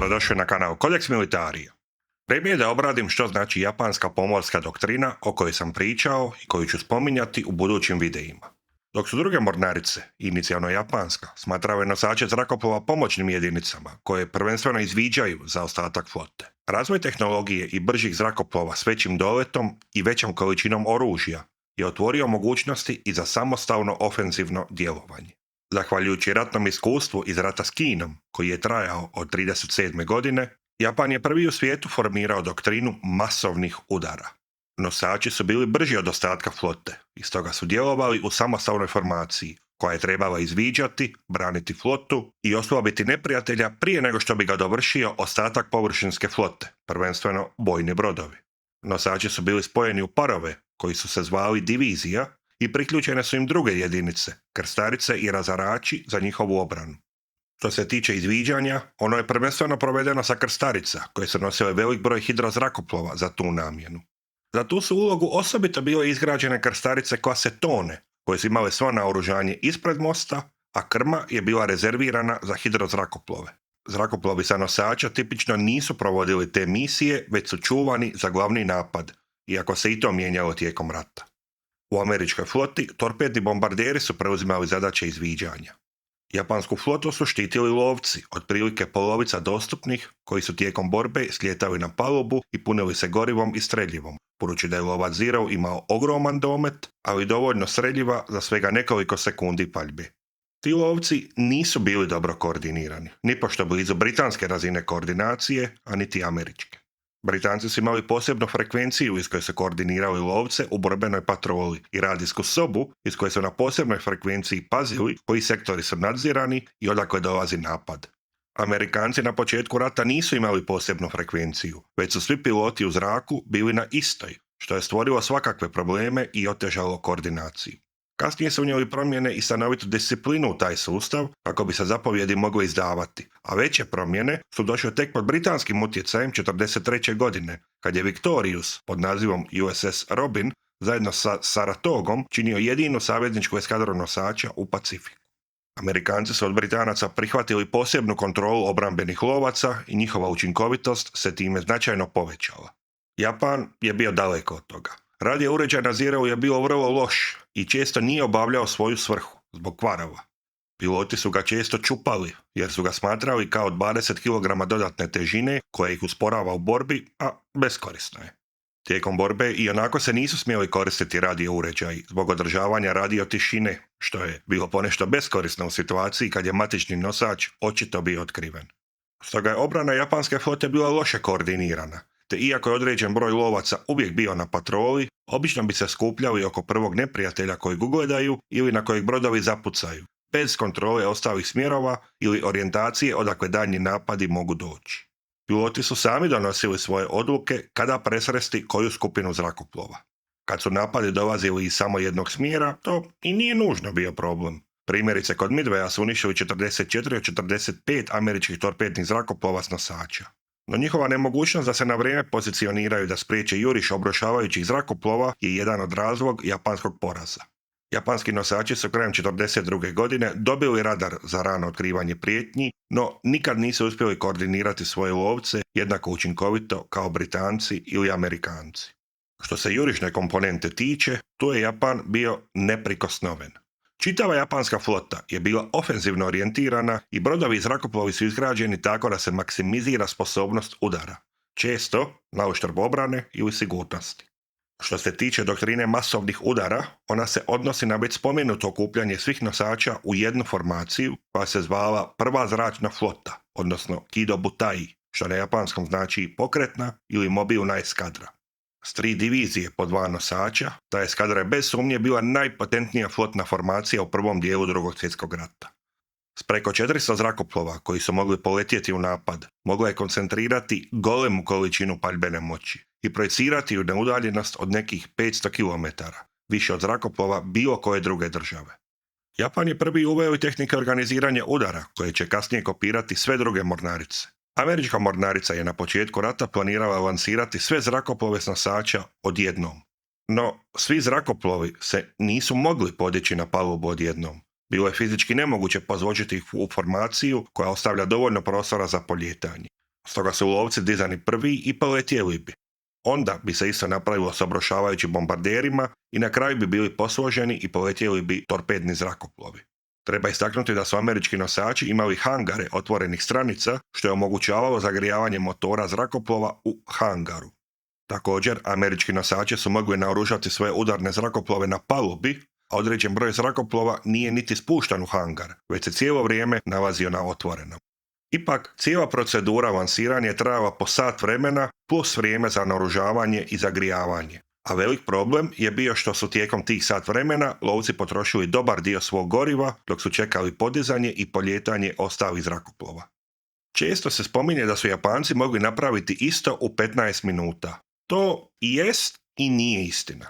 Dobrodošli na kanal Codex Militario. Vrijeme je da obradim što znači japanska pomorska doktrina o kojoj sam pričao i koju ću spominjati u budućim videima. Dok su druge mornarice, inicijalno japanska, smatrale nosače zrakoplova pomoćnim jedinicama koje prvenstveno izviđaju za ostatak flote. Razvoj tehnologije i bržih zrakoplova s većim doletom i većom količinom oružja je otvorio mogućnosti i za samostalno ofenzivno djelovanje. Zahvaljujući ratnom iskustvu iz rata s Kinom, koji je trajao od 1937. godine, Japan je prvi u svijetu formirao doktrinu masovnih udara. Nosači su bili brži od ostatka flote i stoga su djelovali u samostalnoj formaciji, koja je trebala izviđati, braniti flotu i oslabiti neprijatelja prije nego što bi ga dovršio ostatak površinske flote, prvenstveno bojni brodovi. Nosači su bili spojeni u parove, koji su se zvali divizija, i priključene su im druge jedinice, krstarice i razarači za njihovu obranu. Što se tiče izviđanja, ono je prvenstveno provedeno sa krstarica, koje su nosile velik broj hidrozrakoplova za tu namjenu. Za tu su ulogu osobito bile izgrađene krstarice klase Tone, koje su imale svo naoružanje ispred mosta, a krma je bila rezervirana za hidrozrakoplove. Zrakoplovi sa nosača tipično nisu provodili te misije, već su čuvani za glavni napad, iako se i to mijenjalo tijekom rata. U američkoj floti torpedni bombarderi su preuzimali zadaće izviđanja. Japansku flotu su štitili lovci, otprilike polovica dostupnih, koji su tijekom borbe slijetali na palubu i punili se gorivom i streljivom, budući da je lovac Zero imao ogroman domet, ali dovoljno streljiva za svega nekoliko sekundi paljbe. Ti lovci nisu bili dobro koordinirani, nipošto blizu britanske razine koordinacije, a niti američke. Britanci su imali posebnu frekvenciju iz koje su koordinirali lovce u borbenoj patroli i radijsku sobu iz koje su na posebnoj frekvenciji pazili koji sektori su nadzirani i odakle dolazi napad. Amerikanci na početku rata nisu imali posebnu frekvenciju, već su svi piloti u zraku bili na istoj, što je stvorilo svakakve probleme i otežalo koordinaciju. Kasnije su unijeli promjene i stanovitu disciplinu u taj sustav kako bi se zapovjedi mogli izdavati, a veće promjene su došle tek pod britanskim utjecajem 1943. godine, kad je Victorious pod nazivom USS Robin zajedno sa Saratogom činio jedinu savezničku eskadru nosača u Pacifiku. Amerikanci su od Britanaca prihvatili posebnu kontrolu obrambenih lovaca i njihova učinkovitost se time značajno povećala. Japan je bio daleko od toga. Radio uređaj na Zereu je bio vrlo loš i često nije obavljao svoju svrhu, zbog kvarova. Piloti su ga često čupali, jer su ga smatrali kao 20 kg dodatne težine koja ih usporava u borbi, a beskorisno je. Tijekom borbe i onako se nisu smjeli koristiti radio uređaji zbog održavanja radio tišine, što je bilo ponešto beskorisno u situaciji kad je matični nosač očito bio otkriven. Stoga je obrana japanske flote bila loše koordinirana, te iako je određen broj lovaca uvijek bio na patroli, obično bi se skupljali oko prvog neprijatelja kojeg ugledaju ili na kojeg brodovi zapucaju, bez kontrole ostalih smjerova ili orijentacije odakle daljnji napadi mogu doći. Piloti su sami donosili svoje odluke kada presresti koju skupinu zrakoplova. Kad su napadi dolazili iz samo jednog smjera, to i nije nužno bio problem. Primjerice, kod Midwaya su uništili 44 od 45 američkih torpednih zrakoplova s nosača. No njihova nemogućnost da se na vrijeme pozicioniraju da spriječe juriš obrušavajućih zrakoplova je jedan od razlog japanskog poraza. Japanski nosači su krajem 1942. godine dobili radar za rano otkrivanje prijetnji, no nikad nisu uspjeli koordinirati svoje lovce jednako učinkovito kao Britanci ili Amerikanci. Što se jurišne komponente tiče, tu je Japan bio neprikosnoven. Čitava japanska flota je bila ofenzivno orijentirana i brodovi i zrakoplovi su izgrađeni tako da se maksimizira sposobnost udara, često na uštrb obrane ili sigurnosti. Što se tiče doktrine masovnih udara, ona se odnosi na već spomenuto okupljanje svih nosača u jednu formaciju koja se zvala Prva zračna flota, odnosno Kido Butai, što na japanskom znači pokretna ili mobilna eskadra. S 3 divizije po 2 nosača, ta eskadra je bez sumnje bila najpotentnija flotna formacija u prvom dijelu Drugog svjetskog rata. S preko 400 zrakoplova koji su mogli poletjeti u napad, mogla je koncentrirati golemu količinu paljbene moći i projicirati ju na udaljenost od nekih 500 km, više od zrakoplova bilo koje druge države. Japan je prvi uveo i tehnike organiziranja udara, koje će kasnije kopirati sve druge mornarice. Američka mornarica je na početku rata planirala lansirati sve zrakoplove s nosača odjednom. No, svi zrakoplovi se nisu mogli podići na palubu odjednom. Bilo je fizički nemoguće pozvočiti ih u formaciju koja ostavlja dovoljno prostora za polijetanje. Stoga su lovci dizani prvi i poletjeli bi. Onda bi se isto napravilo s obrušavajućim bombarderima i na kraju bi bili posloženi i poletjeli bi torpedni zrakoplovi. Treba istaknuti da su američki nosači imali hangare otvorenih stranica, što je omogućavalo zagrijavanje motora zrakoplova u hangaru. Također, američki nosači su mogli naoružati svoje udarne zrakoplove na palubi, a određen broj zrakoplova nije niti spuštan u hangar, već se cijelo vrijeme nalazio na otvorenom. Ipak, cijela procedura lansiranja je trajala po sat vremena plus vrijeme za naoružavanje i zagrijavanje. A velik problem je bio što su tijekom tih sat vremena lovci potrošili dobar dio svog goriva dok su čekali podizanje i poljetanje ostalih zrakoplova. Često se spominje da su Japanci mogli napraviti isto u 15 minuta. To i jest i nije istina.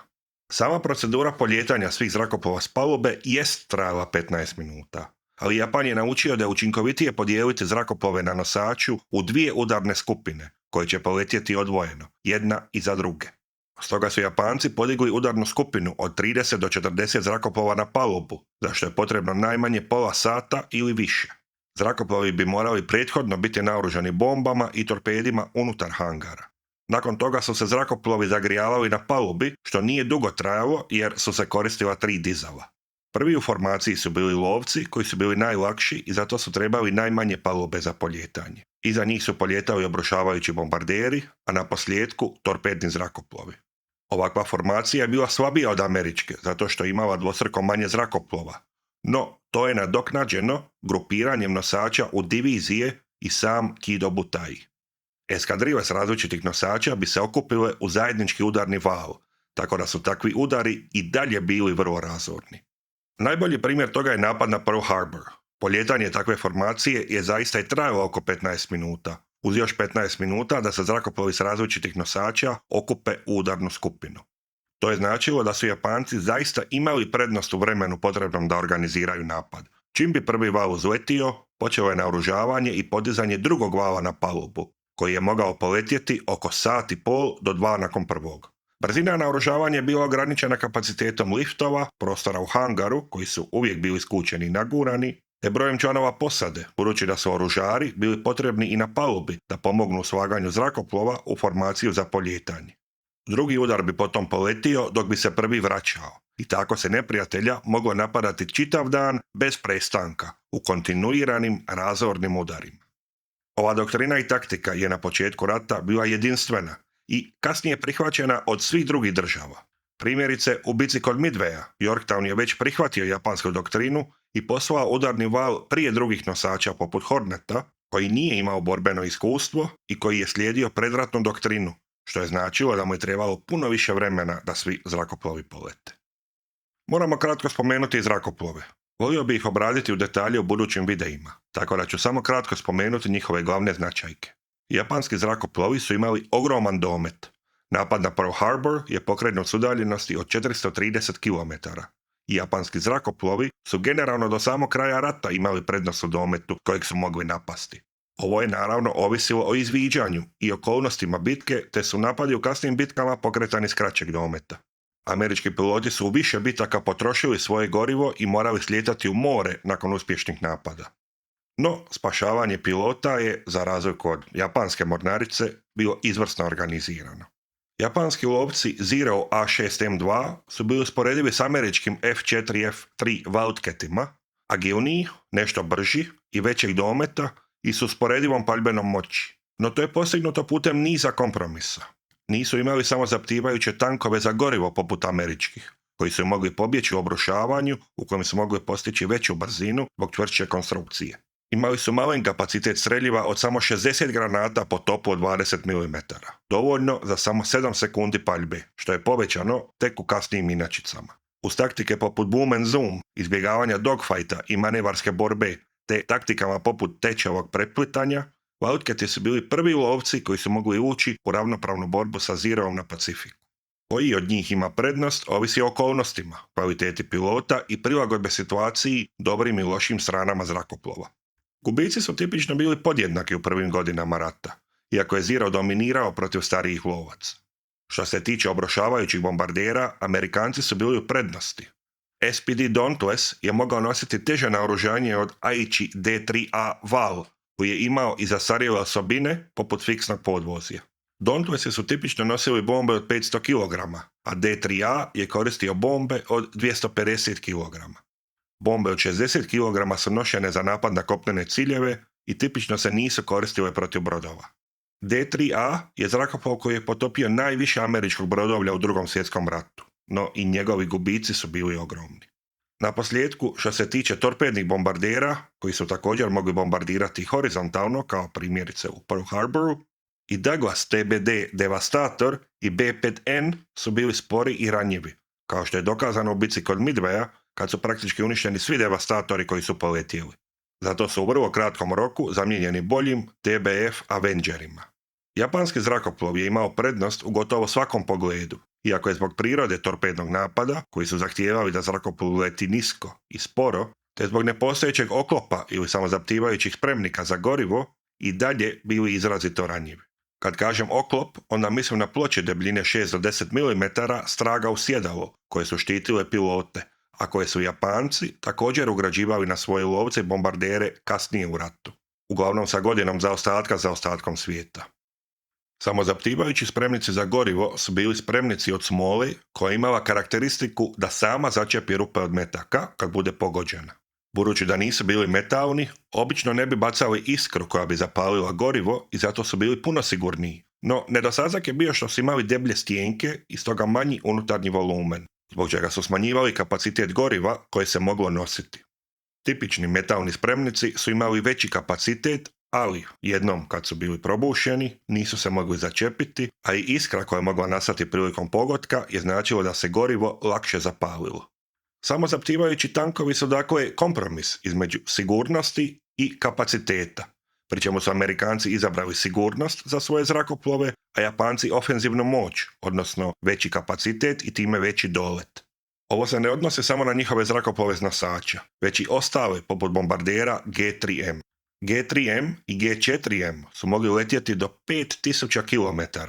Sama procedura poljetanja svih zrakoplova s palube jest trajala 15 minuta. Ali Japan je naučio da je učinkovitije podijeliti zrakoplove na nosaču u dvije udarne skupine, koje će poletjeti odvojeno, jedna iza druge. Stoga su Japanci podigli udarnu skupinu od 30 do 40 zrakoplova na palubu, za što je potrebno najmanje pola sata ili više. Zrakoplovi bi morali prethodno biti naoružani bombama i torpedima unutar hangara. Nakon toga su se zrakoplovi zagrijavali na palubi, što nije dugo trajalo jer su se koristila 3 dizala. Prvi u formaciji su bili lovci, koji su bili najlakši i zato su trebali najmanje palube za poljetanje. Iza njih su poljetali obrušavajući bombarderi, a na posljedku torpedni zrakoplovi. Ovakva formacija je bila slabija od američke, zato što je imala dvostruko manje zrakoplova. No, to je nadoknađeno grupiranjem nosača u divizije i sam Kido Butai. Eskadrile s različitih nosača bi se okupile u zajednički udarni val, tako da su takvi udari i dalje bili vrlo razorni. Najbolji primjer toga je napad na Pearl Harbor. Poljetanje takve formacije je zaista i trajalo oko 15 minuta, uz još 15 minuta da se zrakoplovi s različitih nosača okupe u udarnu skupinu. To je značilo da su Japanci zaista imali prednost u vremenu potrebnom da organiziraju napad. Čim bi prvi val uzletio, počelo je naoružavanje i podizanje drugog vala na palubu, koji je mogao poletjeti oko sat i pol do 2 nakon prvog. Brzina naoružavanja je bila ograničena kapacitetom liftova, prostora u hangaru, koji su uvijek bili skučeni i nagurani, te brojem članova posade, budući da su oružari bili potrebni i na palubi da pomognu u slaganju zrakoplova u formaciju za poljetanje. Drugi udar bi potom poletio dok bi se prvi vraćao i tako se neprijatelja moglo napadati čitav dan bez prestanka u kontinuiranim razornim udarima. Ova doktrina i taktika je na početku rata bila jedinstvena i kasnije prihvaćena od svih drugih država. Primjerice, u bici kod Midwaya, Yorktown je već prihvatio japansku doktrinu i poslao udarni val prije drugih nosača poput Horneta, koji nije imao borbeno iskustvo i koji je slijedio predratnu doktrinu, što je značilo da mu je trebalo puno više vremena da svi zrakoplovi polete. Moramo kratko spomenuti i zrakoplove. Volio bi ih obraditi u detalje u budućim videima, tako da ću samo kratko spomenuti njihove glavne značajke. Japanski zrakoplovi su imali ogroman domet. Napad na Pearl Harbor je pokrenut s udaljenosti od 430 km. I japanski zrakoplovi su generalno do samog kraja rata imali prednost u dometu kojeg su mogli napasti. Ovo je naravno ovisilo o izviđanju i okolnostima bitke, te su napadi u kasnim bitkama pokretani s kraćeg dometa. Američki piloti su u više bitaka potrošili svoje gorivo i morali slijetati u more nakon uspješnih napada. No, spašavanje pilota je, za razliku od japanske mornarice, bilo izvrsno organizirano. Japanski lovci Zero A6M2 su bili usporedivi s američkim F4F3 Wildcatima, agilniji, nešto brži i većeg dometa i s usporedivom paljbenom moći. No to je postignuto putem niza kompromisa. Nisu imali samo zaptivajuće tankove za gorivo poput američkih, koji su mogli pobjeći u obrušavanju u kojem su mogli postići veću brzinu zbog čvršće konstrukcije. Imali su malen kapacitet streljiva od samo 60 granata po topu od 20 mm, dovoljno za samo 7 sekundi paljbe, što je povećano tek u kasnijim inačicama. Uz taktike poput boom and zoom, izbjegavanja dogfighta i manevarske borbe, te taktikama poput tečevog preplitanja, Wildcati su bili prvi lovci koji su mogli ući u ravnopravnu borbu sa Zeroom na Pacifiku. Koji od njih ima prednost ovisi o okolnostima, kvaliteti pilota i prilagodbe situaciji dobrim i lošim stranama zrakoplova. Gubici su tipično bili podjednaki u prvim godinama rata, iako je Zero dominirao protiv starijih lovaca. Što se tiče obrušavajućih bombardera, Amerikanci su bili u prednosti. SPD Dauntless je mogao nositi teže naoružanje od Aichi D3A Val, koji je imao i zastarjele osobine poput fiksnog podvozja. Dauntlessi su tipično nosili bombe od 500 kg, a D3A je koristio bombe od 250 kg. Bombe od 60 kg su nošene za napad na kopnene ciljeve i tipično se nisu koristile protiv brodova. D3A je zrakoplov koji je potopio najviše američkog brodovlja u Drugom svjetskom ratu, no i njegovi gubici su bili ogromni. Na posljedku, što se tiče torpednih bombardera, koji su također mogli bombardirati horizontalno, kao primjerice u Pearl Harboru, i Douglas TBD Devastator i B5N su bili spori i ranjivi, kao što je dokazano u bici kod Midwaya, kad su praktički uništeni svi devastatori koji su poletjeli. Zato su u vrlo kratkom roku zamijenjeni boljim TBF Avengerima. Japanski zrakoplov je imao prednost u gotovo svakom pogledu, iako je zbog prirode torpednog napada, koji su zahtijevali da zrakoplov leti nisko i sporo, te zbog nepostojećeg oklopa ili samozaptivajućih spremnika za gorivo, i dalje bili izrazito ranjivi. Kad kažem oklop, onda mislim na ploče debljine 6 do 10 mm straga u sjedalo, koje su štitile pilote, a koje su Japanci također ugrađivali na svoje lovce i bombardere kasnije u ratu, uglavnom sa godinom zaostatka za ostatkom svijeta. Samozaptivajući spremnici za gorivo su bili spremnici od smole koja je imala karakteristiku da sama začepi rupe od metaka kad bude pogođena. Budući da nisu bili metalni, obično ne bi bacali iskru koja bi zapalila gorivo i zato su bili puno sigurniji. No, nedostatak je bio što su imali deblje stijenke i stoga manji unutarnji volumen, zbog čega su smanjivali kapacitet goriva koje se moglo nositi. Tipični metalni spremnici su imali veći kapacitet, ali jednom kad su bili probušeni, nisu se mogli začepiti, a i iskra koja je mogla nastati prilikom pogotka je značilo da se gorivo lakše zapalilo. Samozaptivajući tankovi su dakle kompromis između sigurnosti i kapaciteta, pri čemu su Amerikanci izabrali sigurnost za svoje zrakoplove, a Japanci ofenzivnu moć, odnosno veći kapacitet i time veći dolet. Ovo se ne odnose samo na njihove zrakoplove s nosača, već i ostale poput bombardera G3M. G3M i G4M su mogli letjeti do 5000 km,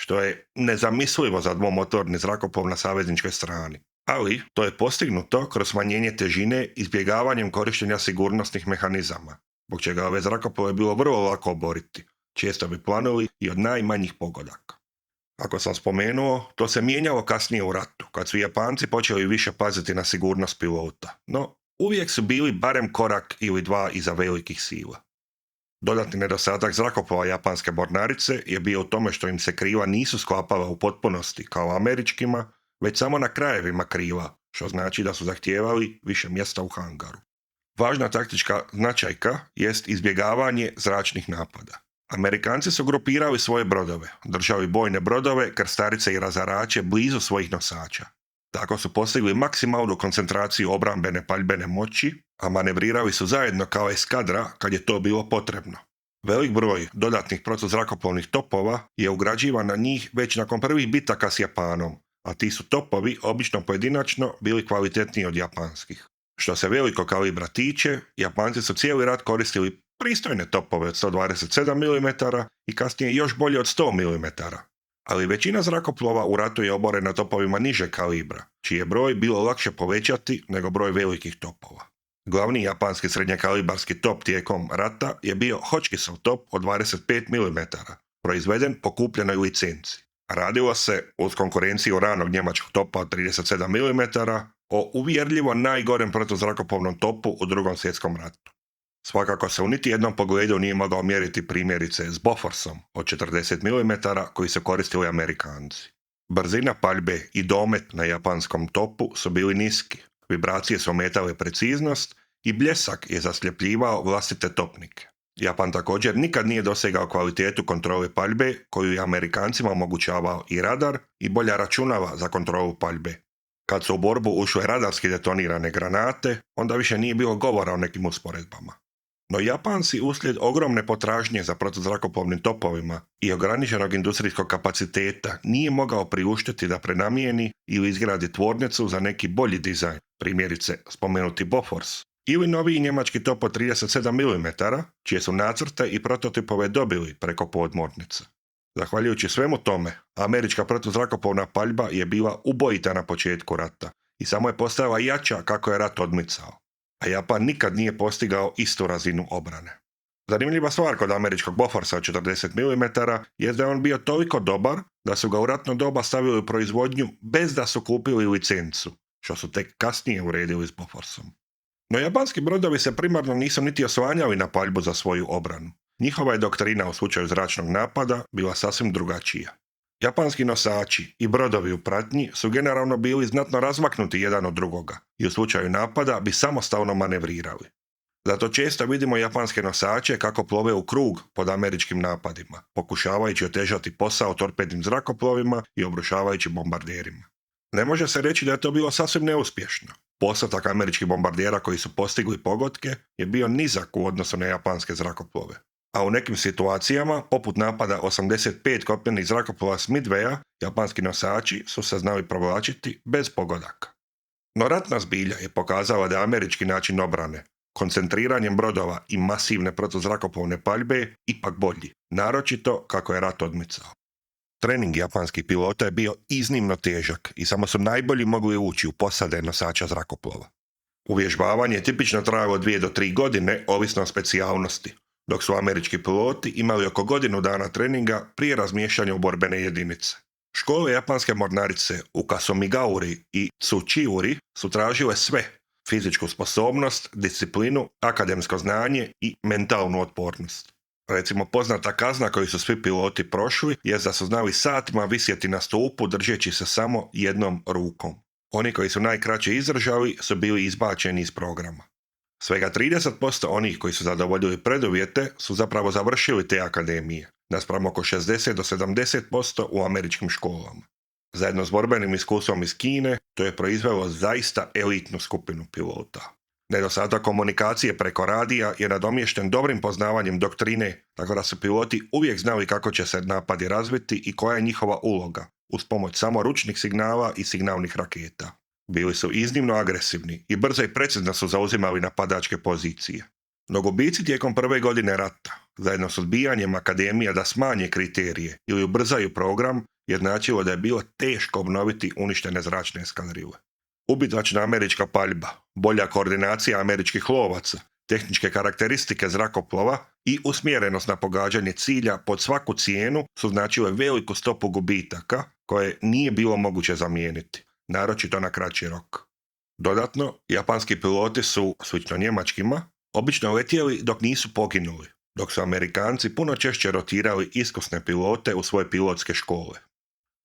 što je nezamislivo za dvomotorni zrakoplov na savezničkoj strani. Ali to je postignuto kroz smanjenje težine izbjegavanjem korištenja sigurnosnih mehanizama, zbog čega ove zrakoplove bilo vrlo lako oboriti, često bi planuli i od najmanjih pogodaka. Kako sam spomenuo, to se mijenjalo kasnije u ratu, kad su Japanci počeli više paziti na sigurnost pilota, no uvijek su bili barem korak ili dva iza velikih sila. Dodatni nedostatak zrakoplova japanske mornarice je bio u tome što im se krila nisu sklapala u potpunosti kao američkima, već samo na krajevima krila, što znači da su zahtijevali više mjesta u hangaru. Važna taktička značajka jest izbjegavanje zračnih napada. Amerikanci su grupirali svoje brodove, držali bojne brodove, krstarice i razarače blizu svojih nosača. Tako su postigli maksimalnu koncentraciju obrambene paljbene moći, a manevrirali su zajedno kao eskadra kad je to bilo potrebno. Velik broj dodatnih protuzrakoplovnih topova je ugrađivan na njih već nakon prvih bitaka s Japanom, a ti su topovi obično pojedinačno bili kvalitetniji od japanskih. Što se velikog kalibra tiče, Japanci su cijeli rat koristili pristojne topove od 127 mm i kasnije još bolje od 100 mm. Ali većina zrakoplova u ratu je oborena topovima niže kalibra, čiji je broj bilo lakše povećati nego broj velikih topova. Glavni japanski srednjekalibarski top tijekom rata je bio Hotchkissov top od 25 mm, proizveden po kupljenoj licenci. Radilo se, uz konkurenciju ranog njemačkog topa od 37 mm, o uvjerljivo najgorem protuzrakoplovnom topu u Drugom svjetskom ratu. Svakako se u niti jednom pogledu nije mogao mjeriti primjerice s Boforsom od 40 mm koji su koristili Amerikanci. Brzina paljbe i domet na japanskom topu su bili niski, vibracije su ometale preciznost i bljesak je zasljepljivao vlastite topnike. Japan također nikad nije dosegao kvalitetu kontrole paljbe koju je Amerikancima omogućavao i radar i bolja računala za kontrolu paljbe. Kad su u borbu ušle radarski detonirane granate, onda više nije bilo govora o nekim usporedbama. No Japanci uslijed ogromne potražnje za protuzrakoplovnim topovima i ograničenog industrijskog kapaciteta nije mogao priuštiti da prenamijeni ili izgradi tvornicu za neki bolji dizajn, primjerice spomenuti Bofors, ili noviji njemački top od 37 mm, čije su nacrte i prototipove dobili preko podmornica. Zahvaljujući svemu tome, američka protuzrakoplovna paljba je bila ubojita na početku rata i samo je postajala jača kako je rat odmicao, a Japan nikad nije postigao istu razinu obrane. Zanimljiva stvar kod američkog Boforsa od 40 mm je da je on bio toliko dobar da su ga u ratno doba stavili u proizvodnju bez da su kupili licencu, što su tek kasnije uredili s Boforsom. No japanski brodovi se primarno nisu niti osvanjali na paljbu za svoju obranu. Njihova je doktrina u slučaju zračnog napada bila sasvim drugačija. Japanski nosači i brodovi u pratnji su generalno bili znatno razmaknuti jedan od drugoga i u slučaju napada bi samostalno manevrirali. Zato često vidimo japanske nosače kako plove u krug pod američkim napadima, pokušavajući otežati posao torpednim zrakoplovima i obrušavajući bombarderima. Ne može se reći da je to bilo sasvim neuspješno. Postotak američkih bombardera koji su postigli pogodke je bio nizak u odnosu na japanske zrakoplove. A u nekim situacijama, poput napada 85 kopnenih zrakoplova s Midwaya, japanski nosači su se znali provlačiti bez pogodaka. No ratna zbilja je pokazala da je američki način obrane, koncentriranjem brodova i masivne protuzrakoplovne paljbe, ipak bolji, naročito kako je rat odmicao. Trening japanskih pilota je bio iznimno težak i samo su najbolji mogli ući u posade nosača zrakoplova. Uvježbavanje je tipično trajalo 2 do 3 godine, ovisno o specijalnosti, dok su američki piloti imali oko godinu dana treninga prije razmještanja u borbene jedinice. Škole japanske mornarice u Kasumigauri i Tsuchiuri su tražile sve: fizičku sposobnost, disciplinu, akademsko znanje i mentalnu otpornost. Recimo, poznata kazna koju su svi piloti prošli je da su znali satima visjeti na stupu držeći se samo jednom rukom. Oni koji su najkraće izdržali su bili izbačeni iz programa. Svega 30% onih koji su zadovoljili preduvjete su zapravo završili te akademije, naspram oko 60 do 70% u američkim školama. Zajedno s borbenim iskustvom iz Kine, to je proizvelo zaista elitnu skupinu pilota. Nedostatak komunikacije preko radija je nadomješten dobrim poznavanjem doktrine, tako da su piloti uvijek znali kako će se napadi razviti i koja je njihova uloga, uz pomoć samo ručnih signala i signalnih raketa. Bili su iznimno agresivni i brzo i precizno su zauzimali napadačke pozicije. No gubici tijekom prve godine rata, zajedno s odbijanjem akademija da smanje kriterije ili ubrzaju program, je značilo da je bilo teško obnoviti uništene zračne eskadrile. Ubitačna američka paljba, bolja koordinacija američkih lovaca, tehničke karakteristike zrakoplova i usmjerenost na pogađanje cilja pod svaku cijenu su značile veliku stopu gubitaka koje nije bilo moguće zamijeniti, naročito na kraći rok. Dodatno, japanski piloti su, slično njemačkima, obično letjeli dok nisu poginuli, dok su Amerikanci puno češće rotirali iskusne pilote u svoje pilotske škole.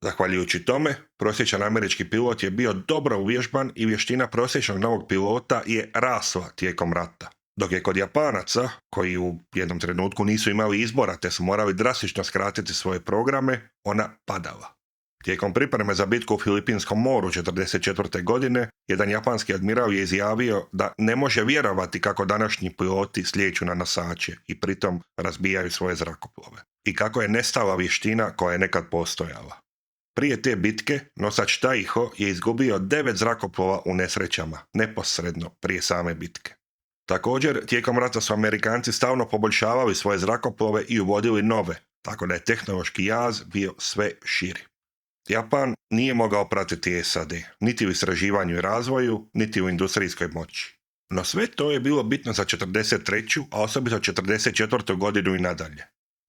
Zahvaljujući tome, prosječan američki pilot je bio dobro uvježban i vještina prosječnog novog pilota je rasla tijekom rata. Dok je kod Japanaca, koji u jednom trenutku nisu imali izbora te su morali drastično skratiti svoje programe, ona padala. Tijekom pripreme za bitku u Filipinskom moru 1944. godine, jedan japanski admiral je izjavio da ne može vjerovati kako današnji piloti slijeću na nosače i pritom razbijaju svoje zrakoplove. I kako je nestala vještina koja je nekad postojala. Prije te bitke, nosač Taiho je izgubio 9 zrakoplova u nesrećama, neposredno prije same bitke. Također, tijekom rata su Amerikanci stalno poboljšavali svoje zrakoplove i uvodili nove, tako da je tehnološki jaz bio sve širi. Japan nije mogao pratiti SAD, niti u istraživanju i razvoju, niti u industrijskoj moći. No sve to je bilo bitno za 43. a osobito 44. godinu i nadalje.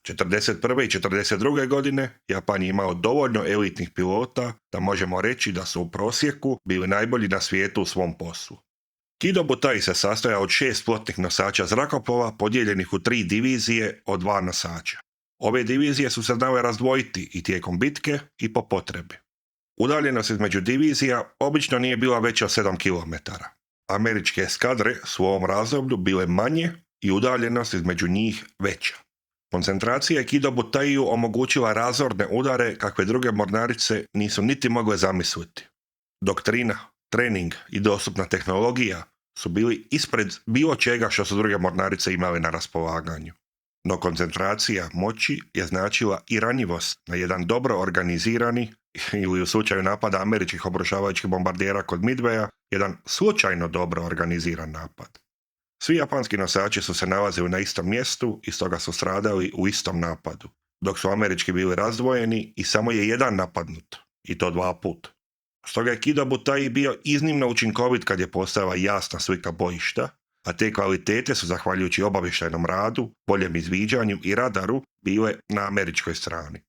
41. i 42. godine Japan je imao dovoljno elitnih pilota da možemo reći da su u prosjeku bili najbolji na svijetu u svom poslu. Kido Butai se sastojao od 6 flotnih nosača zrakoplova podijeljenih u 3 divizije od 2 nosača. Ove divizije su se znale razdvojiti i tijekom bitke i po potrebi. Udaljenost između divizija obično nije bila veća od 7 km. Američke eskadre su u ovom razdoblju bile manje i udaljenost između njih veća. Koncentracija je Kido Butaiju omogućila razorne udare kakve druge mornarice nisu niti mogle zamisliti. Doktrina, trening i dostupna tehnologija su bili ispred bilo čega što su druge mornarice imale na raspolaganju. No koncentracija moći je značila i ranjivost na jedan dobro organizirani ili u slučaju napada američkih obrušavajućih bombardera kod Midwaya, jedan slučajno dobro organiziran napad. Svi japanski nosači su se nalazili na istom mjestu i stoga su stradali u istom napadu, dok su američki bili razdvojeni i samo je jedan napadnut, i to 2 puta. Stoga je Kido Butai bio iznimno učinkovit kad je postojala jasna slika bojišta, a te kvalitete su, zahvaljujući obavještajnom radu, boljem izviđanju i radaru, bile na američkoj strani.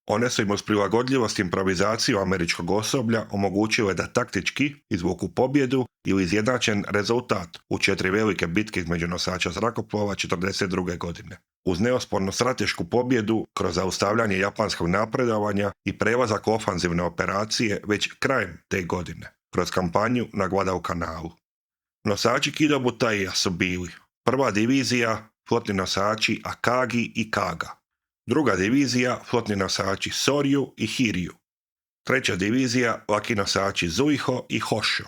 One su im uz prilagodljivost i improvizaciju američkog osoblja omogućile da taktički izvuku pobjedu ili izjednačen rezultat u 4 velike bitke između nosača zrakoplova 1942. godine. Uz neospornu stratešku pobjedu kroz zaustavljanje japanskog napredovanja i prelazak u ofanzivne operacije već krajem te godine, kroz kampanju na Guadalcanalu. Nosači Kido Butaija su bili prva divizija, flotni nosači Akagi i Kaga. Druga divizija, flotni nosači Soryu i Hiryu. Treća divizija, laki nosači Zuiho i Hosho.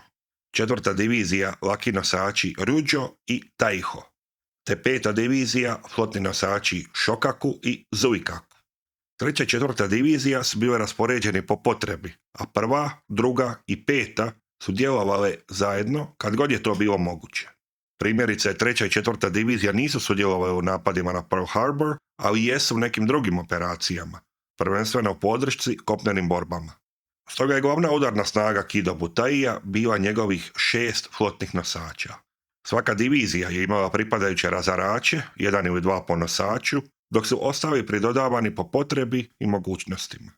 Četvrta divizija, laki nosači Ryujo i Taiho. Te peta divizija, flotni nosači Shokaku i Zuikaku. Treća i četvrta divizija su bile raspoređeni po potrebi, a prva, druga i peta su djelovale zajedno kad god je to bilo moguće. Primjerice, treća i četvrta divizija nisu sudjelovale u napadima na Pearl Harbor, ali jesu u nekim drugim operacijama, prvenstveno u podršci kopnenim borbama. Stoga je glavna udarna snaga Kido Butaija bila njegovih 6 flotnih nosača. Svaka divizija je imala pripadajuće razarače, 1 ili 2 po nosaču, dok su ostali pridodavani po potrebi i mogućnostima.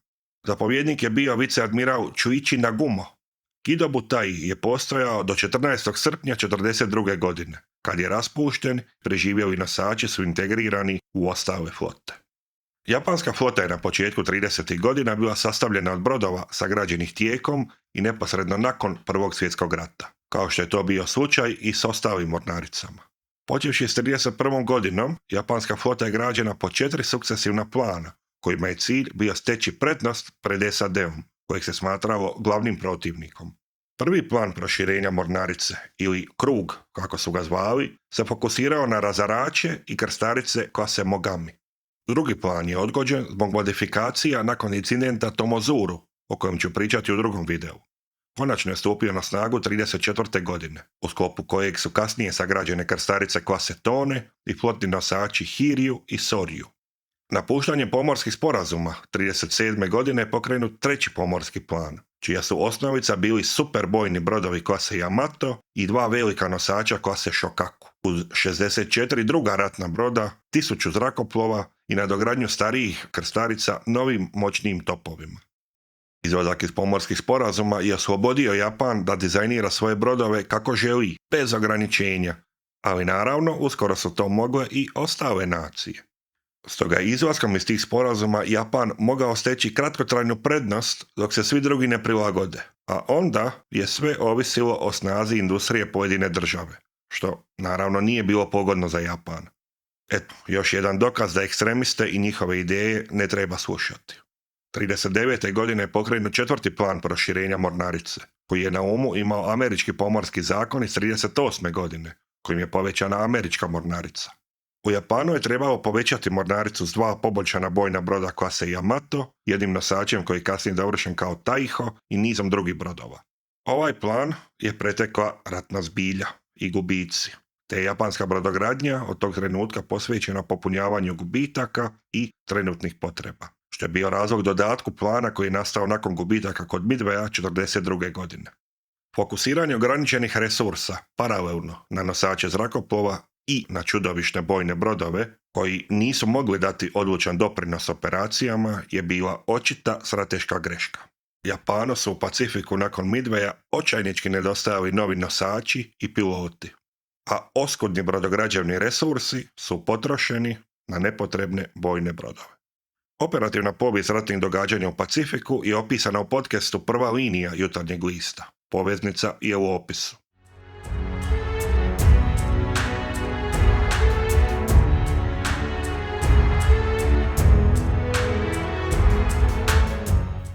Zapovjednik je bio viceadmiral Chuichi Nagumo. Kido Butaij je postojao do 14. srpnja 1942. godine, kad je raspušten, preživjeli nosači su integrirani u ostale flote. Japanska flota je na početku 30. godina bila sastavljena od brodova sagrađenih tijekom i neposredno nakon Prvog svjetskog rata, kao što je to bio slučaj i s ostalim mornaricama. Počevši s 31. godinom, japanska flota je građena po 4 sukcesivna plana, kojima je cilj bio steći prednost pred SAD-om, kojeg se smatralo glavnim protivnikom. Prvi plan proširenja mornarice, ili krug, kako su ga zvali, se fokusirao na razarače i krstarice klase Mogami. Drugi plan je odgođen zbog modifikacija nakon incidenta Tomozuru, o kojem ću pričati u drugom videu. Konačno je stupio na snagu 1934. godine, u sklopu kojeg su kasnije sagrađene krstarice klase Tone i flotni nosači Hiryu i Soryu. Napuštanjem pomorskih sporazuma 1937. godine je pokrenut treći pomorski plan, čija su osnovica bili superbojni brodovi klase Yamato i 2 velika nosača klase Shokaku, uz 64 druga ratna broda, 1000 zrakoplova i nadogradnju starijih krstarica novim moćnijim topovima. Izlazak iz pomorskih sporazuma je oslobodio Japan da dizajnira svoje brodove kako želi, bez ograničenja, ali naravno uskoro su to mogle i ostale nacije. Stoga je izlaskom iz tih sporazuma Japan mogao steći kratkotrajnu prednost dok se svi drugi ne prilagode, a onda je sve ovisilo o snazi industrije pojedine države, što naravno nije bilo pogodno za Japan. Eto, još jedan dokaz da ekstremiste i njihove ideje ne treba slušati. 1939. godine je pokrenut četvrti plan proširenja mornarice, koji je na umu imao američki pomorski zakon iz 1938. godine, kojim je povećana američka mornarica. U Japanu je trebalo povećati mornaricu s 2 poboljšana bojna broda klase Yamato, jednim nosačem koji je kasnije dovršen kao Taiho i nizom drugih brodova. Ovaj plan je pretekla ratna zbilja i gubici, te je japanska brodogradnja od tog trenutka posvećena popunjavanju gubitaka i trenutnih potreba, što je bio razlog dodatku plana koji je nastao nakon gubitaka kod Midwaya 1942. godine. Fokusiranje ograničenih resursa paralelno na nosače zrakoplova i na čudovišne bojne brodove, koji nisu mogli dati odlučan doprinos operacijama, je bila očita strateška greška. Japanu su u Pacifiku nakon Midwaya očajnički nedostajali novi nosači i piloti, a oskudni brodograđevni resursi su potrošeni na nepotrebne bojne brodove. Operativna povijest ratnih događanja u Pacifiku je opisana u podcastu Prva linija Jutarnjeg lista. Poveznica je u opisu.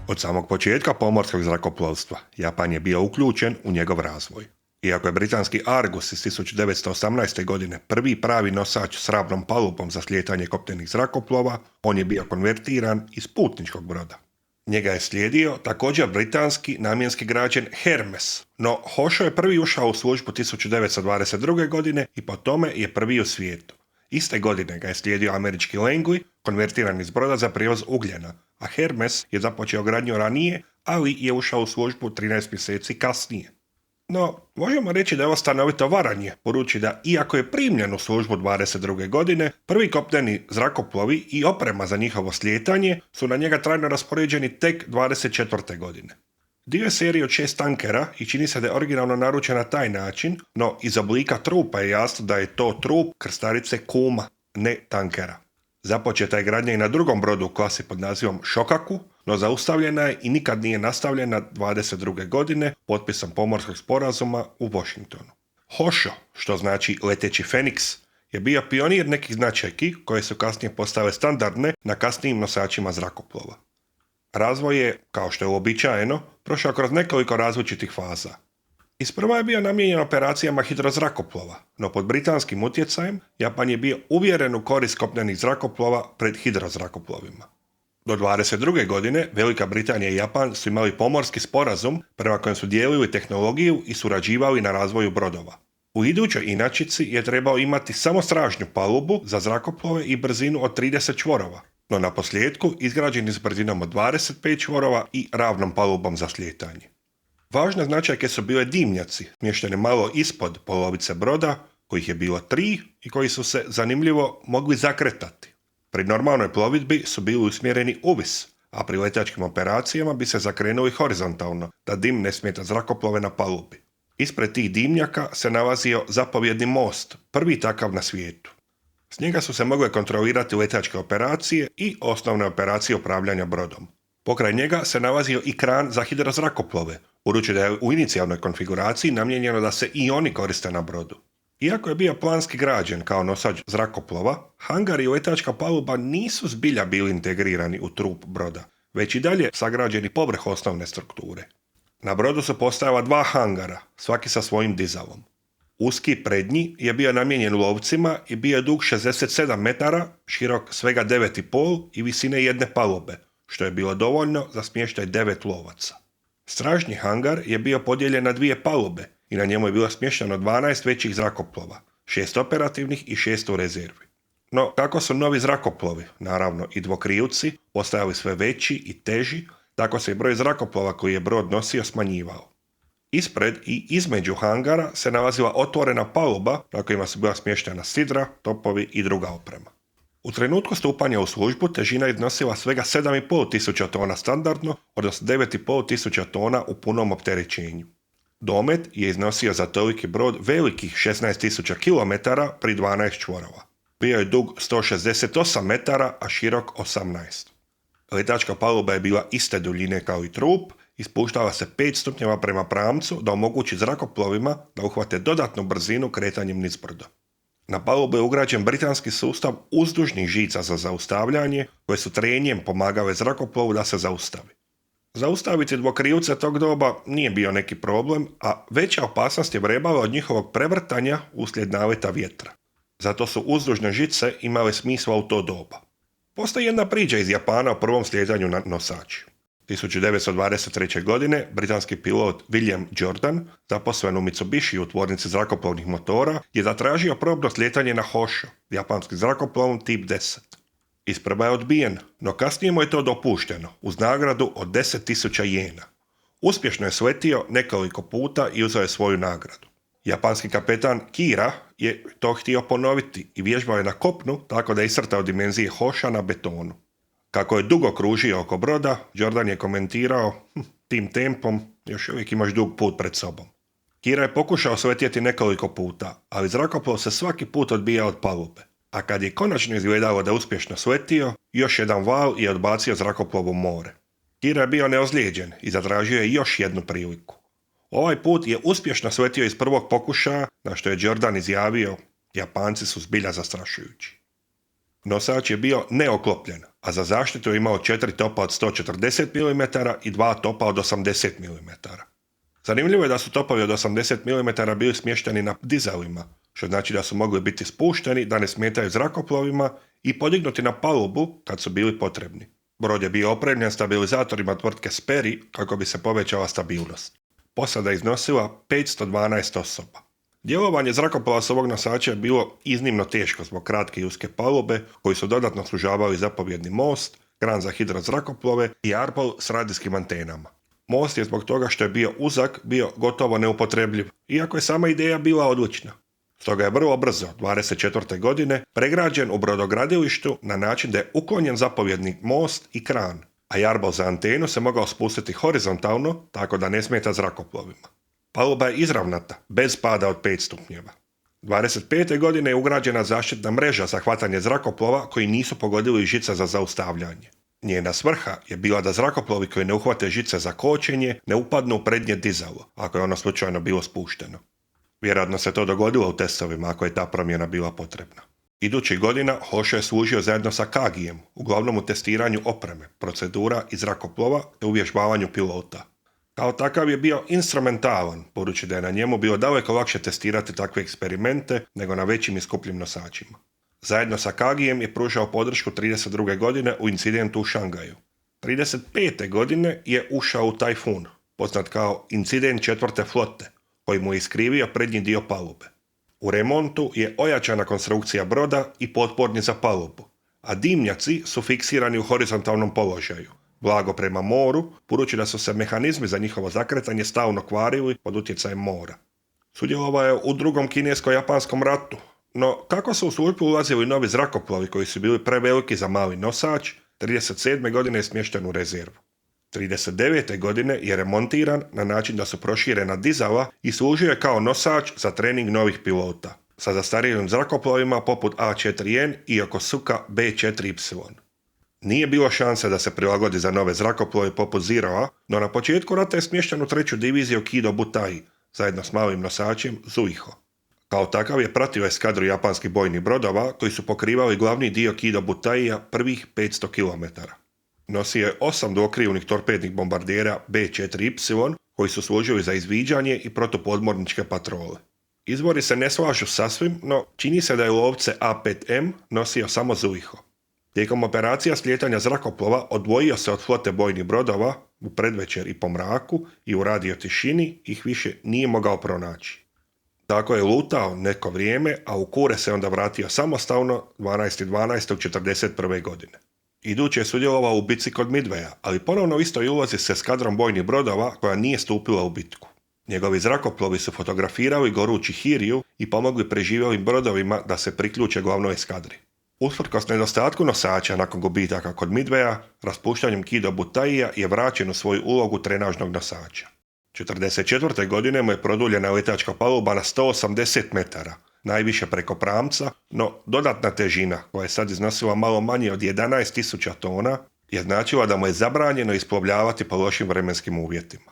Od samog početka pomorskog zrakoplovstva Japan je bio uključen u njegov razvoj. Iako je britanski Argus iz 1918. godine prvi pravi nosač s ravnom palubom za slijetanje kopnenih zrakoplova, on je bio konvertiran iz putničkog broda. Njega je slijedio također britanski namjenski građen Hermes, no Hosho je prvi ušao u službu 1922. godine i po tome je prvi u svijetu. Iste godine ga je slijedio američki Langley, konvertiran iz broda za prijevoz ugljena, a Hermes je započeo gradnju ranije, ali je ušao u službu 13 mjeseci kasnije. No, možemo reći da je ovo stanovito varanje, budući da, iako je primljen u službu 22. godine, prvi kopneni zrakoplovi i oprema za njihovo slijetanje su na njega trajno raspoređeni tek 24. godine. Dio je serije od 6 tankera i čini se da je originalno naručen na taj način, no iz oblika trupa je jasno da je to trup krstarice Kuma, ne tankera. Započeta je gradnja i na drugom brodu u klasi pod nazivom Shokaku, no zaustavljena je i nikad nije nastavljena 22. godine potpisom pomorskog sporazuma u Washingtonu. Hosho, što znači leteći Feniks, je bio pionir nekih značajki koje su kasnije postale standardne na kasnijim nosačima zrakoplova. Razvoj je, kao što je uobičajeno, prošao kroz nekoliko različitih faza. Isprva je bio namijenjen operacijama hidrozrakoplova, no pod britanskim utjecajem Japan je bio uvjeren u korist kopnenih zrakoplova pred hidrozrakoplovima. Do 22. godine Velika Britanija i Japan su imali pomorski sporazum prema kojem su dijelili tehnologiju i surađivali na razvoju brodova. U idućoj inačici je trebao imati samo stražnju palubu za zrakoplove i brzinu od 30 čvorova, no na posljedku izgrađeni s brzinom od 25 čvorova i ravnom palubom za slijetanje. Važne značajke su bile dimnjaci, smješteni malo ispod polovice broda, kojih je bilo 3 i koji su se, zanimljivo, mogli zakretati. Pri normalnoj plovidbi su bili usmjereni uvis, a pri letačkim operacijama bi se zakrenuli horizontalno, da dim ne smeta zrakoplove na palubi. Ispred tih dimnjaka se nalazio zapovjedni most, prvi takav na svijetu. S njega su se mogle kontrolirati letačke operacije i osnovne operacije upravljanja brodom. Pokraj njega se nalazio i kran za hidrozrakoplove, budući da je u inicijalnoj konfiguraciji namijenjeno da se i oni koriste na brodu. Iako je bio planski građen kao nosač zrakoplova, hangar i letačka paluba nisu zbilja bili integrirani u trup broda, već i dalje sagrađeni povrh osnovne strukture. Na brodu su postojala 2 hangara, svaki sa svojim dizalom. Uski prednji je bio namijenjen lovcima i bio je dug 67 metara, širok svega 9,5 i visine jedne palube, što je bilo dovoljno za smještaj 9 lovaca. Stražnji hangar je bio podijeljen na 2 palube i na njemu je bilo smješteno 12 većih zrakoplova, 6 operativnih i 6 u rezervi. No, kako su novi zrakoplovi, naravno i dvokrivci, postajali sve veći i teži, tako se i broj zrakoplova koji je brod nosio smanjivao. Ispred i između hangara se nalazila otvorena paluba na kojima su bila smještena sidra, topovi i druga oprema. U trenutku stupanja u službu težina je iznosila svega 7,5 tisuća tona standardno, odnosno 9,5 tisuća tona u punom opterećenju. Domet je iznosio za toliki brod velikih 16.000 km pri 12 čvorova. Bio je dug 168 metara, a širok 18. Letačka paluba je bila iste duljine kao i trup i spuštala se 5 stupnjeva prema pramcu da omogući zrakoplovima da uhvate dodatnu brzinu kretanjem nizbrdo. Na palubu je ugrađen britanski sustav uzdužnih žica za zaustavljanje, koje su trenjem pomagale zrakoplovu da se zaustavi. Zaustaviti dvokrivce tog doba nije bio neki problem, a veća opasnost je vrebala od njihovog prevrtanja uslijed naleta vjetra. Zato su uzdužne žice imale smisla u to doba. Postoji jedna priča iz Japana o prvom slijetanju na nosači. 1923. godine britanski pilot William Jordan, zaposlen u Mitsubishi u tvornici zrakoplovnih motora, je zatražio probno slijetanje na Hosho, japanskim zrakoplovom tip 10. Isprva je odbijen, no kasnije mu je to dopušteno, uz nagradu od 10.000 jena. Uspješno je sletio nekoliko puta i uzeo je svoju nagradu. Japanski kapetan Kira je to htio ponoviti i vježbao je na kopnu tako da je iscrtao dimenzije Hosha na betonu. Kako je dugo kružio oko broda, Jordan je komentirao: tim tempom još uvijek imaš dug put pred sobom. Kira je pokušao sletjeti nekoliko puta, ali zrakoplov se svaki put odbijao od palube. A kad je konačno izgledalo da je uspješno sletio, još jedan val je odbacio zrakoplov u more. Kira je bio neozlijeđen i zatražio je još jednu priliku. Ovaj put je uspješno sletio iz prvog pokušaja, na što je Jordan izjavio: Japanci su zbilja zastrašujući. Nosač je bio neoklopljen, a za zaštitu je imao 4 topa od 140 mm i 2 topa od 80 mm. Zanimljivo je da su topovi od 80 mm bili smješteni na dizalima, što znači da su mogli biti spušteni da ne smetaju zrakoplovima i podignuti na palubu kad su bili potrebni. Brod je bio opremljen stabilizatorima tvrtke Sperry kako bi se povećala stabilnost. Posada je iznosila 512 osoba. Djelovanje zrakoplova s ovog nosača je bilo iznimno teško zbog kratke i uske palube, koji su dodatno služavali zapovjedni most, kran za hidrozrakoplove i arbol s radijskim antenama. Most je zbog toga što je bio uzak bio gotovo neupotrebljiv, iako je sama ideja bila odlična. Stoga je vrlo brzo, 24. godine, pregrađen u brodogradilištu na način da je uklonjen zapovjedni most i kran, a jarbol za antenu se mogao spustiti horizontalno, tako da ne smeta zrakoplovima. Paluba je izravnata, bez pada od 5 stupnjeva. 25. godine je ugrađena zaštitna mreža za hvatanje zrakoplova koji nisu pogodili žice za zaustavljanje. Njena svrha je bila da zrakoplovi koji ne uhvate žice za kočenje ne upadnu u prednje dizalo, ako je ono slučajno bilo spušteno. Vjerojatno se to dogodilo u testovima ako je ta promjena bila potrebna. Idućih godina Hoše je služio zajedno sa Kagijem, uglavnom u testiranju opreme, procedura i zrakoplova te uvježbavanju pilota. Kao takav je bio instrumentalan, budući da je na njemu bilo daleko lakše testirati takve eksperimente nego na većim i skupljim nosačima. Zajedno sa Kagijem je pružao podršku 32. godine u incidentu u Šangaju. 35. godine je ušao u tajfun, poznat kao incident 4. flote, koji mu je iskrivio prednji dio palube. U remontu je ojačana konstrukcija broda i potporni za palubu, a dimnjaci su fiksirani u horizontalnom položaju, blago prema moru, budući da su se mehanizmi za njihovo zakretanje stalno kvarili pod utjecajem mora. Sudjelovao je u drugom kinesko-japanskom ratu, no kako su u službu ulazili novi zrakoplovi koji su bili preveliki za mali nosač, 37. godine je smješten u rezervu. 39. godine je remontiran na način da su proširena dizala i služio je kao nosač za trening novih pilota, sa zastarjelim zrakoplovima poput A4N i Yokosuka B4Y. Nije bilo šanse da se prilagodi za nove zrakoplove poput Zeroa, no na početku rata je smješten u 3. diviziju Kido Butai, zajedno s malim nosačem Zuiho. Kao takav je pratio eskadru japanskih bojnih brodova koji su pokrivali glavni dio Kido Butaija prvih 500 km. Nosio je 8 dvokrivnih torpednih bombardera B4Y koji su služili za izviđanje i protupodmorničke patrole. Izvori se ne slažu sasvim, no čini se da je lovce A5M nosio samo Zuiho. Tijekom operacija slijetanja zrakoplova odvojio se od flote bojnih brodova u predvečer i po mraku i u radio tišini ih više nije mogao pronaći. Tako je lutao neko vrijeme, a u Kure se onda vratio samostalno 12.12.41. godine. Idući je sudjelovao u bitci kod Midwaya, ali ponovno u istoj ulozi s eskadrom bojnih brodova koja nije stupila u bitku. Njegovi zrakoplovi su fotografirali gorući Hiriju i pomogli preživjelim brodovima da se priključe glavnoj eskadri. Usprkos nedostatku nosača nakon gubitaka kod Midwaya, raspuštanjem Kido Butaija je vraćen u svoju ulogu trenažnog nosača. 44. godine mu je produljena letačka paluba na 180 metara, najviše preko pramca, no dodatna težina, koja je sad iznosila malo manje od 11.000 tona, je značila da mu je zabranjeno isplovljavati po lošim vremenskim uvjetima.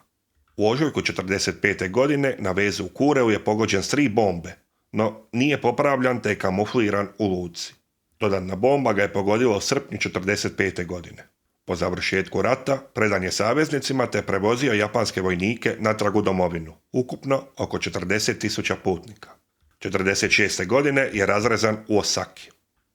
U ožujku 45. godine na vezu u Kureu je pogođen s 3 bombe, no nije popravljan te je kamufliran u luci. Dodatna bomba ga je pogodila u srpnju 45. godine. Po završetku rata predan je saveznicima te prevozio japanske vojnike natrag u domovinu, ukupno oko 40.000 putnika. 46. godine je razrezan u Osaki.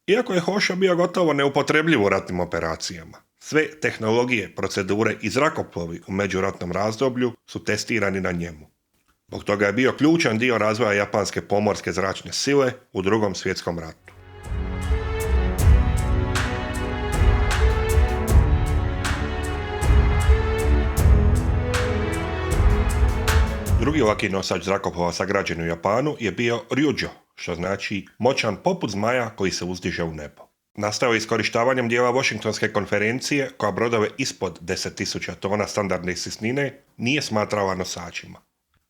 Iako je Hoša bio gotovo neupotrebljiv u ratnim operacijama, sve tehnologije, procedure i zrakoplovi u međuratnom razdoblju su testirani na njemu. Zbog toga je bio ključan dio razvoja japanske pomorske zračne sile u Drugom svjetskom ratu. Drugi laki nosač zrakoplova sagrađen u Japanu je bio Ryujo, što znači moćan poput zmaja koji se uzdiže u nebo. Nastao je iskorištavanjem dijela Washingtonske konferencije koja brodove ispod 10.000 tona standardne sisnine nije smatrala nosačima.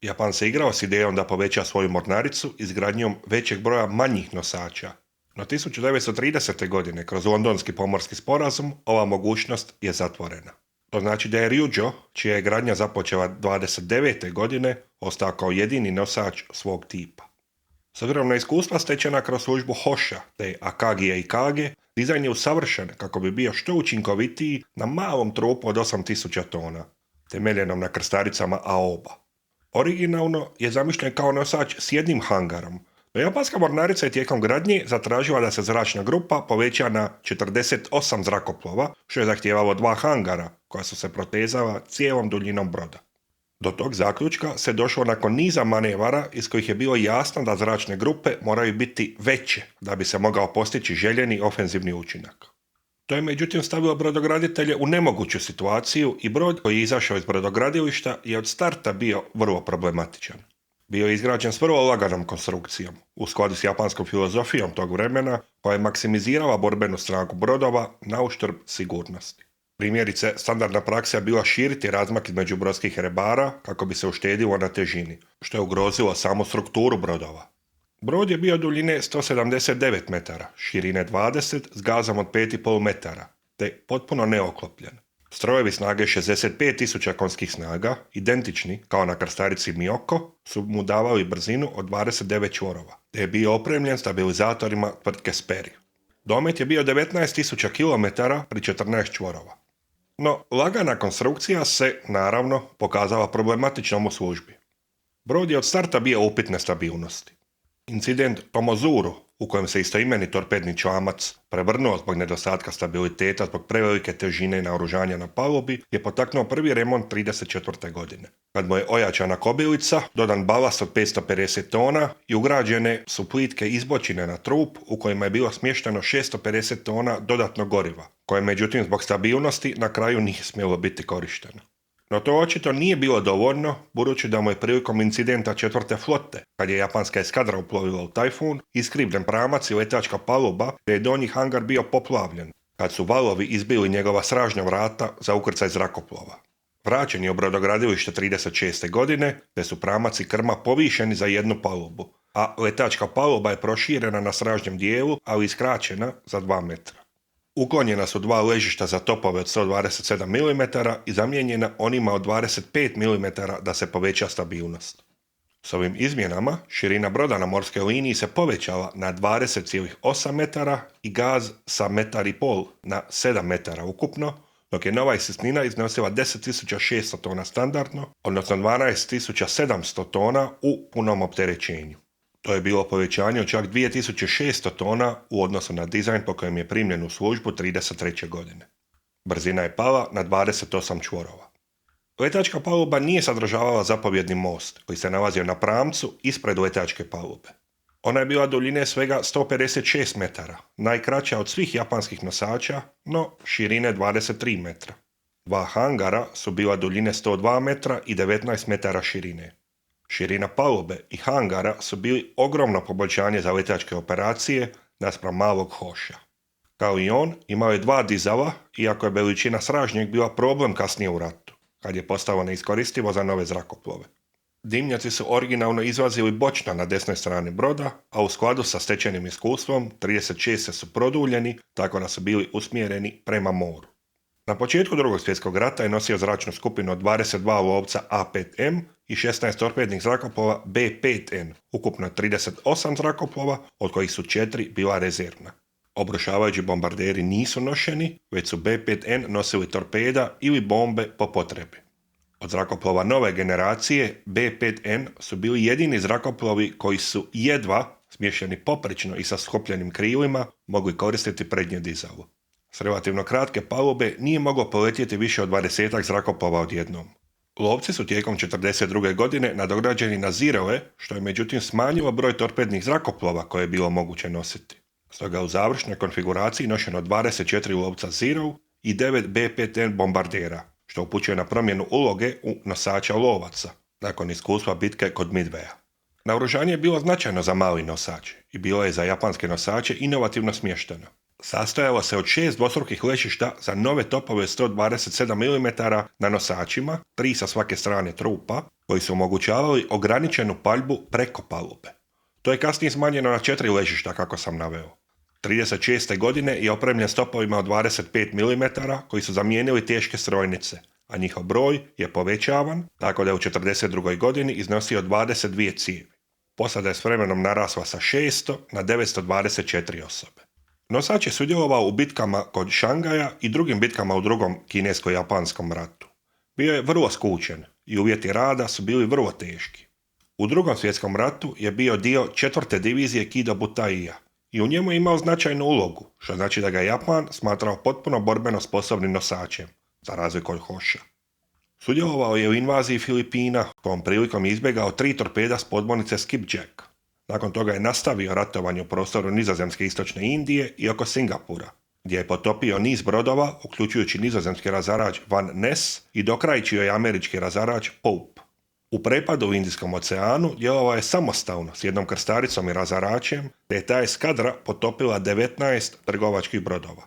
Japan se igrao s idejom da poveća svoju mornaricu izgradnjom većeg broja manjih nosača, no 1930. godine kroz Londonski pomorski sporazum ova mogućnost je zatvorena. To znači da je Ryujo, čija je gradnja započela 29. godine, ostao kao jedini nosač svog tipa. S obzirom na iskustva stečena kroz službu Hoša, te Akagija i Kage, dizajn je usavršen kako bi bio što učinkovitiji na malom trupu od 8.000 tona, temeljenom na krstaricama Aoba. Originalno je zamišljen kao nosač s jednim hangarom, no japanska mornarica je tijekom gradnje zatražila da se zračna grupa poveća na 48 zrakoplova, što je zahtijevalo 2 hangara, koja su se protezala cijelom duljinom broda. Do tog zaključka se došlo nakon niza manevara iz kojih je bilo jasno da zračne grupe moraju biti veće da bi se mogao postići željeni ofenzivni učinak. To je međutim stavilo brodograditelje u nemoguću situaciju i brod koji je izašao iz brodogradilišta je od starta bio vrlo problematičan. Bio je izgrađen s vrlo laganom konstrukcijom, u skladu s japanskom filozofijom tog vremena koja je maksimizirala borbenu snagu brodova na uštrb sigurnosti. Primjerice, standardna praksa je bila širiti razmak između brodskih rebara kako bi se uštedilo na težini, što je ugrozilo samu strukturu brodova. Brod je bio duljine 179 metara, širine 20 s gazom od 5,5 metara, te potpuno neoklopljen. Strojevi snage 65.000 konjskih snaga, identični kao na krstarici Miyoko, su mu davali brzinu od 29 čvorova, te je bio opremljen stabilizatorima tvrtke Sperry. Domet je bio 19.000 km pri 14 čvorova. No, lagana konstrukcija se, naravno, pokazala problematičnom u službi. Brod je od starta bio upitne stabilnosti. Incident Tomozuru, u kojem se istoimeni torpedni čamac prevrnuo zbog nedostatka stabiliteta zbog prevelike težine i naoružanja na palubi, je potaknuo prvi remont 1934. godine. Kad mu je ojačana kobilica, dodan balast od 550 tona i ugrađene su plitke izbočine na trup u kojima je bilo smješteno 650 tona dodatnog goriva, koje međutim zbog stabilnosti na kraju nije smjelo biti korišteno. No to očito nije bilo dovoljno, budući da mu je prilikom incidenta 4. flote, kad je japanska eskadra uplovila u tajfun, iskribljen pramac i letačka paluba, te je donji hangar bio poplavljen, kad su valovi izbili njegova sražnja vrata za ukrcaj zrakoplova. Vraćen je u brodogradilište 36. godine, te su pramac i krma povišeni za jednu palubu, a letačka paluba je proširena na sražnjem dijelu, ali skraćena za 2 metra. Uklonjena su 2 ležišta za topove od 127 mm i zamijenjena onima od 25 mm da se poveća stabilnost. S ovim izmjenama, širina broda na morskoj liniji se povećala na 20,8 metara i gaz sa 1,5 m na 7 metara ukupno, dok je nova isisnina iznosila 10.600 tona standardno, odnosno 12.700 tona u punom opterećenju. To je bilo povećanje od čak 2600 tona u odnosu na dizajn po kojem je primljen u službu 1933. godine. Brzina je pala na 28 čvorova. Letačka paluba nije sadržavala zapovjedni most, koji se nalazio na pramcu ispred letačke palube. Ona je bila duljine svega 156 metara, najkraća od svih japanskih nosača, no širine 23 metra. 2 hangara su bila duljine 102 metra i 19 metara širine. Širina palube i hangara su bili ogromno poboljšanje za letačke operacije naspram malog hoša. Kao i on, imao je 2 dizala, iako je veličina sražnjeg bila problem kasnije u ratu, kad je postalo neiskoristivo za nove zrakoplove. Dimnjaci su originalno izlazili bočno na desnoj strani broda, a u skladu sa stečenim iskustvom 36 su produljeni, tako da su bili usmjereni prema moru. Na početku Drugog svjetskog rata je nosio zračnu skupinu od 22 lovca A5M i 16 torpednih zrakoplova B5N, ukupno 38 zrakoplova, od kojih su 4 bila rezervna. Obrušavajući bombarderi nisu nošeni, već su B5N nosili torpeda ili bombe po potrebi. Od zrakoplova nove generacije, B5N su bili jedini zrakoplovi koji su jedva, smješteni poprečno i sa sklopljenim krilima, mogli koristiti prednje dizalo. S relativno kratke palube nije moglo poletjeti više od 20 zrakoplova odjednom. Lovci su tijekom 1942. godine nadograđeni na Zeroe, što je međutim smanjilo broj torpednih zrakoplova koje je bilo moguće nositi. Stoga u završnoj konfiguraciji nošeno 24 lovca Zero i 9 B5N bombardera, što upućuje na promjenu uloge u nosača lovaca, nakon iskustva bitke kod Midwaya. Naoružanje je bilo značajno za mali nosač i bilo je za japanske nosače inovativno smješteno. Sastojalo se od 6 dvostrukih ležišta za nove topove 127 mm na nosačima, 3 sa svake strane trupa, koji su omogućavali ograničenu paljbu preko palube. To je kasnije smanjeno na 4 ležišta, kako sam naveo. 1936. godine je opremljen s topovima od 25 mm koji su zamijenili teške strojnice, a njihov broj je povećavan, tako da je u 1942. godini iznosio 22 cijevi. Posada je s vremenom narasla sa 600 na 924 osobe. Nosač je sudjelovao u bitkama kod Šangaja i drugim bitkama u drugom kinesko-japanskom ratu. Bio je vrlo skučen i uvjeti rada su bili vrlo teški. U Drugom svjetskom ratu je bio dio 4. divizije Kido Butaija i u njemu je imao značajnu ulogu, što znači da ga je Japan smatrao potpuno borbeno sposobnim nosačem, za razliku od Hoša. Sudjelovao je u invaziji Filipina, kojom prilikom je izbjegao 3 torpeda s podmornice Skipjack. Nakon toga je nastavio ratovanje u prostoru nizozemske istočne Indije i oko Singapura, gdje je potopio niz brodova, uključujući nizozemski razarač Van Ness i dokrajčio je američki razarač Pope. U prepadu u Indijskom oceanu djelovao je samostalno s jednom krstaricom i razaračem, te je ta eskadra potopila 19 trgovačkih brodova.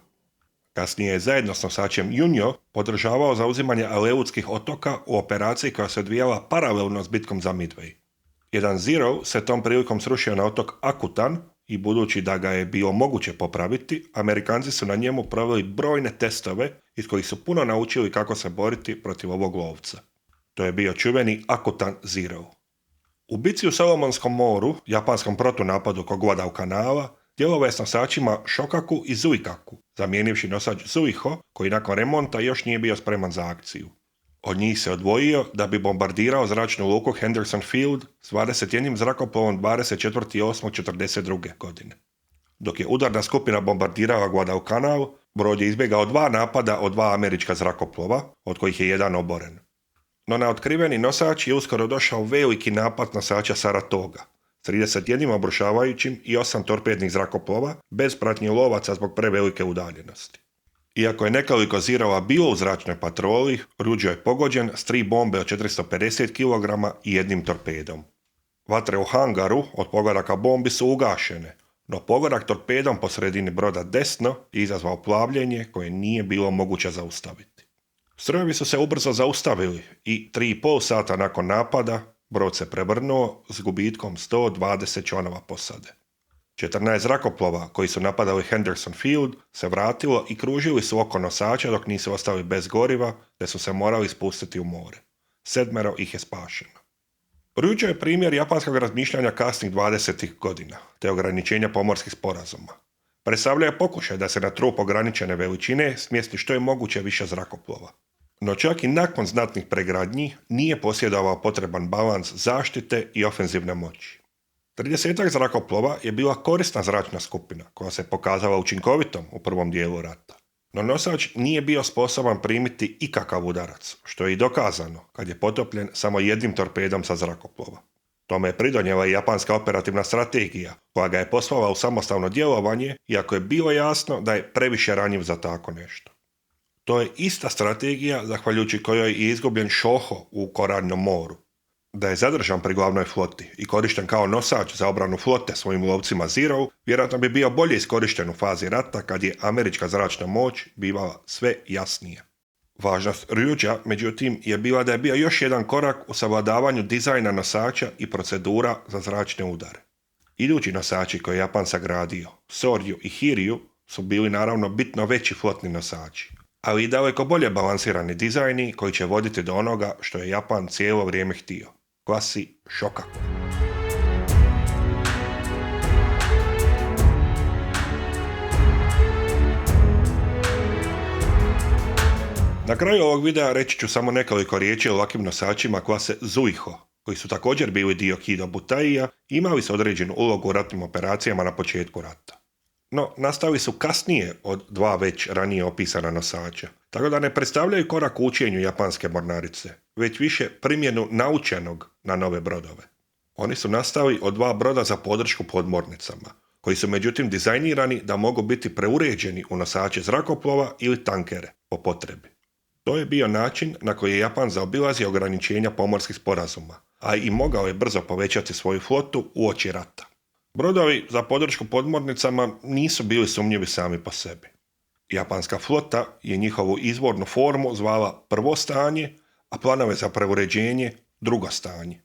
Kasnije je zajedno s nosačem Junjo podržavao zauzimanje Aleutskih otoka u operaciji koja se odvijala paralelno s bitkom za Midway. Jedan Zero se tom prilikom srušio na otok Akutan i budući da ga je bilo moguće popraviti, Amerikanci su na njemu proveli brojne testove iz kojih su puno naučili kako se boriti protiv ovog lovca. To je bio čuveni Akutan Zero. U bici u Solomonskom moru, japanskom protunapadu oko Guadalcanala, djelovao je s nosačima Shokaku i Zuikaku, zamijenivši nosač Zuiho, koji nakon remonta još nije bio spreman za akciju. Od njih se odvojio da bi bombardirao zračnu luku Henderson Field s 21 zrakoplovom 24.8.42. godine. Dok je udarna skupina bombardirala Guadalcanal, brod je izbjegao 2 napada od 2 američka zrakoplova, od kojih je jedan oboren. No na otkriveni nosač je uskoro došao veliki napad nosača Saratoga, s 31 obrušavajućim i 8 torpednih zrakoplova, bez pratnje lovaca zbog prevelike udaljenosti. Iako je nekoliko Zirova bilo u zračnoj patroli, Ruđo je pogođen s 3 bombe od 450 kg i jednim torpedom. Vatre u hangaru od pogodaka bombi su ugašene, no pogodak torpedom po sredini broda desno je izazvao plavljenje koje nije bilo moguće zaustaviti. Strojevi su se ubrzo zaustavili i 3,5 sata nakon napada brod se prevrnuo s gubitkom 120 članova posade. 14 zrakoplova koji su napadali Henderson Field se vratilo i kružili su oko nosača dok nisu ostali bez goriva, te su se morali spustiti u more. 7 ih je spašeno. Ryujo je primjer japanskog razmišljanja kasnih 20. godina, te ograničenja pomorskih sporazuma. Predstavlja je pokušaj da se na trup ograničene veličine smjesti što je moguće više zrakoplova. No čak i nakon znatnih pregradnji nije posjedovao potreban balans zaštite i ofenzivne moći. 30 zrakoplova je bila korisna zračna skupina koja se pokazala učinkovitom u prvom dijelu rata. No nosač nije bio sposoban primiti ikakav udarac, što je i dokazano kad je potopljen samo jednim torpedom sa zrakoplova. Tome je pridonijela i japanska operativna strategija, koja ga je poslala u samostalno djelovanje, iako je bilo jasno da je previše ranjiv za tako nešto. To je ista strategija zahvaljujući kojoj je izgubljen Shoho u Koralnom moru. Da je zadržan pri glavnoj floti i korišten kao nosač za obranu flote svojim lovcima Zero, vjerojatno bi bio bolje iskorišten u fazi rata kad je američka zračna moć bivala sve jasnija. Važnost Ryuja, međutim, je bila da je bio još jedan korak u savladavanju dizajna nosača i procedura za zračne udare. Idući nosači koje je Japan sagradio, Soryu i Hiryu, su bili naravno bitno veći flotni nosači, ali i daleko bolje balansirani dizajni koji će voditi do onoga što je Japan cijelo vrijeme htio. Klasi Shokaku. Na kraju ovog videa reći ću samo nekoliko riječi o lakim nosačima klase Zuiho, koji su također bili dio Kido Butaija i imali su određenu ulogu u ratnim operacijama na početku rata. No, nastali su kasnije od 2 već ranije opisana nosača, tako da ne predstavljaju korak u učenju japanske mornarice, već više primjenu naučenog na nove brodove. Oni su nastali od 2 broda za podršku podmornicama, koji su međutim dizajnirani da mogu biti preuređeni u nosače zrakoplova ili tankere po potrebi. To je bio način na koji je Japan zaobilazio ograničenja pomorskih sporazuma, a i mogao je brzo povećati svoju flotu uoči rata. Brodovi za podršku podmornicama nisu bili sumnjivi sami po sebi. Japanska flota je njihovu izvornu formu zvala prvo stanje, a planove za preuređenje drugo stanje.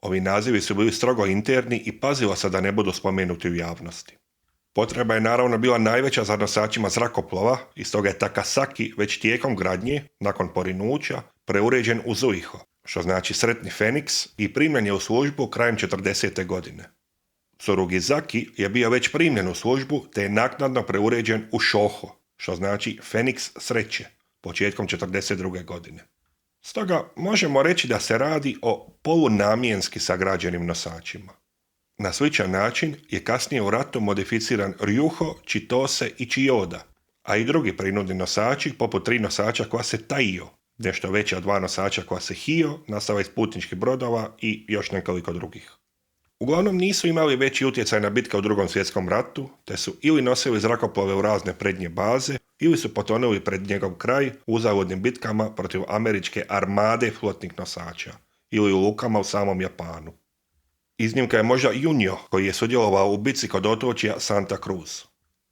Ovi nazivi su bili strogo interni i pazilo se da ne budu spomenuti u javnosti. Potreba je naravno bila najveća za nosačima zrakoplova i stoga je Takasaki već tijekom gradnje, nakon porinuća, preuređen u Zuiho, što znači sretni Feniks, i primljen je u službu krajem 40. godine. Tsurugizaki je bio već primljen u službu te je naknadno preuređen u Shoho, što znači Feniks sreće, početkom 42. godine. Stoga možemo reći da se radi o polunamjenski sagrađenim nosačima. Na sličan način je kasnije u ratu modificiran Ryuho, Chitose i Chiyoda, a i drugi prinudni nosači poput 3 nosača klase Taiyo, nešto veće od 2 nosača klase Hiyo, nastava iz putničkih brodova i još nekoliko drugih. Uglavnom nisu imali veći utjecaj na bitke u Drugom svjetskom ratu, te su ili nosili zrakoplove u razne prednje baze, ili su potonuli pred njegov kraj u uzaludnim bitkama protiv američke armade flotnih nosača, ili u lukama u samom Japanu. Iznimka je možda Junio, koji je sudjelovao u bitci kod otočja Santa Cruz.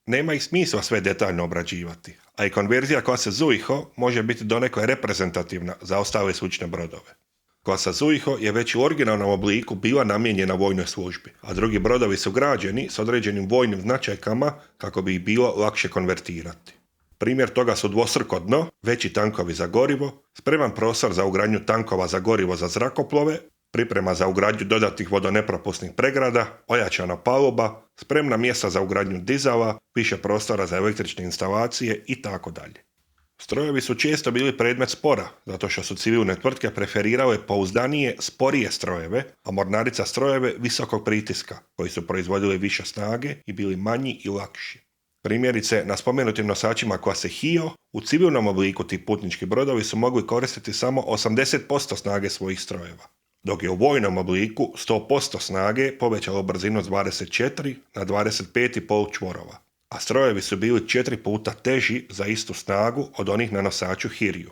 Nema ih smisla sve detaljno obrađivati, a i konverzija klase Zuiho može biti donekle reprezentativna za ostale slične brodove. Klasa Zuiho je već u originalnom obliku bila namijenjena vojnoj službi, a drugi brodovi su građeni s određenim vojnim značajkama kako bi ih bilo lakše konvertirati. Primjer toga su dvostruko dno, veći tankovi za gorivo, spreman prostor za ugradnju tankova za gorivo za zrakoplove, priprema za ugradnju dodatnih vodonepropusnih pregrada, ojačana paluba, spremna mjesta za ugradnju dizala, više prostora za električne instalacije itd. Strojevi su često bili predmet spora, zato što su civilne tvrtke preferirale pouzdanije, sporije strojeve, a mornarica strojeve visokog pritiska, koji su proizvodili više snage i bili manji i lakši. Primjerice, na spomenutim nosačima klase Hio, u civilnom obliku ti putnički brodovi su mogli koristiti samo 80% snage svojih strojeva, dok je u vojnom obliku 100% snage povećalo brzinu s 24 na 25,5 čvorova, a strojevi su bili 4 puta teži za istu snagu od onih na nosaču Hiriju.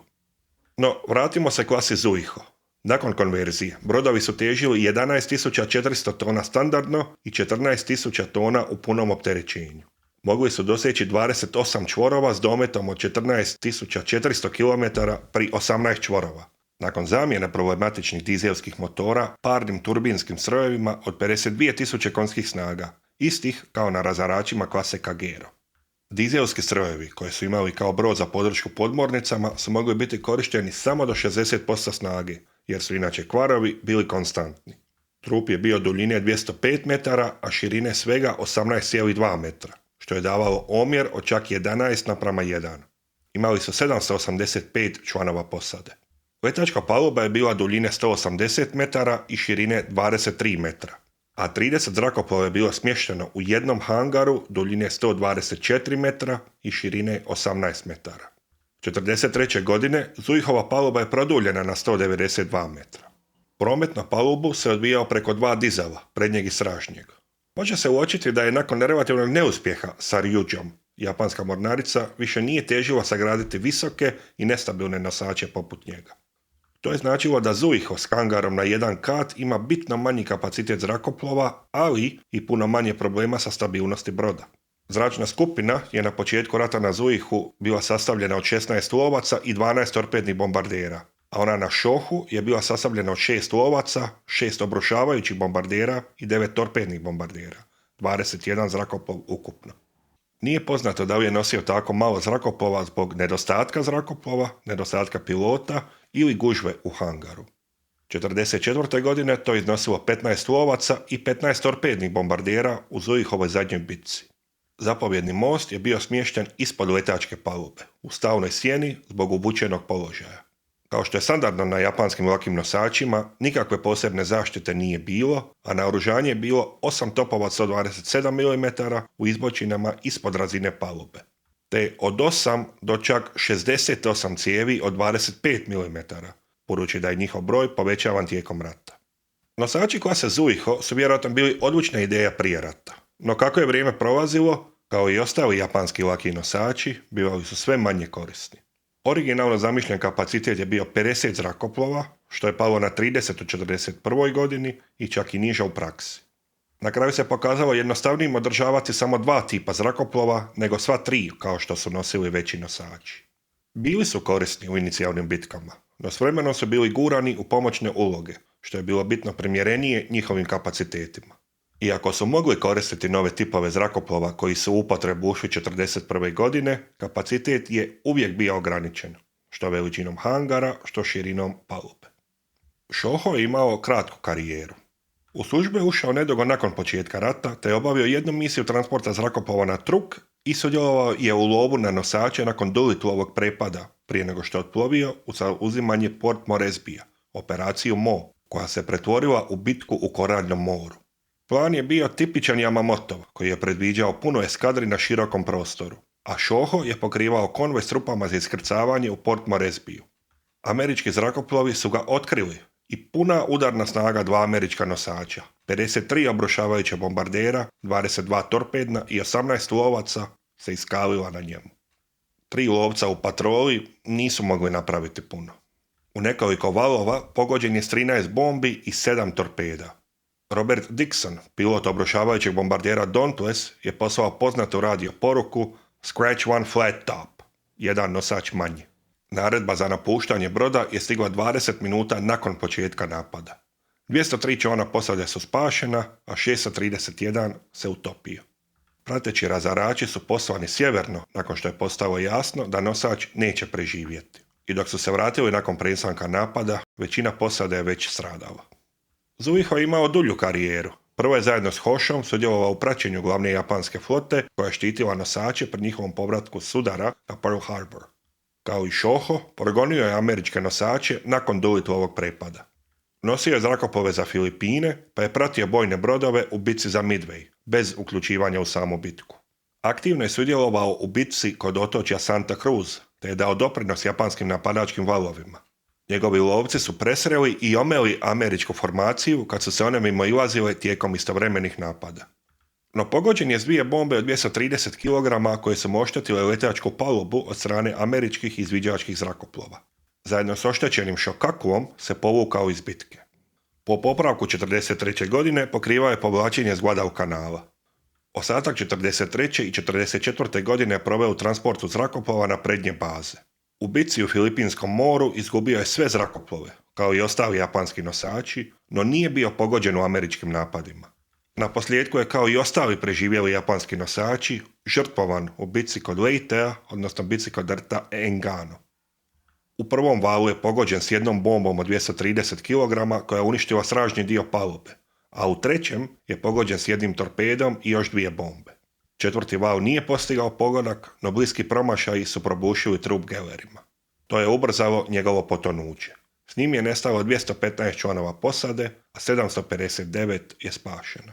No, vratimo se klasi Zuiho. Nakon konverzije, brodovi su težili 11.400 tona standardno i 14.000 tona u punom opterećenju. Mogli su doseći 28 čvorova s dometom od 14.400 km pri 18 čvorova. Nakon zamjene problematičnih dizelskih motora parnim turbinskim strojevima od 52.000 konjskih snaga, istih kao na razaračima klase Kagero. Dizelski strojevi, koji su imali kao brod za podršku podmornicama, su mogli biti korišteni samo do 60% snage, jer su inače kvarovi bili konstantni. Trup je bio duljine 205 metara, a širine svega 18,2 metra, što je davalo omjer od čak 11:1. Imali su 785 članova posade. Letačka paluba je bila duljine 180 metara i širine 23 metra, a 30 zrakoplova je bilo smješteno u jednom hangaru duljine 124 metra i širine 18 metara. 1943. godine Zuihova paluba je produljena na 192 metra. Promet na palubu se odvijao preko 2 dizela, prednjeg i sražnjeg. Može se uočiti da je nakon relativnog neuspjeha sa Ryujom, japanska mornarica više nije težila sagraditi visoke i nestabilne nosače poput njega. To je značilo da Zuiho s hangarom na jedan kat ima bitno manji kapacitet zrakoplova, ali i puno manje problema sa stabilnosti broda. Zračna skupina je na početku rata na Zuihu bila sastavljena od 16 lovaca i 12 torpednih bombardera, a ona na Shohu je bila sastavljena od 6 lovaca, 6 obrušavajućih bombardera i 9 torpednih bombardera, 21 zrakoplov ukupno. Nije poznato da li je nosio tako malo zrakoplova zbog nedostatka zrakoplova, nedostatka pilota ili gužve u hangaru. 1944. godine to je iznosilo 15 lovaca i 15 torpednih bombardera u Zuihovoj zadnjoj bitci. Zapovjedni most je bio smješten ispod letačke palube, u stalnoj sjeni zbog obučenog položaja. Kao što je standardno na japanskim lakim nosačima, nikakve posebne zaštite nije bilo, a naoružanje je bilo 8 topova od 127 mm u izbočinama ispod razine palube, te od 8 do čak 68 cijevi od 25 mm, budući da je njihov broj povećavan tijekom rata. Nosači klase Zuiho su vjerojatno bili odlična ideja prije rata, no kako je vrijeme prolazilo, kao i ostali japanski laki nosači, bivali su sve manje korisni. Originalno zamišljen kapacitet je bio 50 zrakoplova, što je palo na 30 u 1941. godini i čak i niže u praksi. Na kraju se pokazalo jednostavnijim održavati samo 2 tipa zrakoplova nego sva 3 kao što su nosili veći nosači. Bili su korisni u inicijalnim bitkama, no s vremenom su bili gurani u pomoćne uloge, što je bilo bitno primjerenije njihovim kapacitetima. Iako su mogli koristiti nove tipove zrakoplova koji su u upotrebu ušli 1941. godine, kapacitet je uvijek bio ograničen, što veličinom hangara, što širinom palube. Shoho je imao kratku karijeru. U službu je ušao nedugo nakon početka rata, te je obavio jednu misiju transporta zrakoplova na Truk i sudjelovao je u lovu na nosače nakon Doolittleovog prepada, prije nego što je otplovio u uzimanje Port Moresbija, operaciju Mo, koja se pretvorila u bitku u Koraljnom moru. Plan je bio tipičan Yamamotov, koji je predviđao puno eskadri na širokom prostoru, a Shoho je pokrivao konvoj s trupama za iskrcavanje u Port Moresbiju. Američki zrakoplovi su ga otkrili i puna udarna snaga 2 američka nosača, 53 obrušavajuća bombardera, 22 torpedna i 18 lovaca se iskalila na njemu. 3 lovca u patroli nisu mogli napraviti puno. U nekoliko valova pogođen je s 13 bombi i 7 torpeda. Robert Dixon, pilot obrušavajućeg bombardera Dauntless, je poslao poznatu radio poruku Scratch one flat top, jedan nosač manje. Naredba za napuštanje broda je stigla 20 minuta nakon početka napada. 203 člana posade su spašena, a 631 se utopio. Prateći razarači su poslani sjeverno nakon što je postalo jasno da nosač neće preživjeti. I dok su se vratili nakon prestanka napada, većina posade je već stradala. Zuiho je imao dulju karijeru. Prvo je zajedno s Hoshom sudjelovao u praćenju glavne japanske flote koja je štitila nosače pred njihovom povratku s udara na Pearl Harbor. Kao i Shoho, progonio je američke nosače nakon Doolittle-ovog prepada. Nosio je zrakoplove za Filipine, pa je pratio bojne brodove u bitci za Midway, bez uključivanja u samu bitku. Aktivno je sudjelovao u bitci kod otočja Santa Cruz, te je dao doprinos japanskim napadačkim valovima. Njegovi lovci su presreli i omeli američku formaciju kad su se one mimoilazile tijekom istovremenih napada. No pogođen je s 2 bombe od 230 kg koje su mu oštetile letačku palubu od strane američkih izviđačkih zrakoplova. Zajedno s oštećenim Shokakuom se povukao iz bitke. Po popravku 1943. godine pokrivao je povlačenje s Guadalcanala. Ostatak 1943. i 1944. godine proveo u transportu zrakoplova na prednje baze. U bitci u Filipinskom moru izgubio je sve zrakoplove, kao i ostali japanski nosači, no nije bio pogođen u američkim napadima. Naposljedku je kao i ostali preživjeli japanski nosači žrtvovan u bitci kod Leitea, odnosno bitci kod rta Engano. U prvom valu je pogođen s jednom bombom od 230 kg koja je uništila stražnji dio palube, a u trećem je pogođen s jednim torpedom i još 2 bombe. 4. val nije postigao pogodak, no bliski promašaji su probušili trup gelerima. To je ubrzalo njegovo potonuće. S njim je nestalo 215 članova posade, a 759 je spašeno.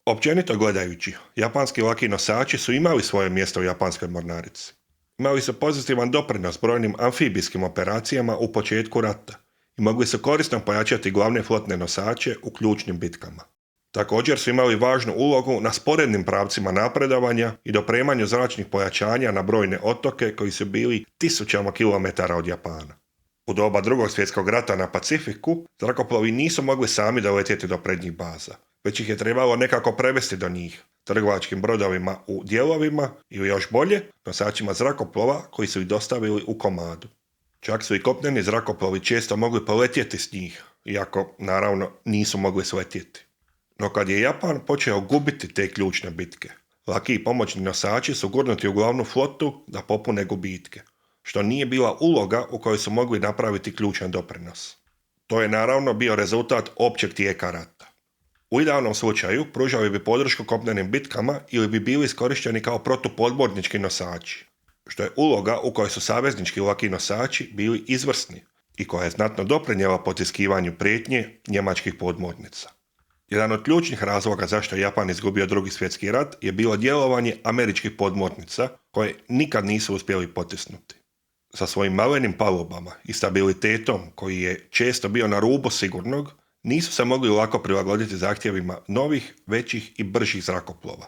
Općenito gledajući, japanski laki nosači su imali svoje mjesto u japanskoj mornarici. Imali su pozitivan doprinos brojnim amfibijskim operacijama u početku rata i mogli su korisno pojačati glavne flotne nosače u ključnim bitkama. Također su imali važnu ulogu na sporednim pravcima napredovanja i dopremanju zračnih pojačanja na brojne otoke koji su bili tisućama kilometara od Japana. U doba Drugog svjetskog rata na Pacifiku zrakoplovi nisu mogli sami doletjeti do prednjih baza, već ih je trebalo nekako prevesti do njih, trgovačkim brodovima u dijelovima ili još bolje, nosačima zrakoplova koji su ih dostavili u komadu. Čak su i kopneni zrakoplovi često mogli poletjeti s njih, iako naravno nisu mogli sletjeti. No kad je Japan počeo gubiti te ključne bitke, laki i pomoćni nosači su gurnuti u glavnu flotu da popune gubitke, što nije bila uloga u kojoj su mogli napraviti ključan doprinos. To je naravno bio rezultat općeg tijeka rata. U idealnom slučaju pružali bi podršku kopnenim bitkama ili bi bili iskorišteni kao protupodmornički nosači, što je uloga u kojoj su saveznički laki nosači bili izvrsni i koja je znatno doprinijela potiskivanju prijetnje njemačkih podmornica. Jedan od ključnih razloga zašto je Japan izgubio Drugi svjetski rat je bilo djelovanje američkih podmornica koje nikad nisu uspjeli potisnuti. Sa svojim malenim palubama i stabilitetom koji je često bio na rubu sigurnog, nisu se mogli lako prilagoditi zahtjevima novih, većih i bržih zrakoplova.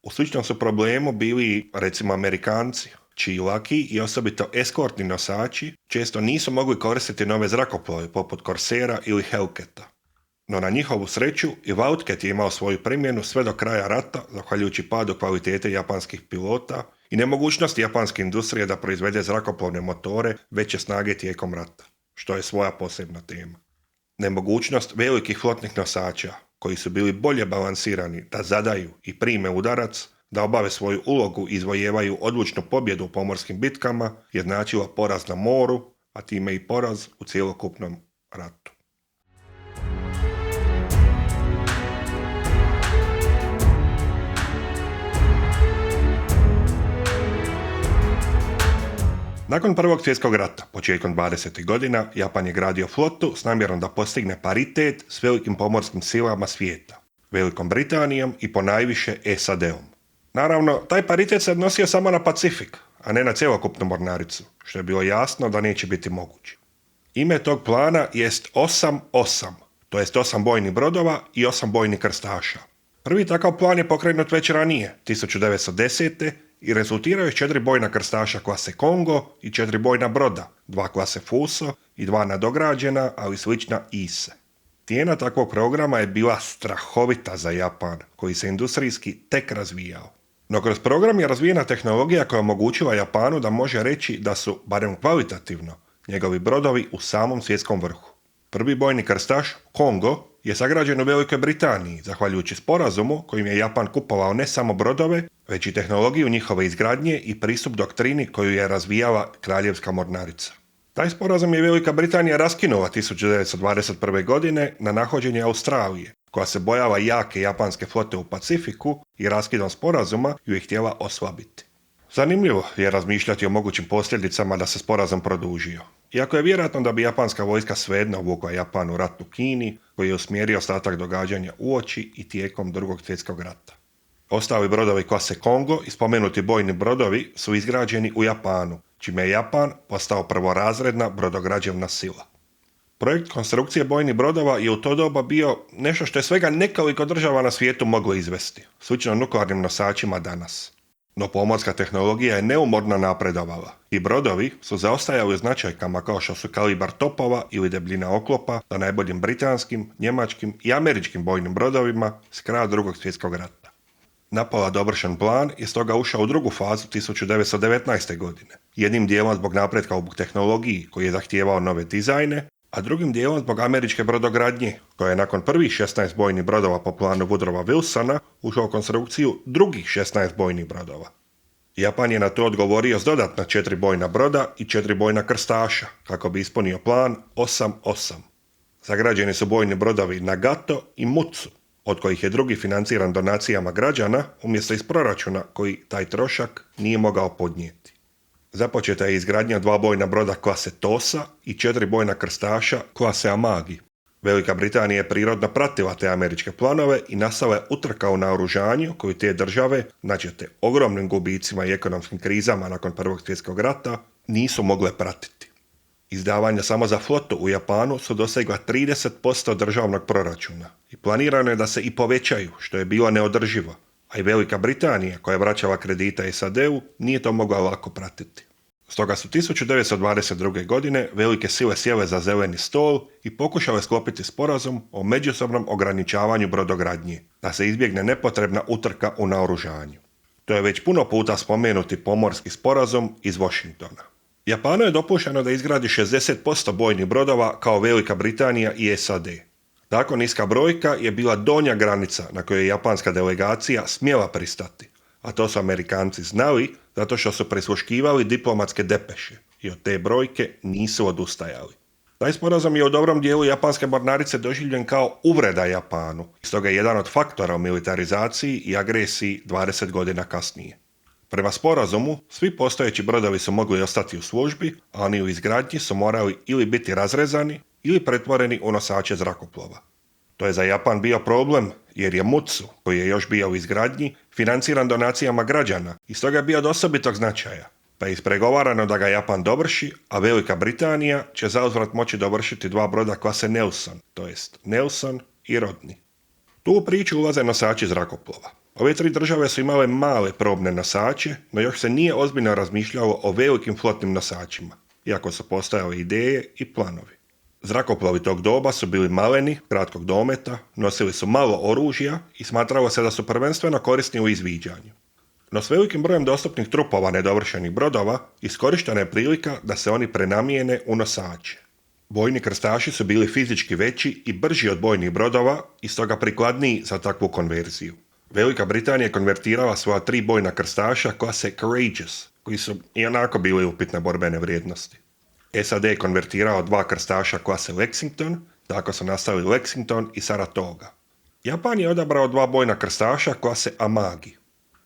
U sličnom su problemu bili recimo Amerikanci, čiji laki i osobito eskortni nosači često nisu mogli koristiti nove zrakoplove poput Corsera ili Hellcata. No na njihovu sreću i Wildcat je imao svoju primjenu sve do kraja rata, zahvaljujući padu kvalitete japanskih pilota i nemogućnosti japanske industrije da proizvede zrakoplovne motore veće snage tijekom rata, što je svoja posebna tema. Nemogućnost velikih flotnih nosača, koji su bili bolje balansirani da zadaju i prime udarac, da obave svoju ulogu i izvojevaju odlučnu pobjedu u pomorskim bitkama, je značila poraz na moru, a time i poraz u cjelokupnom ratu. Nakon Prvog svjetskog rata, početkom 20. godina, Japan je gradio flotu s namjerom da postigne paritet s velikim pomorskim silama svijeta, Velikom Britanijom i ponajviše SAD-om. Naravno, taj paritet se odnosio samo na Pacifik, a ne na cjelokupnu mornaricu, što je bilo jasno da neće biti moguće. Ime tog plana jest 8-8, to jest 8 bojnih brodova i 8 bojnih krstaša. Prvi takav plan je pokrenut već ranije, 1910. i rezultirao je 4 bojna krstaša klase Kongo i 4 bojna broda, 2 klase Fuso i 2 nadograđena, ali slična Ise. Cijena takvog programa je bila strahovita za Japan, koji se industrijski tek razvijao. No kroz program je razvijena tehnologija koja omogućila Japanu da može reći da su, barem kvalitativno, njegovi brodovi u samom svjetskom vrhu. Prvi bojni krstaš, Kongo, je sagrađen u Velikoj Britaniji, zahvaljujući sporazumu kojim je Japan kupovao ne samo brodove, već i tehnologiju njihove izgradnje i pristup doktrini koju je razvijala Kraljevska mornarica. Taj sporazum je Velika Britanija raskinula 1921. godine na nahođenje Australije, koja se bojala jake japanske flote u Pacifiku i raskidom sporazuma ju je htjela oslabiti. Zanimljivo je razmišljati o mogućim posljedicama da se sporazum produžio. Iako je vjerojatno da bi japanska vojska svejedno uvukla Japan u rat u Kini, koji je usmjerio ostatak događanja uoči i tijekom Drugog svjetskog rata. Ostali brodovi klase Kongo i spomenuti bojni brodovi su izgrađeni u Japanu, čime je Japan postao prvorazredna brodograđevna sila. Projekt konstrukcije bojnih brodova je u to doba bio nešto što je svega nekoliko država na svijetu moglo izvesti, slično nuklearnim nosačima danas. No pomorska tehnologija je neumorno napredovala i brodovi su zaostajali u značajkama kao što su kalibar topova ili debljina oklopa za najboljim britanskim, njemačkim i američkim bojnim brodovima s kraja Drugog svjetskog rata. Napola dovršen plan je stoga ušao u drugu fazu 1919. godine, jednim dijelom zbog napretka u tehnologiji koji je zahtijevao nove dizajne, a drugim dijelom zbog američke brodogradnje, koja je nakon prvih 16 bojnih brodova po planu Woodrowa Wilsona ušao u konstrukciju drugih 16 bojnih brodova. Japan je na to odgovorio s dodatna 4 bojna broda i 4 bojna krstaša, kako bi ispunio plan 8-8. Sagrađeni su bojni brodovi Nagato i Mutsu, od kojih je drugi financiran donacijama građana umjesto iz proračuna koji taj trošak nije mogao podnijeti. Započeta je izgradnja 2 bojna broda klase Tosa i 4 bojna krstaša klase Amagi. Velika Britanija je prirodno pratila te američke planove i nastala je utrka u naoružanju koju te države, načete ogromnim gubicima i ekonomskim krizama nakon Prvog svjetskog rata, nisu mogle pratiti. Izdavanja samo za flotu u Japanu su dosegla 30% državnog proračuna i planirano je da se i povećaju, što je bilo neodrživo, a i Velika Britanija, koja je vraćala kredita SAD-u, nije to mogla lako pratiti. Stoga su 1922. godine velike sile sjele za zeleni stol i pokušale sklopiti sporazum o međusobnom ograničavanju brodogradnje, da se izbjegne nepotrebna utrka u naoružanju. To je već puno puta spomenuti pomorski sporazum iz Washingtona. Japanu je dopušteno da izgradi 60% bojnih brodova kao Velika Britanija i SAD. Tako niska brojka je bila donja granica na kojoj je japanska delegacija smjela pristati, a to su Amerikanci znali zato što su prisluškivali diplomatske depeše i od te brojke nisu odustajali. Taj sporazum je u dobrom dijelu japanske mornarice doživljen kao uvreda Japanu, i stoga je jedan od faktora u militarizaciji i agresiji 20 godina kasnije. Prema sporazumu, svi postojeći brodovi su mogli ostati u službi, a oni u izgradnji su morali ili biti razrezani ili pretvoreni u nosače zrakoplova. To je za Japan bio problem, jer je Mutsu, koji je još bio u izgradnji, financiran donacijama građana i stoga je bio od osobitog značaja, pa je ispregovarano da ga Japan dovrši, a Velika Britanija će zauzvrat moći dovršiti 2 broda klase Nelson, to jest Nelson i Rodney. Tu u priču ulaze nosači zrakoplova. Ove 3 države su imale male probne nosače, no još se nije ozbiljno razmišljalo o velikim flotnim nosačima, iako su postojale ideje i planovi. Zrakoplovi tog doba su bili maleni, kratkog dometa, nosili su malo oružja i smatralo se da su prvenstveno korisni u izviđanju. No s velikim brojem dostupnih trupova nedovršenih brodova iskorištena je prilika da se oni prenamijene u nosače. Bojni krstaši su bili fizički veći i brži od bojnih brodova i stoga prikladniji za takvu konverziju. Velika Britanija je konvertirala svoja 3 bojna krstaša klase Courageous, koji su i onako bili upitne borbene vrijednosti. SAD je konvertirao 2 krstaša klase Lexington, tako su nastali Lexington i Saratoga. Japan je odabrao 2 bojna krstaša klase Amagi.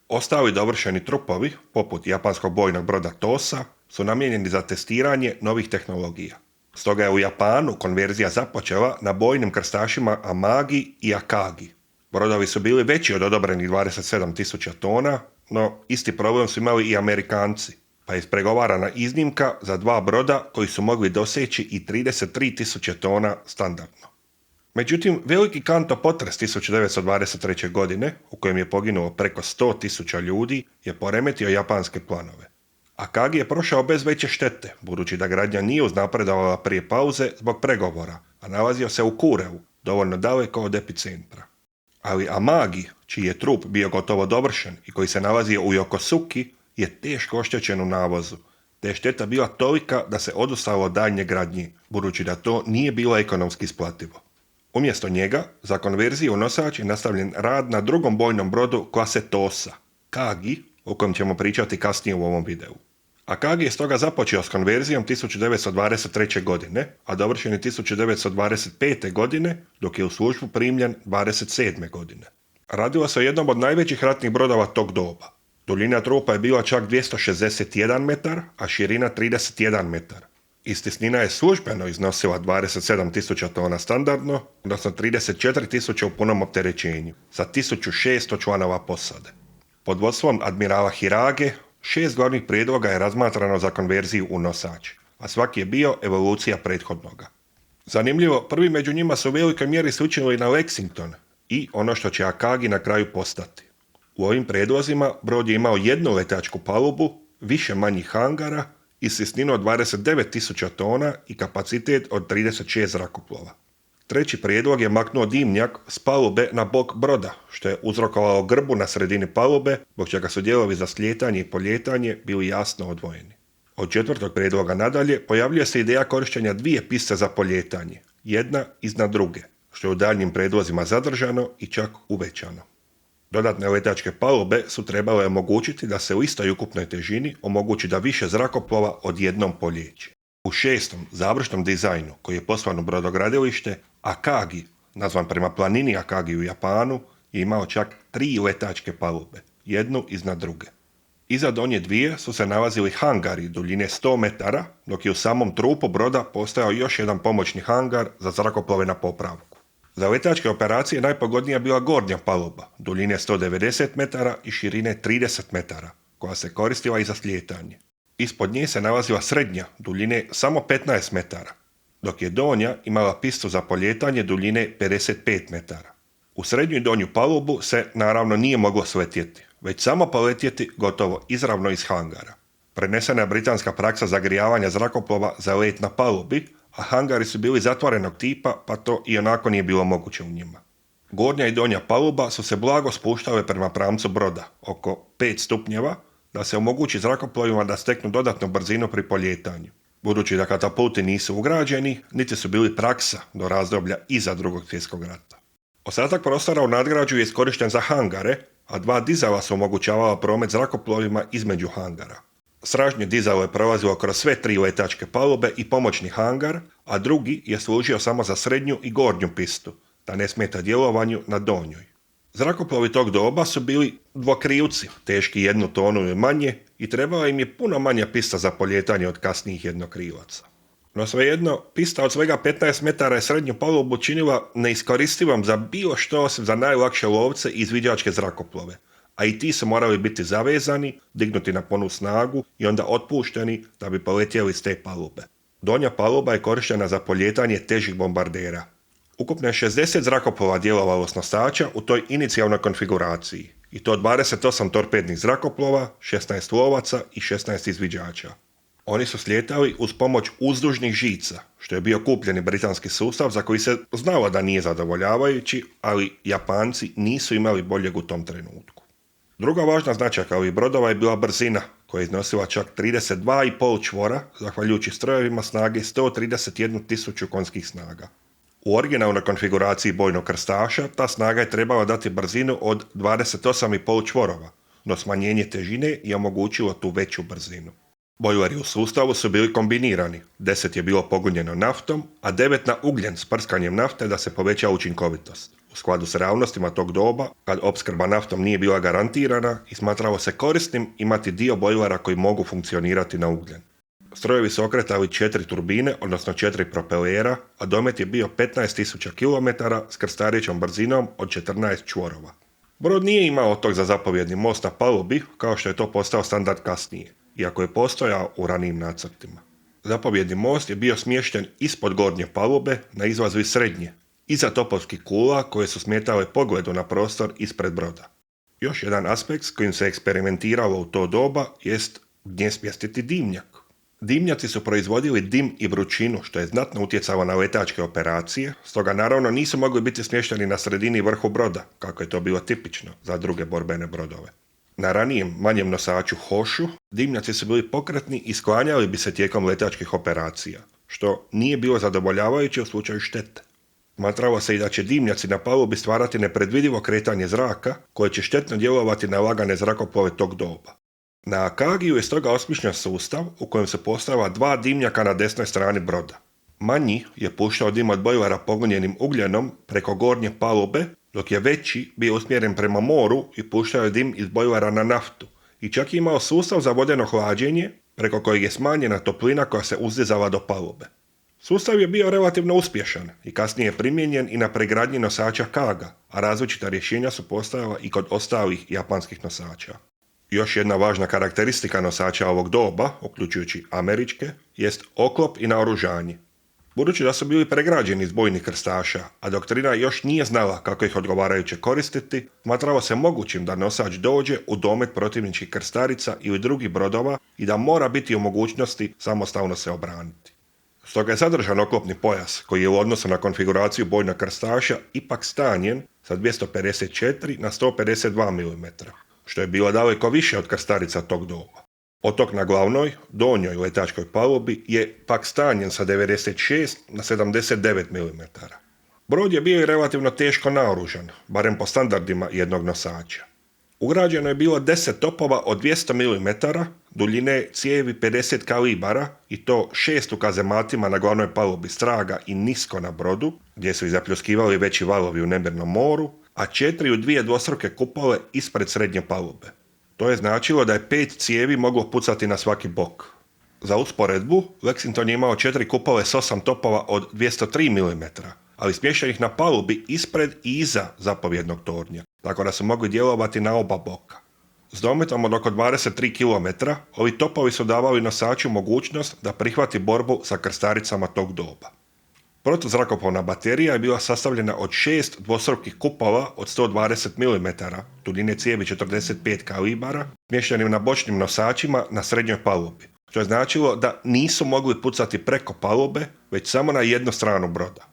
Ostali dovršeni trupovi, poput japanskog bojnog broda Tosa, su namijenjeni za testiranje novih tehnologija. Stoga je u Japanu konverzija započela na bojnim krstašima Amagi i Akagi. Brodovi su bili veći od odobrenih 27.000 tona, no isti problem su imali i Amerikanci, pa pa je ispregovarana iznimka za 2 broda koji su mogli doseći i 33.000 tona standardno. Međutim, veliki kanto potres 1923. godine, u kojem je poginulo preko 100.000 ljudi, je poremetio japanske planove. Akagi je prošao bez veće štete, budući da gradnja nije uznapredovala prije pauze zbog pregovora, a nalazio se u Kureu, dovoljno daleko od epicentra. Ali Amagi, čiji je trup bio gotovo dovršen i koji se nalazio u Yokosuki, je teško oštećen u navozu, te je šteta bila tolika da se odustalo od daljnje gradnje, budući da to nije bilo ekonomski isplativo. Umjesto njega, za konverziju u nosač je nastavljen rad na drugom bojnom brodu klase Tosa, Kagi, o kojem ćemo pričati kasnije u ovom videu. Akagi je stoga započeo s konverzijom 1923. godine, a dovršen je 1925. godine, dok je u službu primljen 27. godine. Radilo se o jednom od najvećih ratnih brodova tog doba. Duljina trupa je bila čak 261 metar, a širina 31 metar. Istisnina je službeno iznosila 27.000 tona standardno, odnosno 34.000 u punom opterećenju, sa 1.600 članova posade. Pod vodstvom admirala Hirage, 6 glavnih prijedloga je razmatrano za konverziju u nosač, a svaki je bio evolucija prethodnoga. Zanimljivo, prvi među njima su u velikoj mjeri sličili na Lexington i ono što će Akagi na kraju postati. U ovim prijedlozima brod je imao jednu letačku palubu, više manjih hangara, istisninu od 29.000 tona i kapacitet od 36 zrakoplova. Treći prijedlog je maknuo dimnjak s palube na bok broda, što je uzrokovalo grbu na sredini palube, zbog čega su dijelovi za slijetanje i poljetanje bili jasno odvojeni. Od četvrtog prijedloga nadalje pojavljuje se ideja korištenja 2 piste za poljetanje, jedna iznad druge, što je u daljnjim prijedlozima zadržano i čak uvećano. Dodatne letačke palube su trebale omogućiti da se u istoj ukupnoj težini omogući da više zrakoplova odjednom poljeće. U 6. završnom dizajnu, koji je poslan u brodogradilište, Akagi, nazvan prema planini Akagi u Japanu, je imao čak 3 letačke palube, jednu iznad druge. Iza donje 2 su se nalazili hangari duljine 100 metara, dok je u samom trupu broda postojao još jedan pomoćni hangar za zrakoplove na popravku. Za letačke operacije najpogodnija bila gornja paluba, duljine 190 metara i širine 30 metara, koja se koristila i za slijetanje. Ispod nje se nalazila srednja, duljine samo 15 metara, dok je donja imala pistu za poljetanje duljine 55 metara. U srednju i donju palubu se naravno nije moglo sletjeti, već samo poletjeti gotovo izravno iz hangara. Prenesena je britanska praksa zagrijavanja zrakoplova za let na palubi, a hangari su bili zatvorenog tipa, pa to i onako nije bilo moguće u njima. Gornja i donja paluba su se blago spuštale prema pravcu broda, oko 5 stupnjeva, da se omogući zrakoplovima da steknu dodatnu brzinu pri poljetanju. Budući da katapulti nisu ugrađeni, niti su bili praksa do razdoblja iza Drugog svjetskog rata. Ostatak prostora u nadgrađu je iskorišten za hangare, a 2 dizela su omogućavala promet zrakoplovima između hangara. Sražnje dizalo je prolazilo kroz sve 3 letačke palube i pomoćni hangar, a drugi je služio samo za srednju i gornju pistu, da ne smeta djelovanju na donjoj. Zrakoplovi tog doba su bili dvokrivci, teški 1 tonu ili manje, i trebala im je puno manja pista za poljetanje od kasnijih jednokrivaca. No svejedno, pista od svega 15 metara je srednju palubu činila neiskoristivom za bilo što osim za najlakše lovce i izviđačke zrakoplove, a i ti su morali biti zavezani, dignuti na punu snagu i onda otpušteni da bi poletjeli s te palube. Donja paluba je korištena za poljetanje težih bombardera. Ukupno je 60 zrakoplova djelovalo s nosača u toj inicijalnoj konfiguraciji, i to 28 torpednih zrakoplova, 16 lovaca i 16 izviđača. Oni su slijetali uz pomoć uzdužnih žica, što je bio kupljeni britanski sustav za koji se znalo da nije zadovoljavajući, ali Japanci nisu imali boljeg u tom trenutku. Druga važna značajka ovih brodova je bila brzina, koja je iznosila čak 32,5 čvora, zahvaljujući strojevima snage 131.000 konjskih snaga. U originalnoj konfiguraciji bojnog krstaša ta snaga je trebala dati brzinu od 28,5 čvorova, no smanjenje težine je omogućilo tu veću brzinu. Bojleri u sustavu su bili kombinirani, 10 je bilo pogonjeno naftom, a 9 na ugljen s prskanjem nafte da se poveća učinkovitost. U skladu s realnostima tog doba, kad opskrba naftom nije bila garantirana i smatralo se korisnim imati dio bojlera koji mogu funkcionirati na ugljen. Strojevi su okretali 4 turbine, odnosno 4 propelera, a domet je bio 15.000 km s krstarećom brzinom od 14 čvorova. Brod nije imao tog za zapovjedni most na palubi, kao što je to postao standard kasnije, iako je postojao u ranijim nacrtima. Zapovjedni most je bio smješten ispod gornje palube na izlazu iz srednje, iza topovskih kula koje su smetale pogledu na prostor ispred broda. Još jedan aspekt s kojim se eksperimentiralo u to doba jest gdje smjestiti dimnjak. Dimnjaci su proizvodili dim i vrućinu, što je znatno utjecalo na letačke operacije, stoga naravno nisu mogli biti smješteni na sredini i vrhu broda, kako je to bilo tipično za druge borbene brodove. Na ranijem manjem nosaču Hošu dimnjaci su bili pokretni i sklanjali bi se tijekom letačkih operacija, što nije bilo zadovoljavajuće u slučaju štete. Smatralo se i da će dimnjaci na palubi stvarati nepredvidivo kretanje zraka koje će štetno djelovati na lagane zrakoplove tog doba. Na Akagiju je stoga osmišljen sustav u kojem se postavila dva dimnjaka na desnoj strani broda. Manji je puštao dim od bojlera pogonjenim ugljenom preko gornje palube, dok je veći bio usmjeren prema moru i puštao je dim iz bojlera na naftu i čak je imao sustav za vodeno hlađenje preko kojeg je smanjena toplina koja se uzdizala do palube. Sustav je bio relativno uspješan i kasnije je primijenjen i na pregradnji nosača Kaga, a različita rješenja su postojala i kod ostalih japanskih nosača. Još jedna važna karakteristika nosača ovog doba, uključujući američke, jest oklop i naoružanje. Budući da su bili pregrađeni iz bojnih krstaša, a doktrina još nije znala kako ih odgovarajuće koristiti, smatralo se mogućim da nosač dođe u domet protivničkih krstarica ili drugih brodova i da mora biti u mogućnosti samostalno se obraniti. Stoga je zadržan oklopni pojas, koji je u odnosu na konfiguraciju bojnog krstaša ipak stanjen sa 254 na 152 mm, što je bilo daleko više od krstarica tog doba. Otok na glavnoj, donjoj letačkoj palubi je pak stanjen sa 96 na 79 mm. Brod je bio i relativno teško naoružan, barem po standardima jednog nosača. Ugrađeno je bilo 10 topova od 200 mm, duljine cijevi 50 kalibara i to 6 u kazematima na glavnoj palubi straga i nisko na brodu, gdje su ih zapljuskivali veći valovi u nemirnom moru, a 4 u dvije dvostruke kupole ispred srednje palube. To je značilo da je 5 cijevi moglo pucati na svaki bok. Za usporedbu, Lexington je imao 4 kupole s 8 topova od 203 mm, ali smještenih na palubi ispred i iza zapovjednog tornja, tako da su mogli djelovati na oba boka. S dometom od oko 23 km, ovi topovi su davali nosaču mogućnost da prihvati borbu sa krstaricama tog doba. Protuzrakoplovna baterija je bila sastavljena od 6 dvostrukih kupola od 120 mm, duljine cijevi 45 kalibara, smještenim na bočnim nosačima na srednjoj palubi, što je značilo da nisu mogli pucati preko palube, već samo na jednu stranu broda.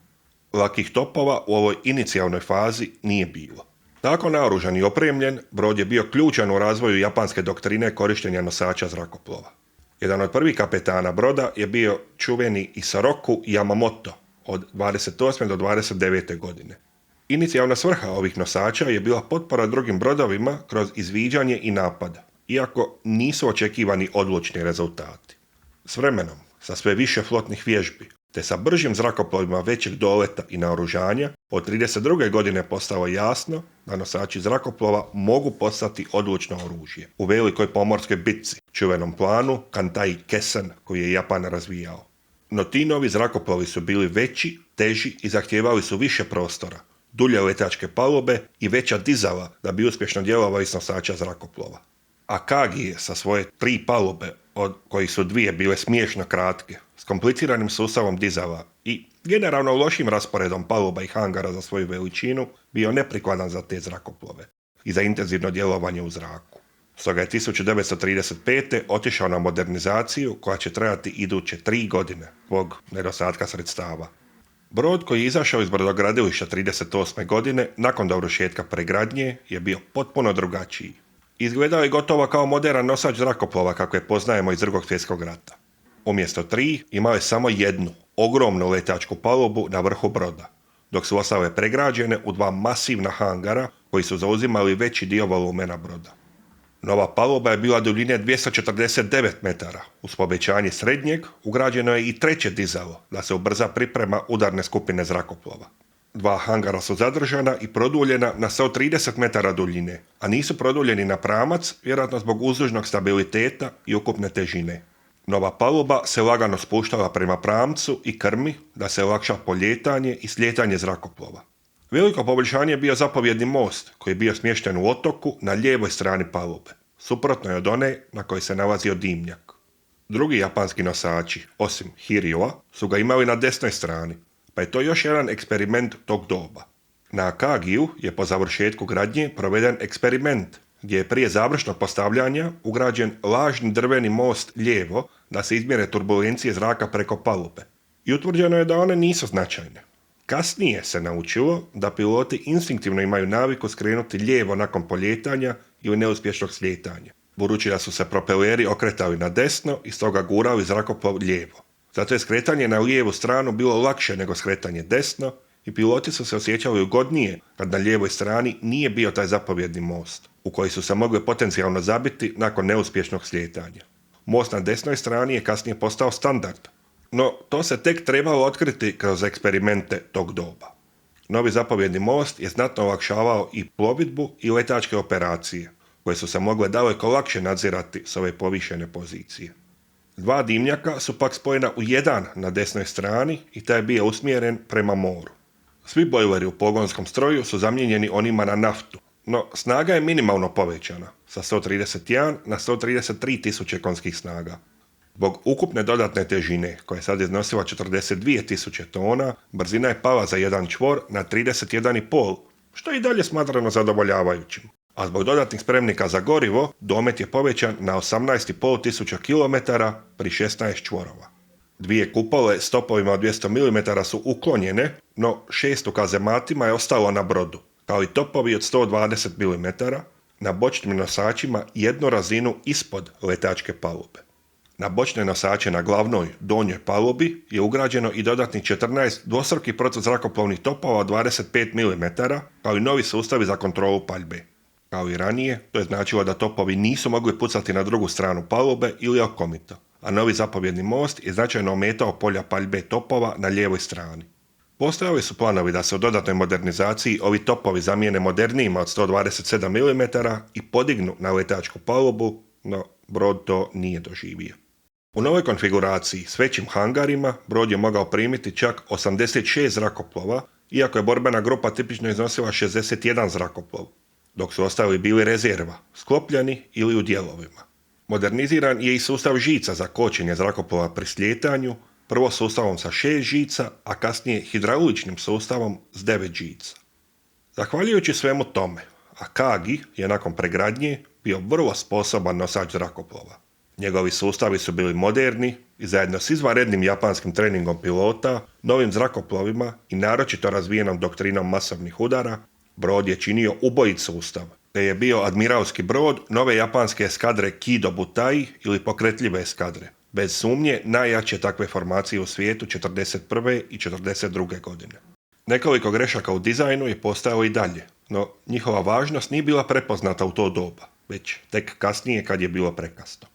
Lakih topova u ovoj inicijalnoj fazi nije bilo. Tako naoružan i opremljen, brod je bio ključan u razvoju japanske doktrine korištenja nosača zrakoplova. Jedan od prvih kapetana broda je bio čuveni Isoroku Yamamoto od 28. do 29. godine. Inicijalna svrha ovih nosača je bila potpora drugim brodovima kroz izviđanje i napad, iako nisu očekivani odlučni rezultati. S vremenom, sa sve više flotnih vježbi, te sa bržim zrakoplovima većeg doleta i naoružanja, od 32. godine postalo jasno da nosači zrakoplova mogu postati odlučno oružje u velikoj pomorskoj bitci, čuvenom planu Kantai Kesen koji je Japan razvijao. No ti novi zrakoplovi su bili veći, teži i zahtijevali su više prostora, dulje letačke palube i veća dizala da bi uspješno djelovali s nosača zrakoplova. Akagi je sa svoje 3 palube, od kojih su 2 bile smiješno kratke, s kompliciranim sustavom dizala i generalno lošim rasporedom paluba i hangara za svoju veličinu, bio neprikladan za te zrakoplove i za intenzivno djelovanje u zraku. Stoga je 1935. otišao na modernizaciju koja će trajati iduće 3 godine zbog nedostatka sredstava. Brod koji je izašao iz brodogradilišta 1938. godine nakon dovršetka pregradnje je bio potpuno drugačiji. Izgledao je gotovo kao moderan nosač zrakoplova kako je poznajemo iz Drugog svjetskog rata. Umjesto 3 imao je samo jednu, ogromnu letačku palubu na vrhu broda, dok su ostale pregrađene u 2 masivna hangara koji su zauzimali veći dio volumena broda. Nova paluba je bila duljine 249 metara. Uz povećanje srednjeg ugrađeno je i treće dizalo da se ubrza priprema udarne skupine zrakoplova. 2 hangara su zadržana i produljena na 130 metara duljine, a nisu produljeni na pramac, vjerojatno zbog uzdužnog stabiliteta i ukupne težine. Nova paluba se lagano spuštala prema pramcu i krmi da se olakša poljetanje i slijetanje zrakoplova. Veliko poboljšanje je bio zapovjedni most koji je bio smješten u otoku na lijevoj strani palube. suprotno je od one na kojoj se nalazio dimnjak. Drugi japanski nosači, osim Hirioa, su ga imali na desnoj strani, pa je to još jedan eksperiment tog doba. Na Akagiju je po završetku gradnje proveden eksperiment, gdje je prije završnog postavljanja ugrađen lažni drveni most lijevo da se izmjere turbulencije zraka preko palube. I utvrđeno je da one nisu značajne. Kasnije se naučilo da piloti instinktivno imaju naviku skrenuti lijevo nakon poljetanja ili neuspješnog slijetanja, budući da su se propeleri okretali na desno i stoga gurali zrakoplov lijevo. Zato je skretanje na lijevu stranu bilo lakše nego skretanje desno i piloti su se osjećali ugodnije kad na lijevoj strani nije bio taj zapovjedni most, u koji su se mogli potencijalno zabiti nakon neuspješnog slijetanja. Most na desnoj strani je kasnije postao standard, no to se tek trebalo otkriti kroz eksperimente tog doba. Novi zapovjedni most je znatno olakšavao i plovidbu i letačke operacije, koje su se mogle daleko lakše nadzirati s ove povišene pozicije. Dva dimnjaka su pak spojena u jedan na desnoj strani i taj je bio usmjeren prema moru. Svi bojleri u pogonskom stroju su zamijenjeni onima na naftu, no snaga je minimalno povećana, sa 131 na 133 tisuće konskih snaga. Zbog ukupne dodatne težine, koja je sad iznosila 42.000 tona, brzina je pala za jedan čvor na 31,5, što je i dalje smatrano zadovoljavajućim. A zbog dodatnih spremnika za gorivo, domet je povećan na 18.500 km pri 16 čvorova. Dvije kupole s topovima od 200 mm su uklonjene, no 6 u kazematima je ostalo na brodu, kao i topovi od 120 mm, na bočnim nosačima jednu razinu ispod letačke palube. Na bočne nosače na glavnoj, donjoj palubi je ugrađeno i dodatnih 14 dvostrukih protuzrakoplovnih topova od 25 mm, kao i novi sustavi za kontrolu paljbe. Kao i ranije, to je značilo da topovi nisu mogli pucati na drugu stranu palube ili okomito, a novi zapovjedni most je značajno ometao polja paljbe topova na lijevoj strani. Postojali su planovi da se u dodatnoj modernizaciji ovi topovi zamijene modernijima od 127 mm i podignu na letačku palubu, no brod to nije doživio. U novoj konfiguraciji s većim hangarima brod je mogao primiti čak 86 zrakoplova, iako je borbena grupa tipično iznosila 61 zrakoplov, dok su ostali bili rezerva, sklopljeni ili u dijelovima. Moderniziran je i sustav žica za kočenje zrakoplova pri slijetanju, prvo sustavom sa 6 žica, a kasnije hidrauličnim sustavom s 9 žica. Zahvaljujući svemu tome, Akagi je nakon pregradnje bio vrlo sposoban nosač zrakoplova. Njegovi sustavi su bili moderni i zajedno s izvanrednim japanskim treningom pilota, novim zrakoplovima i naročito razvijenom doktrinom masovnih udara, brod je činio ubojit sustav, te je bio admiralski brod nove japanske eskadre Kido Butai ili pokretljive eskadre, bez sumnje najjače takve formacije u svijetu 1941. i 1942. godine. Nekoliko grešaka u dizajnu je postojalo i dalje, no njihova važnost nije bila prepoznata u to doba, već tek kasnije kad je bilo prekasno.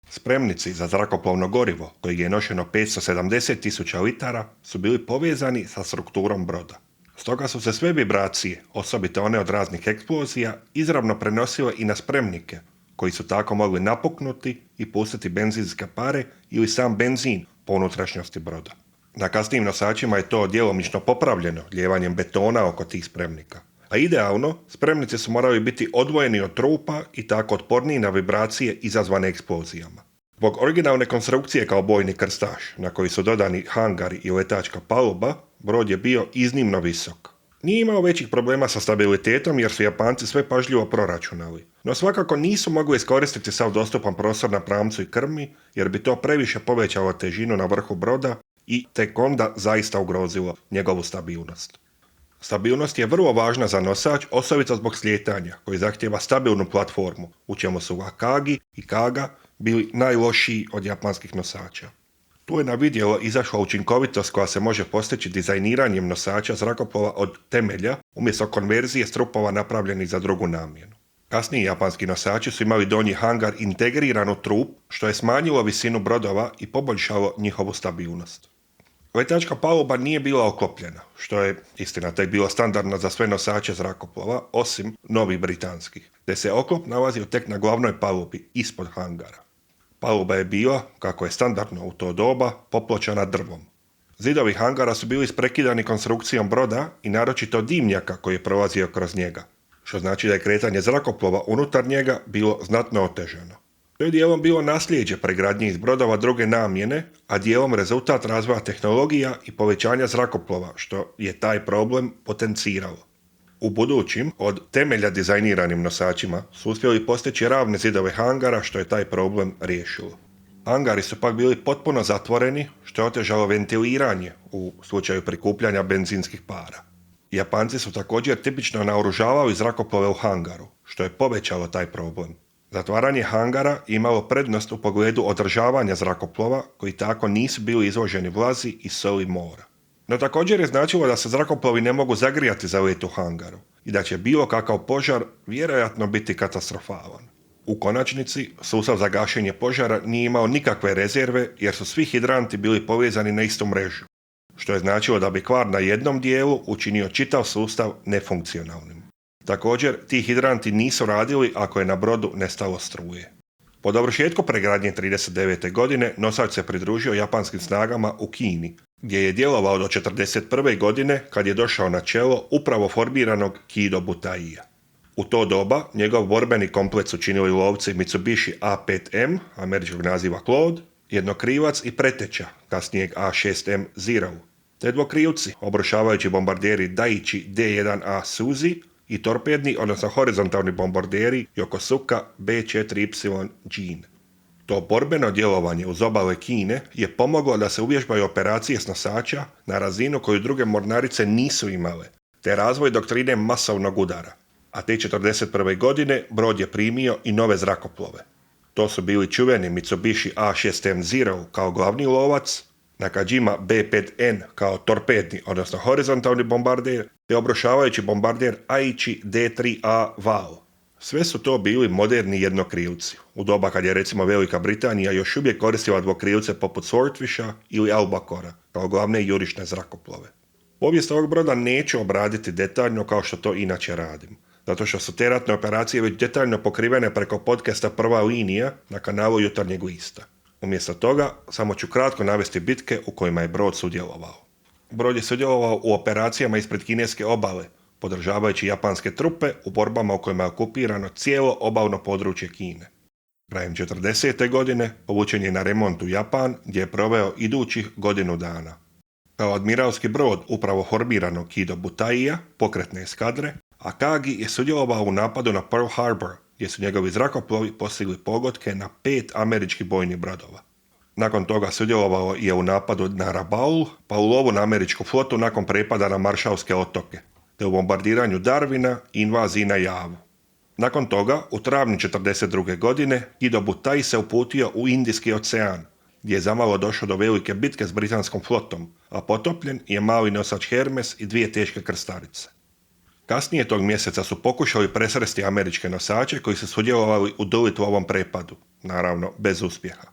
Spremnici za zrakoplovno gorivo, kojeg je nošeno 570.000 litara, su bili povezani sa strukturom broda. Stoga su se sve vibracije, osobito one od raznih eksplozija, izravno prenosile i na spremnike, koji su tako mogli napuknuti i pustiti benzinske pare ili sam benzin po unutrašnjosti broda. Na kasnijim nosačima je to djelomično popravljeno ljevanjem betona oko tih spremnika. A idealno, spremnici su morali biti odvojeni od trupa i tako otporniji na vibracije izazvane eksplozijama. Zbog originalne konstrukcije kao bojni krstaš, na koji su dodani hangari i letačka paluba, brod je bio iznimno visok. Nije imao većih problema sa stabilitetom jer su Japanci sve pažljivo proračunali, no svakako nisu mogli iskoristiti sav dostupan prostor na pramcu i krmi jer bi to previše povećalo težinu na vrhu broda i tek onda zaista ugrozilo njegovu stabilnost. Stabilnost je vrlo važna za nosač, osobito zbog slijetanja, koji zahtijeva stabilnu platformu, u čemu su Akagi i Kaga bili najlošiji od japanskih nosača. Tu je na vidjelo izašla učinkovitost koja se može postići dizajniranjem nosača zrakoplova od temelja, umjesto konverzije strupova napravljenih za drugu namjenu. Kasniji japanski nosači su imali donji hangar integriran u trup, što je smanjilo visinu brodova i poboljšalo njihovu stabilnost. Letačka paluba nije bila oklopljena, što je, istina, tek bilo standardno za sve nosače zrakoplova, osim novih britanskih, te se oklop nalazio tek na glavnoj palubi, ispod hangara. Paluba je bila, kako je standardno u to doba, popločana drvom. Zidovi hangara su bili isprekidani konstrukcijom broda i naročito dimnjaka koji je prolazio kroz njega, što znači da je kretanje zrakoplova unutar njega bilo znatno otežano. To je dijelom bilo nasljeđe pregradnje iz brodova druge namjene, a dijelom rezultat razvoja tehnologija i povećanja zrakoplova, što je taj problem potenciralo. U budućim, od temelja dizajniranim nosačima su uspjeli postići ravne zidove hangara, što je taj problem riješilo. Hangari su pak bili potpuno zatvoreni, što je otežalo ventiliranje u slučaju prikupljanja benzinskih para. Japanci su također tipično naoružavali zrakoplove u hangaru, što je povećalo taj problem. Zatvaranje hangara imalo prednost u pogledu održavanja zrakoplova koji tako nisu bili izloženi vlazi i soli mora. No također je značilo da se zrakoplovi ne mogu zagrijati za let u hangaru i da će bilo kakav požar vjerojatno biti katastrofalan. U konačnici, sustav za gašenje požara nije imao nikakve rezerve jer su svi hidranti bili povezani na istu mrežu, što je značilo da bi kvar na jednom dijelu učinio čitav sustav nefunkcionalnim. Također, ti hidranti nisu radili ako je na brodu nestalo struje. Po dovršetku pregradnje 1939. godine nosač se pridružio japanskim snagama u Kini, gdje je djelovao do 1941. godine kad je došao na čelo upravo formiranog Kido Butaija. U to doba njegov borbeni komplet su činili lovci Mitsubishi A5M, američkog naziva Claude, jednokrivac i preteča, kasnijeg A6M Zero, te dvokrivci, obrušavajući bombarderi Daiichi D1A Suzy i torpedni, odnosno horizontalni bombarderi Yokosuka B4Y Jean. To borbeno djelovanje uz obale Kine je pomoglo da se uvježbaju operacije s nosača na razinu koju druge mornarice nisu imale, te razvoj doktrine masovnog udara. A te 1941. godine brod je primio i nove zrakoplove. To su bili čuveni Mitsubishi A6M Zero kao glavni lovac, Nakajima B5N kao torpedni, odnosno horizontalni bombarder, te obrušavajući bombarder Aichi D3A Val. Sve su to bili moderni jednokrivci, u doba kad je recimo Velika Britanija još uvijek koristila dvokrivce poput Swordfisha ili Albacora kao glavne jurišne zrakoplove. Povijest ovog broda neću obraditi detaljno kao što to inače radim, zato što su te ratne operacije već detaljno pokrivene preko podcasta Prva linija na kanalu Jutarnjeg lista. Umjesto toga, samo ću kratko navesti bitke u kojima je brod sudjelovao. Brod je sudjelovao u operacijama ispred kineske obale, podržavajući japanske trupe u borbama u kojima je okupirano cijelo obalno područje Kine. Krajem 40. godine povučen je na remont u Japan, gdje je proveo idućih godinu dana. Kao admiralski brod upravo formiranog Kido Butaija, pokretne eskadre, Akagi je sudjelovao u napadu na Pearl Harbor, gdje su njegovi zrakoplovi postigli pogodke na 5 američkih bojnih brodova. Nakon toga sudjelovao je u napadu na Rabaul, pa u lovu na američku flotu nakon prepada na Maršalske otoke, te u bombardiranju Darwina i invaziji na Javu. Nakon toga, u travnju 1942. godine, Kido Butai se uputio u Indijski ocean, gdje je zamalo došao do velike bitke s britanskom flotom, a potopljen je mali nosač Hermes i 2 teške krstarice. Kasnije tog mjeseca su pokušali presresti američke nosače koji su sudjelovali u Doolittle-ovom prepadu, naravno bez uspjeha.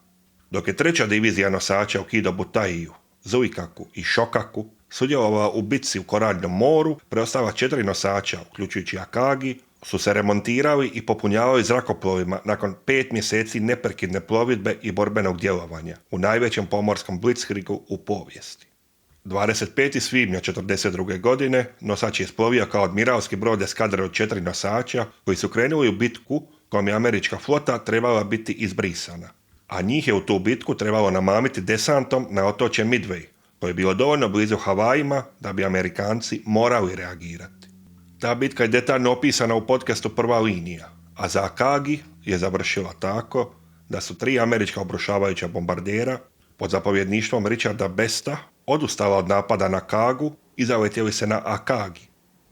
Dok je 3. divizija nosača u Kido Butaiju, Zuikaku i Shokaku sudjelovala u bitci u Koraljnom moru, preostala 4 nosača, uključujući Akagi, su se remontirali i popunjavali zrakoplovima nakon 5 mjeseci neprekidne plovidbe i borbenog djelovanja u najvećem pomorskom blitzkriegu u povijesti. 25. svibnja 1942. godine nosač je isplovio kao admiralski brod eskadre od 4 nosača koji su krenuli u bitku kojom je američka flota trebala biti izbrisana, a njih je u tu bitku trebalo namamiti desantom na otočje Midway, koje je bilo dovoljno blizu Havajima da bi Amerikanci morali reagirati. Ta bitka je detaljno opisana u podcastu Prva linija, a za Akagi je završila tako da su 3 američka obrušavajuća bombardera pod zapovjedništvom Richarda Besta odustala od napada na Kagu i zaletjeli se na Akagi.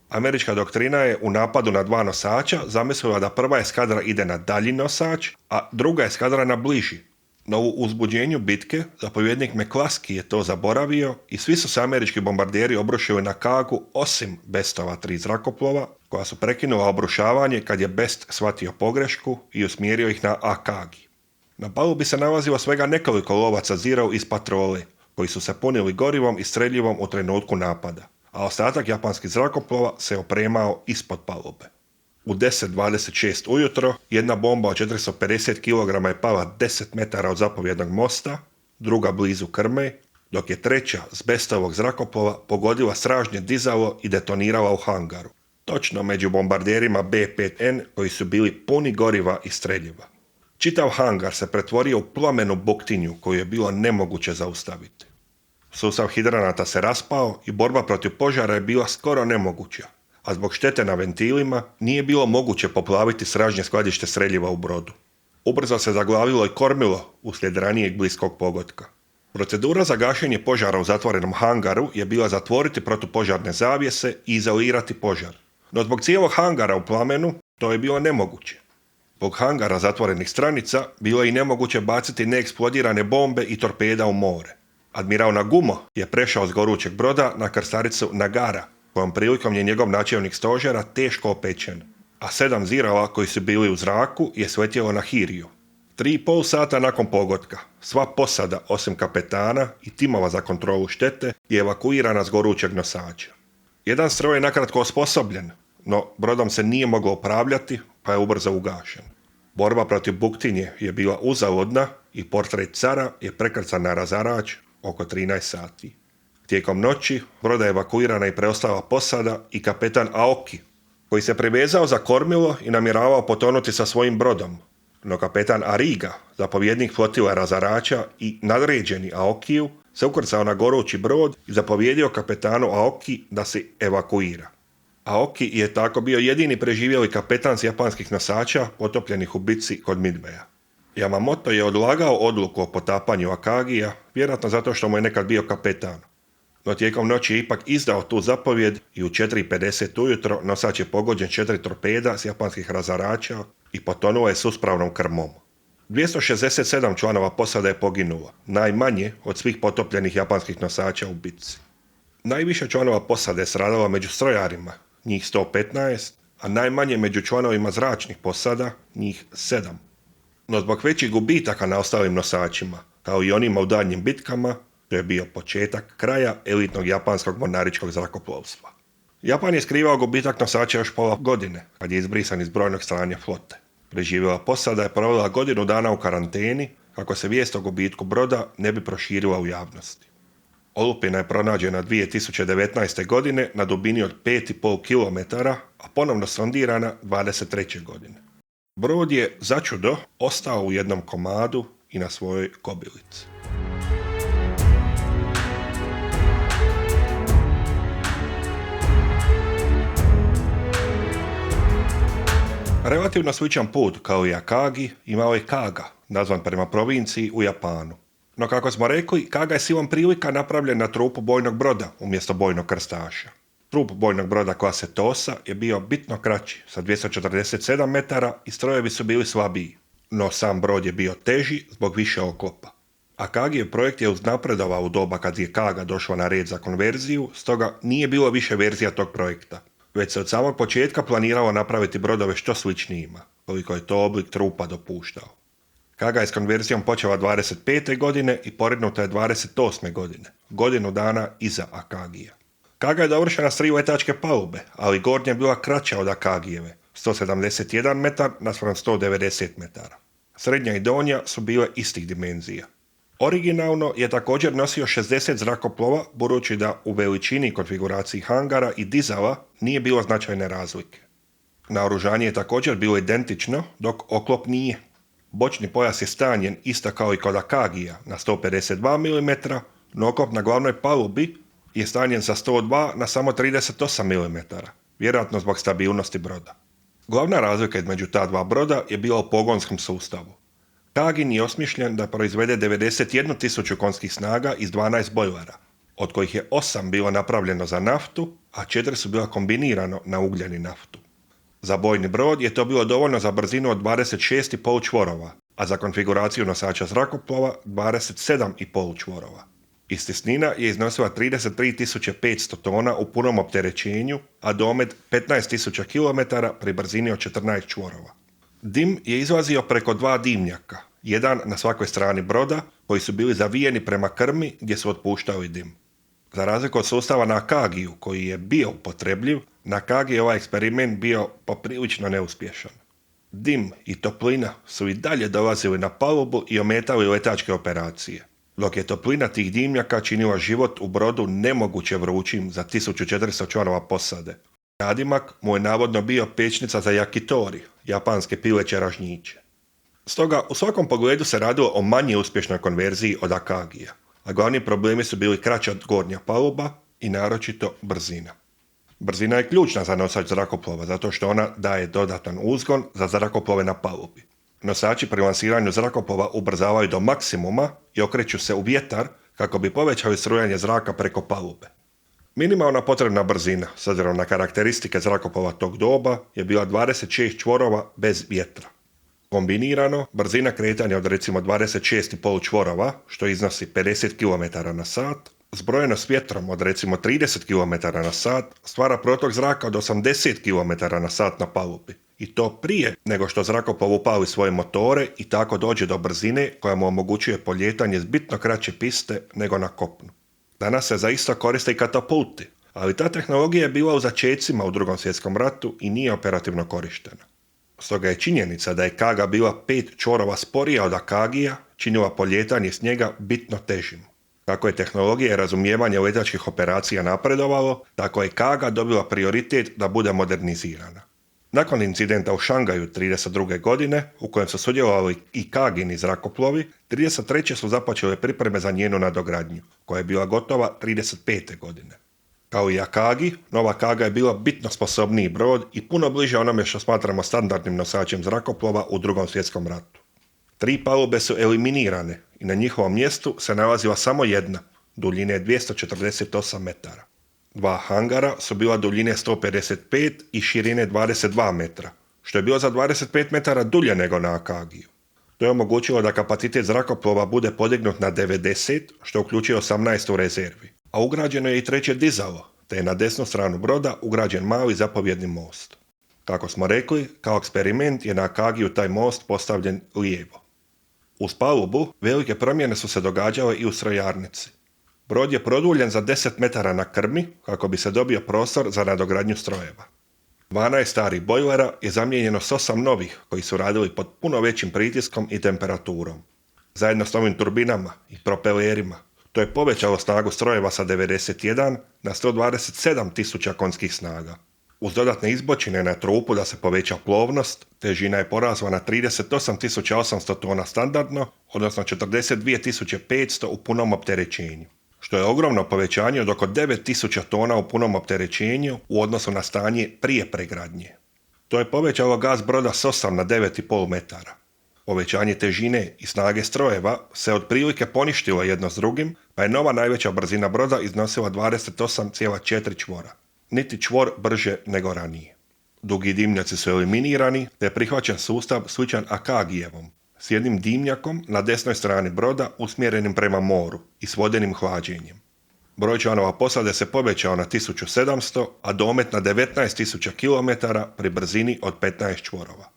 Američka doktrina je u napadu na 2 nosača zamislila da prva eskadra ide na dalji nosač, a druga eskadra na bliži. No u uzbuđenju bitke zapovjednik McCluskey je to zaboravio i svi su se američki bombarderi obrušili na Kagu osim Bestova 3 zrakoplova, koja su prekinula obrušavanje kad je Best shvatio pogrešku i usmjerio ih na Akagi. Na palubi se nalazilo svega nekoliko lovaca Zero iz patrole, koji su se punili gorivom i streljivom u trenutku napada, a ostatak japanskih zrakoplova se opremao ispod palube. U 10:26 ujutro jedna bomba od 450 kg je pala 10 metara od zapovjednog mosta, druga blizu krme, dok je treća s Bestovog zrakoplova pogodila stražnje dizalo i detonirala u hangaru. Točno među bombarderima B-5N koji su bili puni goriva i streljiva. Čitav hangar se pretvorio u plamenu buktinju koju je bilo nemoguće zaustaviti. Sustav hidranata se raspao i borba protiv požara je bila skoro nemoguća, a zbog štete na ventilima nije bilo moguće poplaviti sražnje skladište streljiva u brodu. Ubrzo se zaglavilo i kormilo uslijed ranijeg bliskog pogotka. Procedura za gašenje požara u zatvorenom hangaru je bila zatvoriti protupožarne zavjese i izolirati požar. No zbog cijelog hangara u plamenu to je bilo nemoguće. Zbog hangara zatvorenih stranica bilo je i nemoguće baciti neeksplodirane bombe i torpeda u more. Admiral Nagumo je prešao s gorućeg broda na krstaricu Nagara, kojom prilikom je njegov načelnik stožera teško opečen, a 7 zirala koji su bili u zraku je sletjelo na Hiriju. 3,5 sata nakon pogotka, sva posada osim kapetana i timova za kontrolu štete je evakuirana s gorućeg nosača. Jedan stroj je nakratko osposobljen, no brodom se nije moglo upravljati, pa je ubrzo ugašen. Borba protiv buktinje je bila uzaludna i portret cara je prekrcan na razarač oko 13 sati. Tijekom noći broda je evakuirana i preostala posada i kapetan Aoki, koji se privezao za kormilo i namjeravao potonuti sa svojim brodom. No kapetan Ariga, zapovjednik flotila razarača i nadređeni Aokiju, se ukrcao na gorući brod i zapovjedio kapetanu Aoki da se evakuira. Aoki je tako bio jedini preživjeli kapetan s japanskih nosača potopljenih u bitci kod Midwaya. Yamamoto je odlagao odluku o potapanju Akagija, vjerojatno zato što mu je nekad bio kapetan. No tijekom noći je ipak izdao tu zapovjed i u 4:50 ujutro nosač je pogođen 4 torpeda s japanskih razarača i potonuo je s uspravnom krmom. 267 članova posade je poginulo, najmanje od svih potopljenih japanskih nosača u bitci. Najviše članova posade je stradalo među strojarima, njih 115, a najmanje među članovima zračnih posada, njih 7. No zbog većih gubitaka na ostalim nosačima, kao i onima u daljnjim bitkama, to je bio početak kraja elitnog japanskog mornaričkog zrakoplovstva. Japan je skrivao gubitak nosača još pola godine, kad je izbrisan iz brojnog stanja flote. Preživjela posada je provela godinu dana u karanteni, kako se vijest o gubitku broda ne bi proširila u javnosti. Olupina je pronađena 2019. godine na dubini od 5,5 km, a ponovno sondirana 23. godine. Brod je, začudo, ostao u jednom komadu i na svojoj kobilici. Relativno sličan put kao i Akagi imao je Kaga, nazvan prema provinciji u Japanu. No kako smo rekli, Kaga je silom prilika napravljen na trupu bojnog broda umjesto bojnog krstaša. Trup bojnog broda klase Tosa je bio bitno kraći, sa 247 metara i strojevi su bili slabiji. No sam brod je bio teži zbog više oklopa. Akagijev projekt je uznapredovao u doba kad je Kaga došla na red za konverziju, stoga nije bilo više verzija tog projekta. Već se od samog početka planiralo napraviti brodove što sličnijima, koliko je to oblik trupa dopuštao. Kaga je s konverzijom počela 25. godine i porednuta je 28. godine, godinu dana iza Akagija. Kaga je dovršena s 3 letačke palube, ali gornja je bila kraća od Akagijeve, 171 metar naspram 190 metara. Srednja i donja su bile istih dimenzija. Originalno je također nosio 60 zrakoplova, budući da u veličini i konfiguraciji hangara i dizala nije bilo značajne razlike. Naoružanje je također bilo identično, dok oklop nije. Bočni pojas je stanjen isto kao i kod Akagija na 152 mm, no oklop na glavnoj palubi je stanjen sa 102 na samo 38 mm, vjerojatno zbog stabilnosti broda. Glavna razlika između ta dva broda je bila u pogonskom sustavu. Kagin je osmišljen da proizvede 91.000 konjskih snaga iz 12 bojlera, od kojih je 8 bilo napravljeno za naftu, a 4 su bila kombinirano na ugljen i naftu. Za bojni brod je to bilo dovoljno za brzinu od 26,5 čvorova, a za konfiguraciju nosača zrakoplova 27,5 čvorova. Istisnina je iznosila 33.500 tona u punom opterećenju, a domet 15.000 km pri brzini od 14 čvorova. Dim je izlazio preko 2 dimnjaka, jedan na svakoj strani broda, koji su bili zavijeni prema krmi gdje su otpuštali dim. Za razliku od sustava na Akagiju, koji je bio upotrebljiv, na Akagiji je ovaj eksperiment bio poprilično neuspješan. Dim i toplina su i dalje dolazili na palubu i ometali letačke operacije, dok je toplina tih dimnjaka činila život u brodu nemoguće vrućim za 1400 članova posade, Nadimak mu je navodno bio pečnica za yakitori, japanske pileće ražnjiće. Stoga, u svakom pogledu se radilo o manje uspješnoj konverziji od Akagija, a glavni problemi su bili kraća gornja paluba i naročito brzina. Brzina je ključna za nosač zrakoplova, zato što ona daje dodatan uzgon za zrakoplove na palubi. Nosači pri lansiranju zrakoplova ubrzavaju do maksimuma i okreću se u vjetar kako bi povećali strujanje zraka preko palube. Minimalna potrebna brzina, s obzirom na karakteristike zrakoplova tog doba, je bila 26 čvorova bez vjetra. Kombinirano, brzina kretanja od recimo 26,5 čvorova, što iznosi 50 km na sat, zbrojeno s vjetrom od recimo 30 km na sat, stvara protok zraka od 80 km na sat na palubi. I to prije nego što zrakoplov upali svoje motore i tako dođe do brzine koja mu omogućuje poljetanje s bitno kraće piste nego na kopnu. Danas se zaista koriste i katapulti, ali ta tehnologija je bila u začecima u Drugom svjetskom ratu i nije operativno korištena. Stoga je činjenica da je Kaga bila 5 čvorova sporija od Akagija činila poljetanje s njega bitno težim. Kako je tehnologija i razumijevanje letačkih operacija napredovalo, tako je Kaga dobila prioritet da bude modernizirana. Nakon incidenta u Šangaju 1932. godine, u kojem su sudjelovali i Kagini zrakoplovi, 1933. su započele pripreme za njenu nadogradnju, koja je bila gotova 1935. godine. Kao i Akagi, nova Kaga je bila bitno sposobniji brod i puno bliže onome što smatramo standardnim nosačem zrakoplova u Drugom svjetskom ratu. 3 palube su eliminirane i na njihovom mjestu se nalazila samo jedna, duljine 248 metara. 2 hangara su bila duljine 155 i širine 22 metra, što je bilo za 25 metara dulje nego na Akagiju. To je omogućilo da kapacitet zrakoplova bude podignut na 90, što uključuje 18 u rezervi. A ugrađeno je i treće dizalo, te je na desnu stranu broda ugrađen mali zapovjedni most. Kako smo rekli, kao eksperiment je na Akagiju taj most postavljen lijevo. Uz palubu velike promjene su se događale i u strojarnici. Brod je produljen za 10 metara na krmi kako bi se dobio prostor za nadogradnju strojeva. 12 starih bojlera je zamijenjeno s 8 novih koji su radili pod puno većim pritiskom i temperaturom. Zajedno s novim turbinama i propelerima, to je povećalo snagu strojeva sa 91 na 127.000 konjskih snaga. Uz dodatne izbočine na trupu da se poveća plovnost, težina je porasla na 38.800 tona standardno, odnosno 42.500 u punom opterećenju, što je ogromno povećanje od oko 9.000 tona u punom opterećenju u odnosu na stanje prije pregradnje. To je povećalo gas broda s 8 na 9,5 metara. Povećanje težine i snage strojeva se otprilike poništilo jedno s drugim, pa je nova najveća brzina broda iznosila 28,4 čvora. Niti čvor brže nego ranije. Dugi dimnjaci su eliminirani, te je prihvaćen sustav sličan Akagijevom, s jednim dimnjakom na desnoj strani broda usmjerenim prema moru i s vodenim hlađenjem. Broj članova posade se povećao na 1700, a domet na 19.000 km pri brzini od 15 čvorova.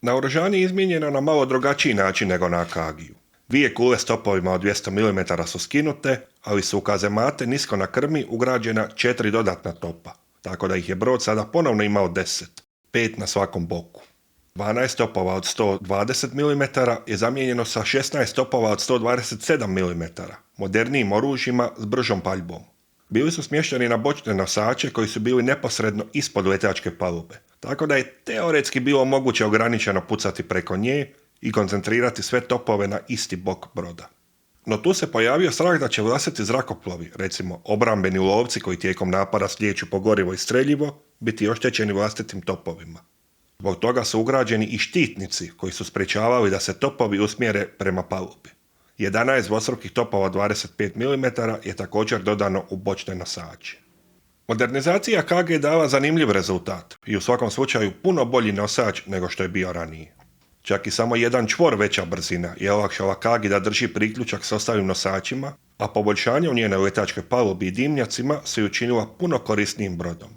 Naoružanje je izmijenjeno na malo drugačiji način nego na Akagiju. 2 kule s topovima od 200 mm su skinute, ali su u kazemate nisko na krmi ugrađena 4 dodatna topa, tako da ih je brod sada ponovno imao 10, 5 na svakom boku. 12 topova od 120 mm je zamijenjeno sa 16 topova od 127 mm, modernijim oružjima s bržom paljbom. Bili su smješteni na bočne nosače koji su bili neposredno ispod letačke palube, tako da je teoretski bilo moguće ograničeno pucati preko nje i koncentrirati sve topove na isti bok broda. No tu se pojavio strah da će vlastiti zrakoplovi, recimo obrambeni lovci koji tijekom napada slijeću po gorivo i streljivo, biti oštećeni vlastitim topovima. Zbog toga su ugrađeni i štitnici koji su sprječavali da se topovi usmjere prema palubi. 11 dvostrukih topova 25 mm je također dodano u bočne nosače. Modernizacija Kage je dala zanimljiv rezultat i u svakom slučaju puno bolji nosač nego što je bio ranije. Čak i samo jedan čvor veća brzina je olakšala Kagi da drži priključak s ostalim nosačima, a poboljšanje u njenoj letačkoj palubi i dimnjacima se učinila puno korisnijim brodom.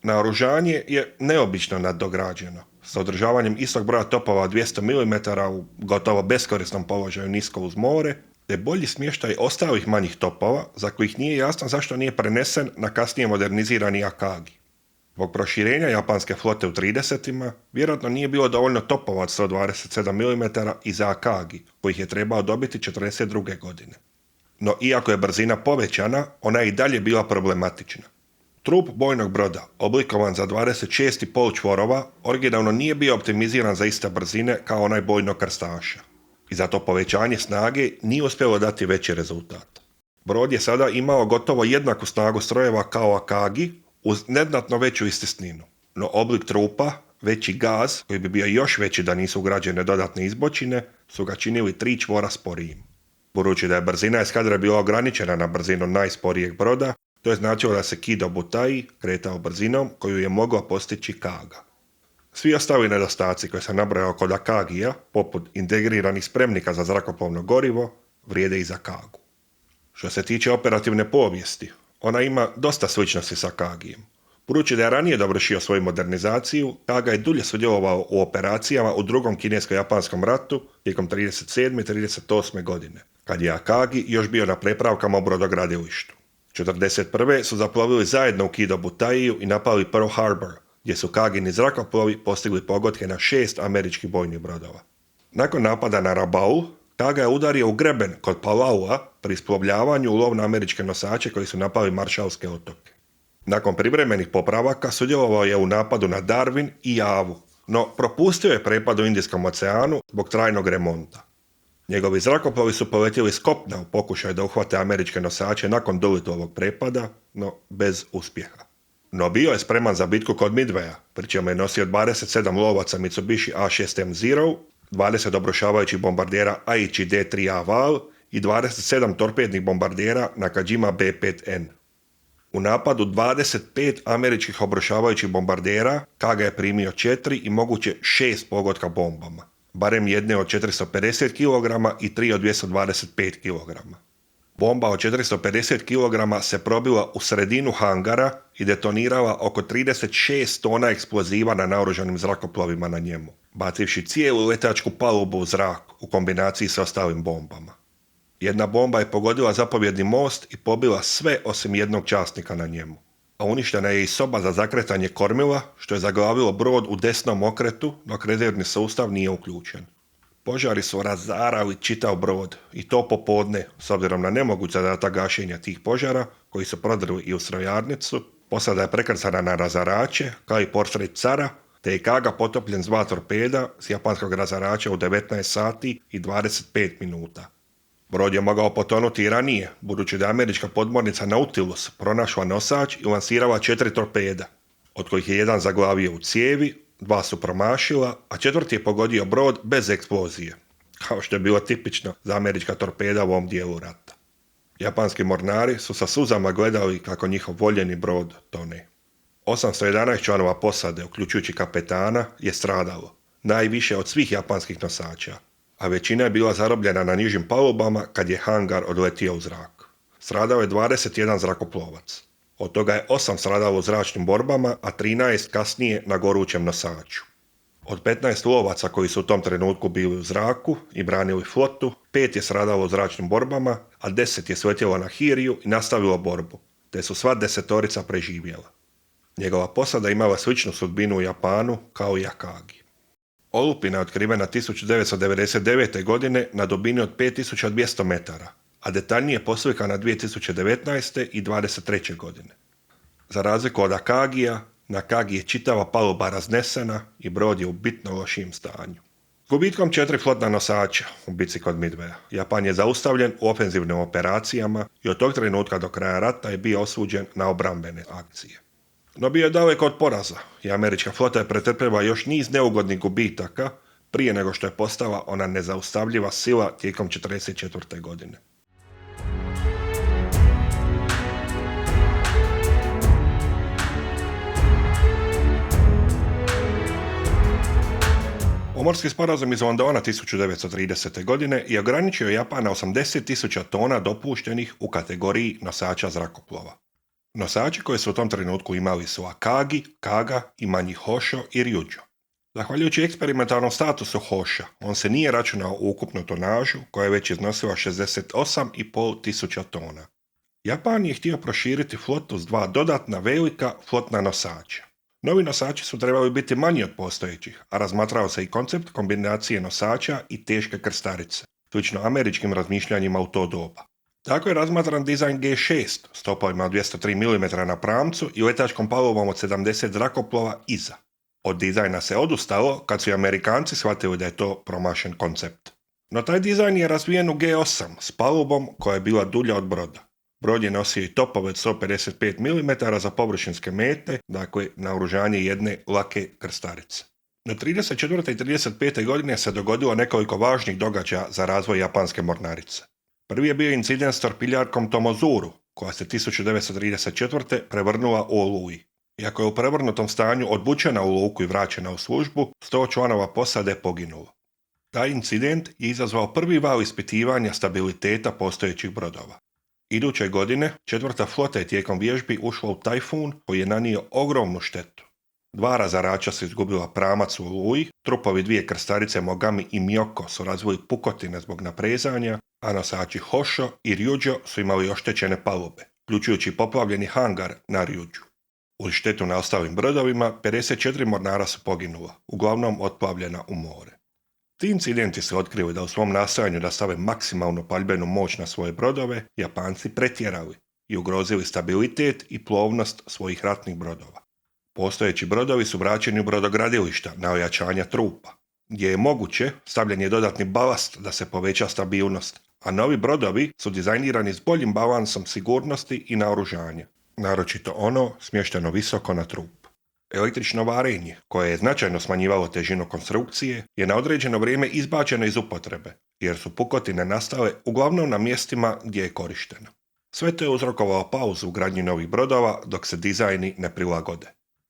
Naoružanje je neobično nadograđeno, s održavanjem istog broja topova od 200 mm u gotovo beskorisnom položaju nisko uz more, te bolji smještaj ostalih manjih topova, za kojih nije jasno zašto nije prenesen na kasnije modernizirani Akagi. Zbog proširenja japanske flote u 30-ima, vjerojatno nije bilo dovoljno topova od 127 mm i za Akagi, kojih je trebao dobiti 1942. godine. No iako je brzina povećana, ona je i dalje bila problematična. Trup bojnog broda, oblikovan za 26,5 čvorova, originalno nije bio optimiziran za iste brzine kao onaj bojnog krstaša. I zato povećanje snage nije uspjelo dati veći rezultat. Brod je sada imao gotovo jednaku snagu strojeva kao Akagi, uz neznatno veću istisninu. No oblik trupa, veći gaz, koji bi bio još veći da nisu ugrađene dodatne izbočine, su ga činili 3 čvora sporijim. Budući da je brzina eskadre bila ograničena na brzinu najsporijeg broda, to je značilo da se Kido Butai kretao brzinom koju je mogla postići Kaga. Svi ostali nedostaci koje sam nabrojao kod Akagija, poput integriranih spremnika za zrakoplovno gorivo, vrijede i za Kagu. Što se tiče operativne povijesti, ona ima dosta sličnosti sa Akagijem. Budući da je ranije dovršio svoju modernizaciju, Kaga je dulje sudjelovao u operacijama u drugom kinesko-japanskom ratu tijekom 37. i 38. godine, kad je Akagi još bio na prepravkama u brodogradilištu. 1941. su zaplovili zajedno u Kido Butaiju i napali Pearl Harbor, gdje su Kagini zrakoplovi postigli pogodke na 6 američkih bojnih brodova. Nakon napada na Rabaul, Kaga je udario u greben kod Palaua pri isplovljavanju u lov na američke nosače koji su napali Maršalske otoke. Nakon privremenih popravaka sudjelovao je u napadu na Darwin i Javu, no propustio je prepad u Indijskom oceanu zbog trajnog remonta. Njegovi zrakoplovi su poletjeli s kopna u pokušaju da uhvate američke nosače nakon Doolittleovog prepada, no bez uspjeha. No bio je spreman za bitku kod Midwaya, pri čemu je nosio 27 lovaca Mitsubishi A6M Zero, 20 obrušavajućih bombardera Aichi D3A Val i 27 torpednih bombardera Nakajima B5N. U napadu 25 američkih obrušavajućih bombardera Kaga je primio 4 i moguće 6 pogotka bombama, barem jedne od 450 kg i 3 od 225 kg. Bomba od 450 kg se probila u sredinu hangara i detonirala oko 36 tona eksploziva na naoružanim zrakoplovima na njemu, bacivši cijelu letačku palubu u zrak u kombinaciji s ostalim bombama. Jedna bomba je pogodila zapovjedni most i pobila sve osim jednog časnika na njemu, a uništena je i soba za zakretanje kormila, što je zaglavilo brod u desnom okretu, dok rezervni sustav nije uključen. Požari su razarali čitav brod, i to popodne, s obzirom na nemoguć zadatak gašenja tih požara, koji su prodrli i u strojarnicu. Posada je prekrcana na razarače, kao i portret cara, te je Kaga potopljen s 2 torpeda s japanskog razarača u 19 sati i 25 minuta. Brod je mogao potonuti i ranije, budući da je američka podmornica Nautilus pronašla nosač i lansirala 4 torpeda, od kojih je jedan zaglavio u cijevi, 2 su promašila, a 4. je pogodio brod bez eksplozije, kao što je bilo tipično za američka torpeda u ovom dijelu rata. Japanski mornari su sa suzama gledali kako njihov voljeni brod tone. 811 članova posade, uključujući kapetana, je stradalo, najviše od svih japanskih nosača, a većina je bila zarobljena na nižim palubama kad je hangar odletio u zrak. Stradao je 21 zrakoplovac. Od toga je 8 stradalo u zračnim borbama, a 13 kasnije na gorućem nosaču. Od 15 lovaca koji su u tom trenutku bili u zraku i branili flotu, 5 je stradalo u zračnim borbama, a 10 je sletjelo na Hiriju i nastavilo borbu, te su sva 10 preživjela. Njegova posada imala sličnu sudbinu u Japanu kao i Akagi. Olupina je otkrivena 1999. godine na dubini od 5200 metara, a detaljnije poslikana 2019. i 2023. godine. Za razliku od Akagija, na Akagi je čitava paluba raznesena i brod je u bitno lošijem stanju. Gubitkom 4 flotna nosača u bici kod Midwaya, Japan je zaustavljen u ofenzivnim operacijama i od tog trenutka do kraja rata je bio osuđen na obrambene akcije. No bio je daleko od poraza i američka flota je pretrpjela još niz neugodnih gubitaka prije nego što je postala ona nezaustavljiva sila tijekom 1944. godine. Pomorski sporazum iz Londona 1930. godine je ograničio Japan na 80.000 tona dopuštenih u kategoriji nosača zrakoplova. Nosači koji su u tom trenutku imali su Akagi, Kaga i manji Hosho i Ryujo. Zahvaljujući eksperimentalnom statusu Hosha, on se nije računao u ukupnu tonažu koja je već iznosila 68.500 tona. Japan je htio proširiti flotu s 2 dodatna velika flotna nosača. Novi nosači su trebali biti manji od postojećih, a razmatrao se i koncept kombinacije nosača i teške krstarice, slično američkim razmišljanjima u to doba. Tako je razmatran dizajn G6 s topovima od 203 mm na pramcu i letačkom palubom od 70 zrakoplova iza. Od dizajna se odustalo kad su i Amerikanci shvatili da je to promašen koncept. No taj dizajn je razvijen u G8 s palubom koja je bila dulja od broda. Brod je nosio i topove od 155 mm za površinske mete, dakle naoružanje jedne lake krstarice. Na 34. i 35. godine se dogodilo nekoliko važnih događaja za razvoj japanske mornarice. Prvi je bio incident s torpiljarkom Tomozuru, koja se 1934. prevrnula u Oluji. Iako je u prevrnutom stanju odvučena u luku i vraćena u službu, 100 članova posade poginulo. Taj incident je izazvao prvi val ispitivanja stabiliteta postojećih brodova. Iduće godine, četvrta flota je tijekom vježbi ušla u tajfun koji je nanio ogromnu štetu. 2 razarača su izgubila pramac u Oluji, trupovi 2 krstarice Mogami i Miyoko su razvili pukotine zbog naprezanja, a nosači Hosho i Ryujo su imali oštećene palube, uključujući poplavljeni hangar na Ryuju. Uz štetu na ostalim brodovima, 54 mornara su poginula, uglavnom otplavljena u more. Ti incidenti su otkrili da u svom nastojanju da stave maksimalnu paljbenu moć na svoje brodove, Japanci pretjerali i ugrozili stabilitet i plovnost svojih ratnih brodova. Postojeći brodovi su vraćeni u brodogradilišta na ojačanja trupa, gdje je moguće stavljen je dodatni balast da se poveća stabilnost, a novi brodovi su dizajnirani s boljim balansom sigurnosti i naoružanja, naročito ono smješteno visoko na trup. Električno varenje, koje je značajno smanjivalo težinu konstrukcije, je na određeno vrijeme izbačeno iz upotrebe, jer su pukotine nastale uglavnom na mjestima gdje je korišteno. Sve to je uzrokovalo pauzu u gradnji novih brodova dok se dizajni ne prilagode.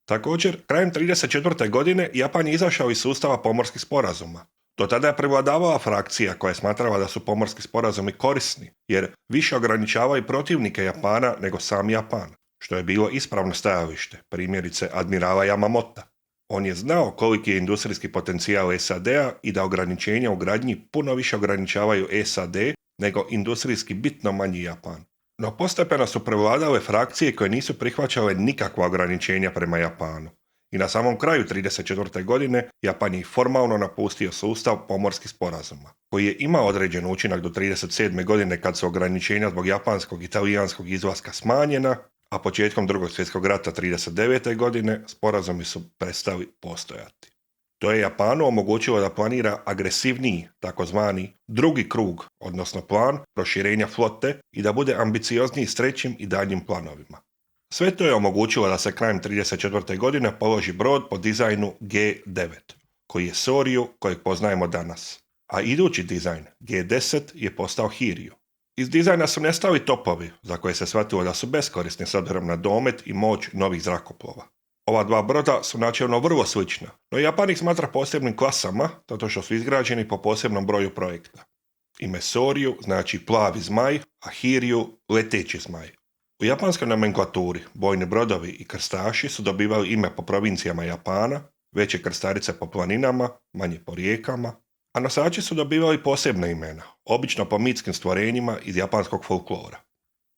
Također, krajem 1934. godine Japan je izašao iz sustava pomorskih sporazuma. Do tada je prevladavala frakcija koja je smatrala da su pomorski sporazumi korisni, jer više ograničavaju protivnike Japana nego sam Japan, što je bilo ispravno stajalište, primjerice admirala Yamamota. On je znao koliki je industrijski potencijal SAD-a i da ograničenja u gradnji puno više ograničavaju SAD nego industrijski bitno manji Japan. No postepeno su prevladale frakcije koje nisu prihvaćale nikakva ograničenja prema Japanu. I na samom kraju 1934. godine Japan je formalno napustio sustav pomorskih sporazuma, koji je imao određen učinak do 1937. godine kad su ograničenja zbog japanskog i talijanskog izlaska smanjena, a početkom Drugog svjetskog rata 1939. godine sporazumi su prestali postojati. To je Japanu omogućilo da planira agresivniji, takozvani drugi krug, odnosno plan proširenja flote i da bude ambiciozniji s trećim i daljnjim planovima. Sve to je omogućilo da se krajem 1934. godine položi brod po dizajnu G9, koji je Soryu kojeg poznajemo danas, a idući dizajn G10 je postao Hiryu. Iz dizajna su nestali topovi, za koje se shvatilo da su beskorisni s obzirom na domet i moć novih zrakoplova. Ova 2 broda su načelno vrlo slična, no Japan ih smatra posebnim klasama, zato što su izgrađeni po posebnom broju projekta. Ime Soryu znači plavi zmaj, a Hiryu leteći zmaj. U japanskoj nomenklaturi bojni brodovi i krstaši su dobivali ime po provincijama Japana, veće krstarice po planinama, manje po rijekama, a nosači su dobivali posebna imena, obično po mitskim stvorenjima iz japanskog folklora.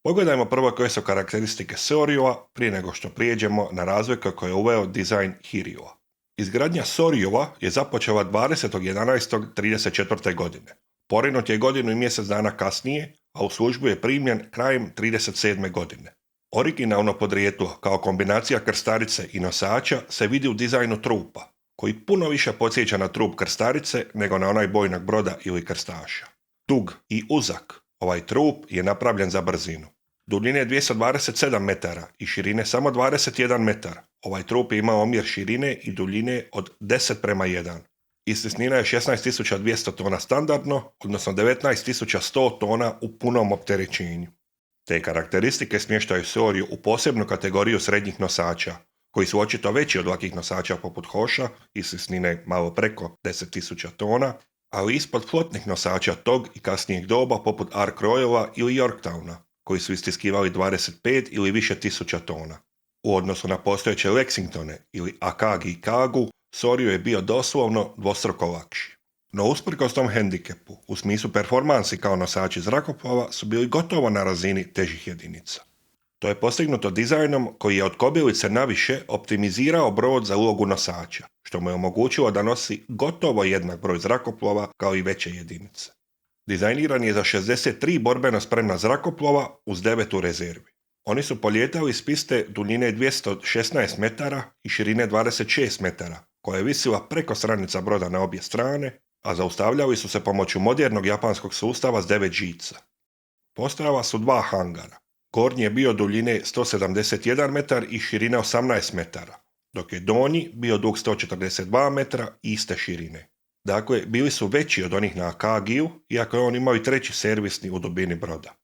Pogledajmo prvo koje su karakteristike Soryua prije nego što prijeđemo na razlike koje je uveo dizajn Hiryua. Izgradnja Soryua je započela 20.11.1934. godine. Porinut je godinu i mjesec dana kasnije, a u službu je primljen krajem 1937. godine. Originalno podrijetlo kao kombinacija krstarice i nosača se vidi u dizajnu trupa, koji puno više podsjeća na trup krstarice nego na onaj bojnog broda ili krstaša. Dug i uzak, ovaj trup je napravljen za brzinu. Duljine 227 metara i širine samo 21 metar. Ovaj trup je imao omjer širine i duljine od 10:1. Istisnina je 16.200 tona standardno, odnosno 19.100 tona u punom opterećenju. Te karakteristike smještaju Soryu u posebnu kategoriju srednjih nosača, koji su očito veći od lakih nosača poput Hosha, istisnine malo preko 10.000 tona, ali ispod flotnih nosača tog i kasnijeg doba poput Ark Royala ili Yorktowna, koji su istiskivali 25 ili više tisuća tona. U odnosu na postojeće Lexingtone ili Akagi i Kagu, Soryu je bio doslovno dvostruko lakši. No usprkos tom hendikepu, u smislu performansi kao nosači zrakoplova su bili gotovo na razini težih jedinica. To je postignuto dizajnom koji je od kobilice naviše optimizirao brod za ulogu nosača, što mu je omogućilo da nosi gotovo jednak broj zrakoplova kao i veće jedinice. Dizajniran je za 63 borbeno spremna zrakoplova uz 9 u rezervi. Oni su poljetali s piste duljine 216 metara i širine 26 metara, koja je visila preko stranica broda na obje strane, a zaustavljali su se pomoću modernog japanskog sustava s 9 žica. Postojala su dva hangara. Gornji je bio duljine 171 metar i širine 18 metara, dok je donji bio dug 142 metra i iste širine. Dakle, bili su veći od onih na Akagiju, iako je on imao i treći servisni u dubini broda.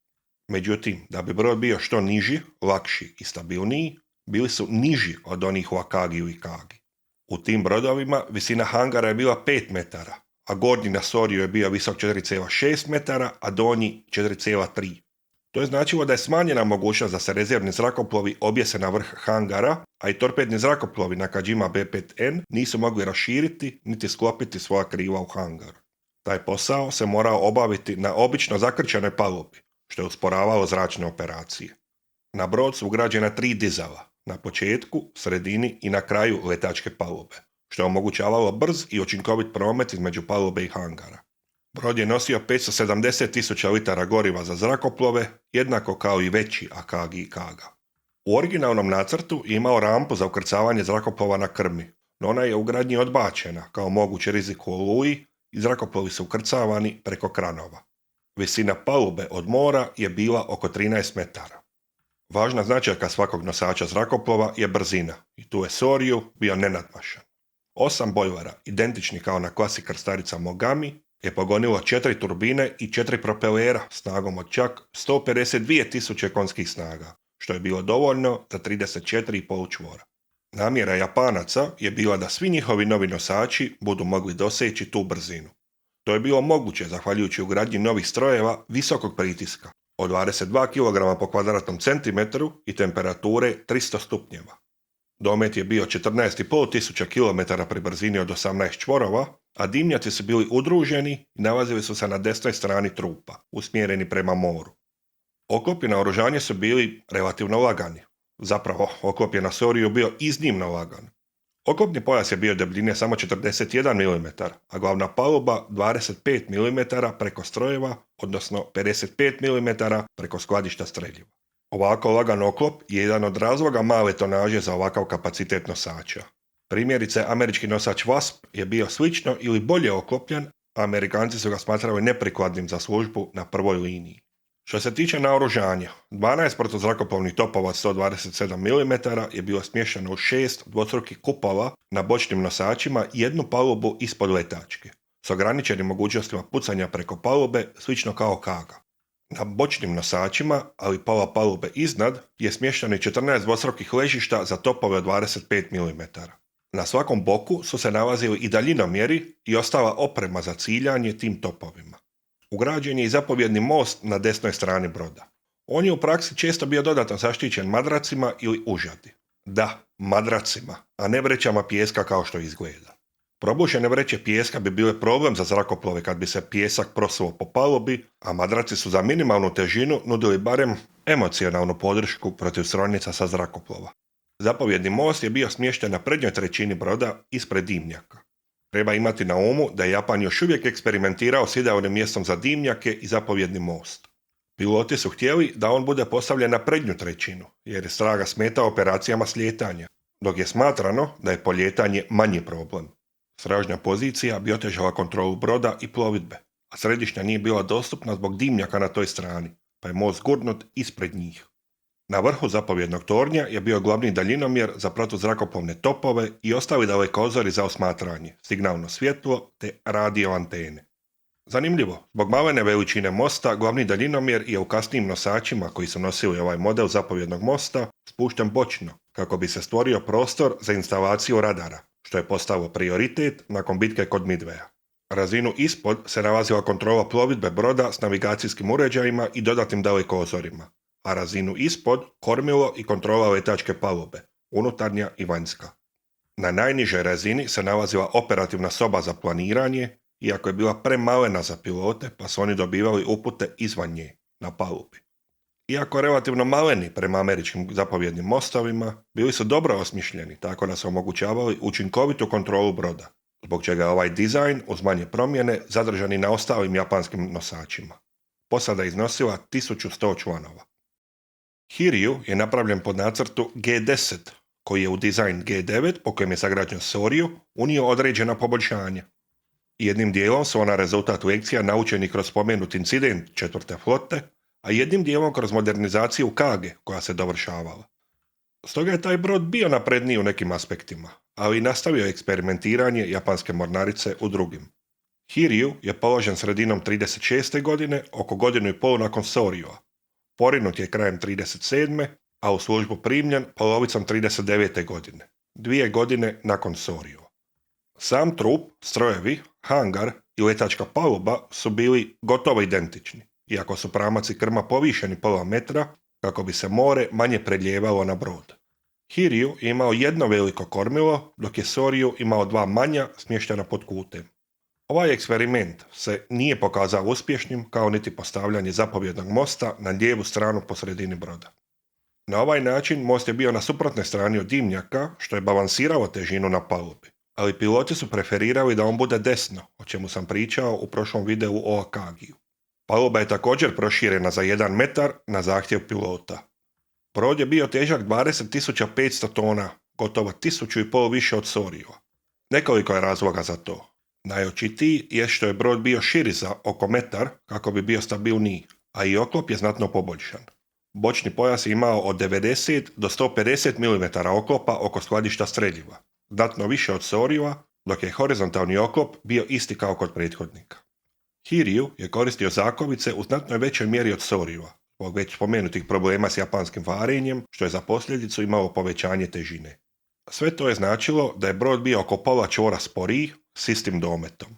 Međutim, da bi brod bio što niži, lakši i stabilniji, bili su niži od onih u Akagiju i Kagi. U tim brodovima visina hangara je bila 5 metara, a gornji na Soriju je bio visok 4,6 metara, a donji 4,3. To je značilo da je smanjena mogućnost da se rezervni zrakoplovi objese na vrh hangara, a i torpedni zrakoplovi Nakajima B5N nisu mogli raširiti niti sklopiti svoja krila u hangaru. Taj posao se morao obaviti na obično zakrčenoj palubi, što je usporavalo zračne operacije. Na brod su ugrađena 3 dizala, na početku, sredini i na kraju letačke palube, što je omogućavalo brz i učinkovit promet između palube i hangara. Brod je nosio 570.000 litara goriva za zrakoplove, jednako kao i veći Akagi i Kaga. U originalnom nacrtu je imao rampu za ukrcavanje zrakoplova na krmi, no ona je u gradnji odbačena kao mogući rizik u oluji i zrakoplovi su ukrcavani preko kranova. Visina palube od mora je bila oko 13 metara. Važna značajka svakog nosača zrakoplova je brzina i tu je Soryu bio nenadmašan. 8 bojlera, identični kao na klasi krstarica Mogami, je pogonilo 4 turbine i 4 propelera snagom od čak 152.000 konjskih snaga, što je bilo dovoljno za 34,5 čvora. Namjera Japanaca je bila da svi njihovi novi nosači budu mogli doseći tu brzinu. To je bilo moguće zahvaljujući ugradnji novih strojeva visokog pritiska, od 22 kg po kvadratnom centimetru i temperature 300 stupnjeva. Domet je bio 14.500 km pri brzini od 18 čvorova, a dimnjaci su bili udruženi i nalazili su se na desnoj strani trupa, usmjereni prema moru. Oklopi na oružanje su bili relativno lagani. Zapravo, oklop je na Soryu bio iznimno lagan. Oklopni pojas je bio debljine samo 41 mm, a glavna paluba 25 mm preko strojeva, odnosno 55 mm preko skladišta streljiva. Ovako lagan oklop je jedan od razloga male tonaže za ovakav kapacitet nosača. Primjerice, američki nosač Wasp je bio slično ili bolje oklopljen, a Amerikanci su ga smatrali neprikladnim za službu na prvoj liniji. Što se tiče naoružanja, 12 protuzrakoplovnih topova od 127 mm je bilo smješteno u 6 dvostrukih kupova na bočnim nosačima i jednu palubu ispod letačke, s ograničenim mogućnostima pucanja preko palube, slično kao Kaga. Na bočnim nosačima, ali pola palube iznad, je smješteno i 14 dvostrukih ležišta za topove od 25 mm. Na svakom boku su se nalazili i daljinomjeri i ostala oprema za ciljanje tim topovima. Ugrađen je i zapovjedni most na desnoj strani broda. On je u praksi često bio dodatno zaštićen madracima ili užadi. Da, madracima, a ne vrećama pijeska kao što izgleda. Probušene vreće pijeska bi bile problem za zrakoplove kad bi se pijesak prosuo po palubi, a madraci su za minimalnu težinu nudili barem emocionalnu podršku protiv srodnica sa zrakoplova. Zapovjedni most je bio smješten na prednjoj trećini broda ispred dimnjaka. Treba imati na umu da je Japan još uvijek eksperimentirao s idealnim mjestom za dimnjake i zapovjedni most. Piloti su htjeli da on bude postavljen na prednju trećinu, jer je straga smetao operacijama slijetanja, dok je smatrano da je poljetanje manji problem. Stražnja pozicija bi otežala kontrolu broda i plovidbe, a središnja nije bila dostupna zbog dimnjaka na toj strani, pa je most gurnut ispred njih. Na vrhu zapovjednog tornja je bio glavni daljinomjer za protuzrakoplovne topove i ostali dalekozori za osmatranje, signalno svjetlo te radio antene. Zanimljivo, zbog malene veličine mosta, glavni daljinomjer je u kasnijim nosačima koji su nosili ovaj model zapovjednog mosta spušten bočno, kako bi se stvorio prostor za instalaciju radara, što je postalo prioritet nakon bitke kod Midwaya. Razinu ispod se nalazila kontrola plovidbe broda s navigacijskim uređajima i dodatnim dalekozorima, a razinu ispod kormilo i kontrola letačke palube, unutarnja i vanjska. Na najnižoj razini se nalazila operativna soba za planiranje, iako je bila premalena za pilote, pa su oni dobivali upute izvan nje, na palubi. Iako relativno maleni prema američkim zapovjednim mostovima, bili su dobro osmišljeni, tako da su omogućavali učinkovitu kontrolu broda, zbog čega je ovaj dizajn uz manje promjene zadržan i na ostalim japanskim nosačima. Posada je iznosila 1100 članova. Hiryu je napravljen pod nacrtu G10, koji je u dizajn G9, po kojem je sagrađen Soryu, unio određena poboljšanja. Jednim dijelom su ona rezultat lekcija naučeni kroz spomenut incident četvrte flote, a jednim dijelom kroz modernizaciju Kage koja se dovršavala. Stoga je taj brod bio napredniji u nekim aspektima, ali i nastavio eksperimentiranje japanske mornarice u drugim. Hiryu je položen sredinom 36. godine, oko godinu i pol nakon Soryua. Porinut je krajem 37. a u službu primljen polovicom 39. godine, 2 godine nakon Soryua. Sam trup, strojevi, hangar i letačka paluba su bili gotovo identični, iako su pramaci krma povišeni pola metra kako bi se more manje preljevalo na brod. Hiryu je imao jedno veliko kormilo, dok je Soryu imao 2 manja smještena pod kutem. Ovaj eksperiment se nije pokazao uspješnim kao niti postavljanje zapovjednog mosta na lijevu stranu po sredini broda. Na ovaj način most je bio na suprotnoj strani od dimnjaka, što je balansiralo težinu na palubi, ali piloti su preferirali da on bude desno, o čemu sam pričao u prošlom videu o Akagiju. Paluba je također proširena za 1 metar na zahtjev pilota. Brod je bio težak 20.500 tona, gotovo 1.500 više od Soryua. Nekoliko je razloga za to. Najočitiji je što je brod bio širi za oko metar kako bi bio stabilniji, a i oklop je znatno poboljšan. Bočni pojas je imao od 90 do 150 mm oklopa oko skladišta streljiva, znatno više od Soryua, dok je horizontalni oklop bio isti kao kod prethodnika. Hiryu je koristio zakovice u znatnoj većoj mjeri od Soryua, zbog već spomenutih problema s japanskim varenjem, što je za posljedicu imalo povećanje težine. Sve to je značilo da je brod bio oko pola čvora sporiji s istim dometom.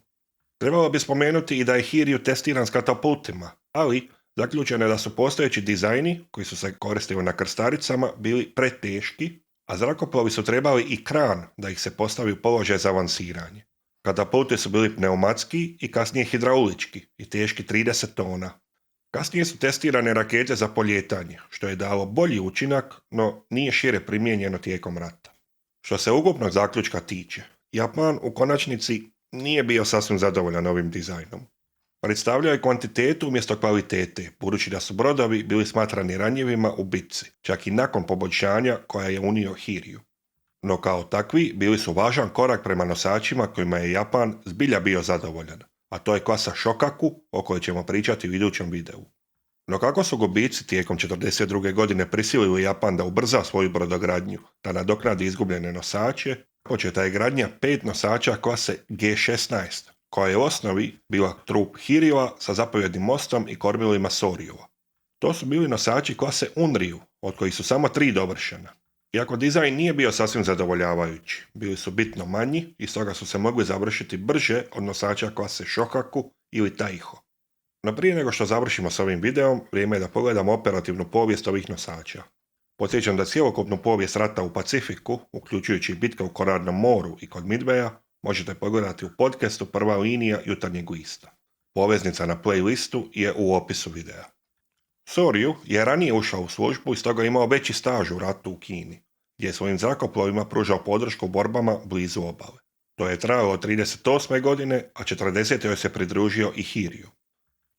Trebalo bi spomenuti i da je Hiryu testiran s katapultima, ali zaključeno je da su postojeći dizajni, koji su se koristili na krstaricama, bili preteški, a zrakoplovi su trebali i kran da ih se postavi u položaj za lansiranje. Katapulti su bili pneumatski i kasnije hidraulički i teški 30 tona. Kasnije su testirane rakete za poljetanje, što je dalo bolji učinak, no nije šire primijenjeno tijekom rata. Što se ukupnog zaključka tiče, Japan u konačnici nije bio sasvim zadovoljan ovim dizajnom. Predstavljao je kvantitetu umjesto kvalitete, budući da su brodovi bili smatrani ranjivima u bitci, čak i nakon poboljšanja koja je unio Hiryu. No kao takvi bili su važan korak prema nosačima kojima je Japan zbilja bio zadovoljan, a to je klasa Shokaku, o kojoj ćemo pričati u idućem videu. No kako su gubici tijekom 1942. godine prisilili Japan da ubrza svoju brodogradnju, da nadoknadi izgubljene nosače, početa je gradnja 5 nosača klase G16, koja je u osnovi bila trup Hiryua sa zapovjednim mostom i kormilima Soryua. To su bili nosači klase Unryu, od kojih su samo 3 dovršena. Iako dizajn nije bio sasvim zadovoljavajući, bili su bitno manji i stoga su se mogli završiti brže od nosača klase Shokaku ili Taiho. No prije nego što završimo s ovim videom, vrijeme je da pogledamo operativnu povijest ovih nosača. Podsjećam da cjelokupnu povijest rata u Pacifiku, uključujući bitke u Koralnom moru i kod Midwaya, možete pogledati u podcastu Prva linija Jutarnjeg lista. Poveznica na playlistu je u opisu videa. Soryu je ranije ušao u službu i stoga imao veći staž u ratu u Kini, gdje je svojim zrakoplovima pružao podršku borbama blizu obale. To je trajalo od 38. godine, a 40. joj se pridružio i Hiryu.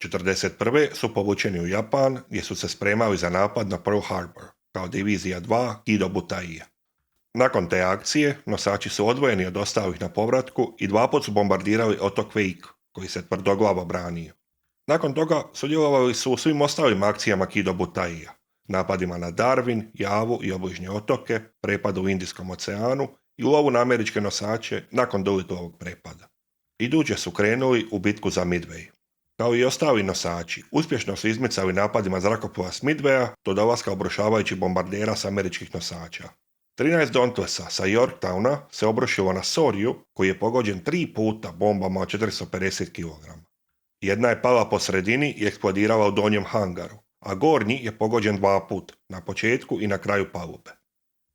41. su povučeni u Japan, gdje su se spremali za napad na Pearl Harbor, kao divizija 2 Kido Butaija. Nakon te akcije, nosači su odvojeni od ostalih na povratku i 2 puta su bombardirali otok Wake, koji se tvrdoglavo branio. Nakon toga sudjelovali su u svim ostalim akcijama Kido Butaija, napadima na Darwin, Javu i obližnje otoke, prepadu u Indijskom oceanu i lovu na američke nosače nakon Doolittleovog prepada. Iduće su krenuli u bitku za Midway. Kao i ostali nosači, uspješno su izmicali napadima zrakoplova s Midwaya do dolaska obrušavajućih bombardera s američkih nosača. 13 Dauntlessa sa Yorktowna se obrušilo na Soryu, koji je pogođen 3 puta bombama od 450 kg. Jedna je pala po sredini i eksplodirala u donjem hangaru, a gornji je pogođen 2 puta, na početku i na kraju palube.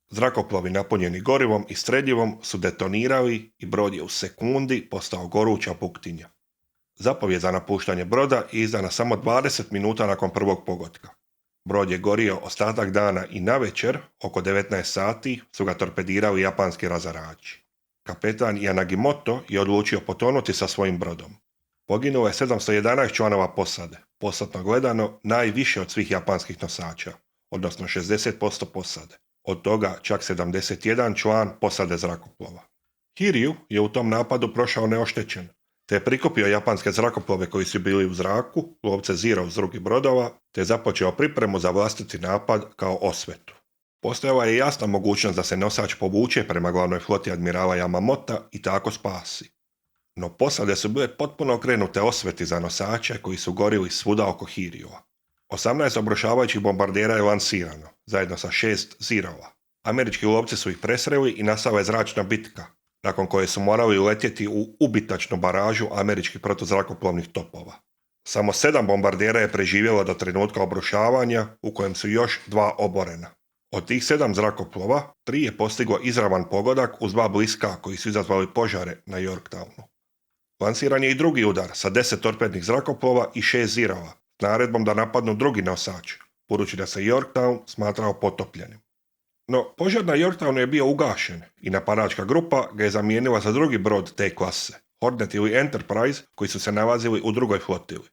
Zrakoplovi napunjeni gorivom i streljivom su detonirali i brod je u sekundi postao goruća puktinja. Zapovjed za napuštanje broda je izdana samo 20 minuta nakon prvog pogotka. Brod je gorio ostatak dana i navečer, oko 19 sati, su ga torpedirali japanski razarači. kapetan Yanagimoto je odlučio potonuti sa svojim brodom. Poginulo je 711 članova posade, postotno gledano najviše od svih japanskih nosača, odnosno 60% posade. Od toga čak 71 član posade zrakoplova. Hiryu je u tom napadu prošao neoštećen, te je prikupio japanske zrakoplove koji su bili u zraku, lovce Zero s drugih brodova, te je započeo pripremu za vlastiti napad kao osvetu. Postojala je jasna mogućnost da se nosač povuče prema glavnoj floti admirala Yamamota i tako spasi. No posade su bile potpuno okrenute osveti za nosače koji su gorili svuda oko Hiryua. 18 obrušavajućih bombardera je lansirano, zajedno sa 6 Zerova. Američki lovci su ih presreli i nastala je zračna bitka, nakon koje su morali uletjeti u ubitačnu baražu američkih protuzrakoplovnih topova. Samo 7 bombardera je preživjelo do trenutka obrušavanja, u kojem su još 2 oborena. Od tih 7 zrakoplova, 3 je postiglo izravan pogodak uz 2 bliska koji su izazvali požare na Yorktownu. Lansiran je i drugi udar sa 10 torpednih zrakoplova i 6 Zerova, s naredbom da napadnu drugi nosač, budući da se Yorktown smatrao potopljenim. No, požar na Yorktownu je bio ugašen i napadačka grupa ga je zamijenila za drugi brod te klase, Hornet ili Enterprise, koji su se nalazili u drugoj flotili.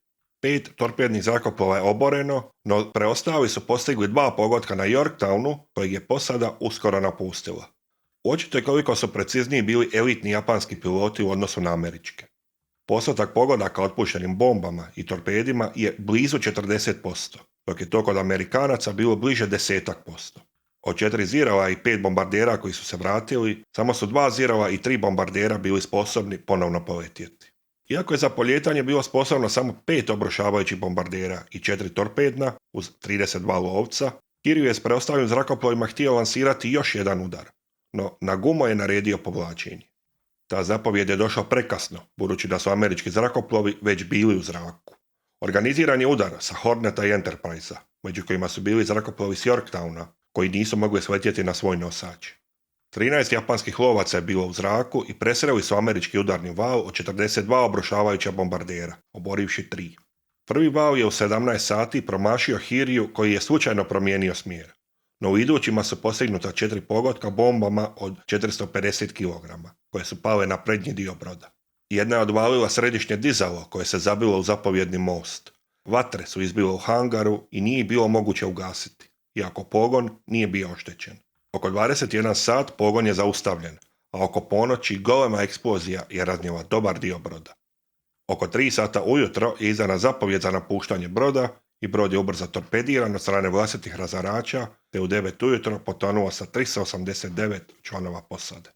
5 torpednih zrakoplova je oboreno, no preostali su postigli 2 pogotka na Yorktownu, kojeg je posada uskoro napustila. Očito je koliko su precizniji bili elitni japanski piloti u odnosu na američke. Postotak pogodaka otpuštenim bombama i torpedima je blizu 40%, dok je to kod Amerikanaca bilo bliže 10%. Od 4 Zerova i 5 bombardera koji su se vratili, samo su 2 Zerova i 3 bombardera bili sposobni ponovno poletjeti. Iako je za poljetanje bilo sposobno samo 5 obrušavajućih bombardera i 4 torpedna, uz 32 lovca, Hiryu je s preostalim zrakoplovima htio lansirati još jedan udar, no Nagumo je naredio povlačenje. Ta zapovjed je došla prekasno, budući da su američki zrakoplovi već bili u zraku. Organiziran je udar sa Horneta i Enterprise-a, među kojima su bili zrakoplovi s Yorktowna, koji nisu mogli sletjeti na svoj nosač. 13 japanskih lovaca je bilo u zraku i presreli su američki udarni val od 42 obrušavajuća bombardera, oborivši 3. Prvi val je u 17 sati promašio Hiryu koji je slučajno promijenio smjer, no u idućima su postignuta 4 pogotka bombama od 450 kg, koje su pale na prednji dio broda. Jedna je odvalila središnje dizalo koje se zabilo u zapovjedni most. Vatre su izbile u hangaru i nije bilo moguće ugasiti, iako pogon nije bio oštećen. Oko 21 sat pogon je zaustavljen, a oko ponoći golema eksplozija je raznijela dobar dio broda. Oko 3 sata ujutro je izdana zapovjed za napuštanje broda i brod je ubrzo torpediran od strane vlastitih razarača, te u 9 ujutro potonuo sa 389 članova posade.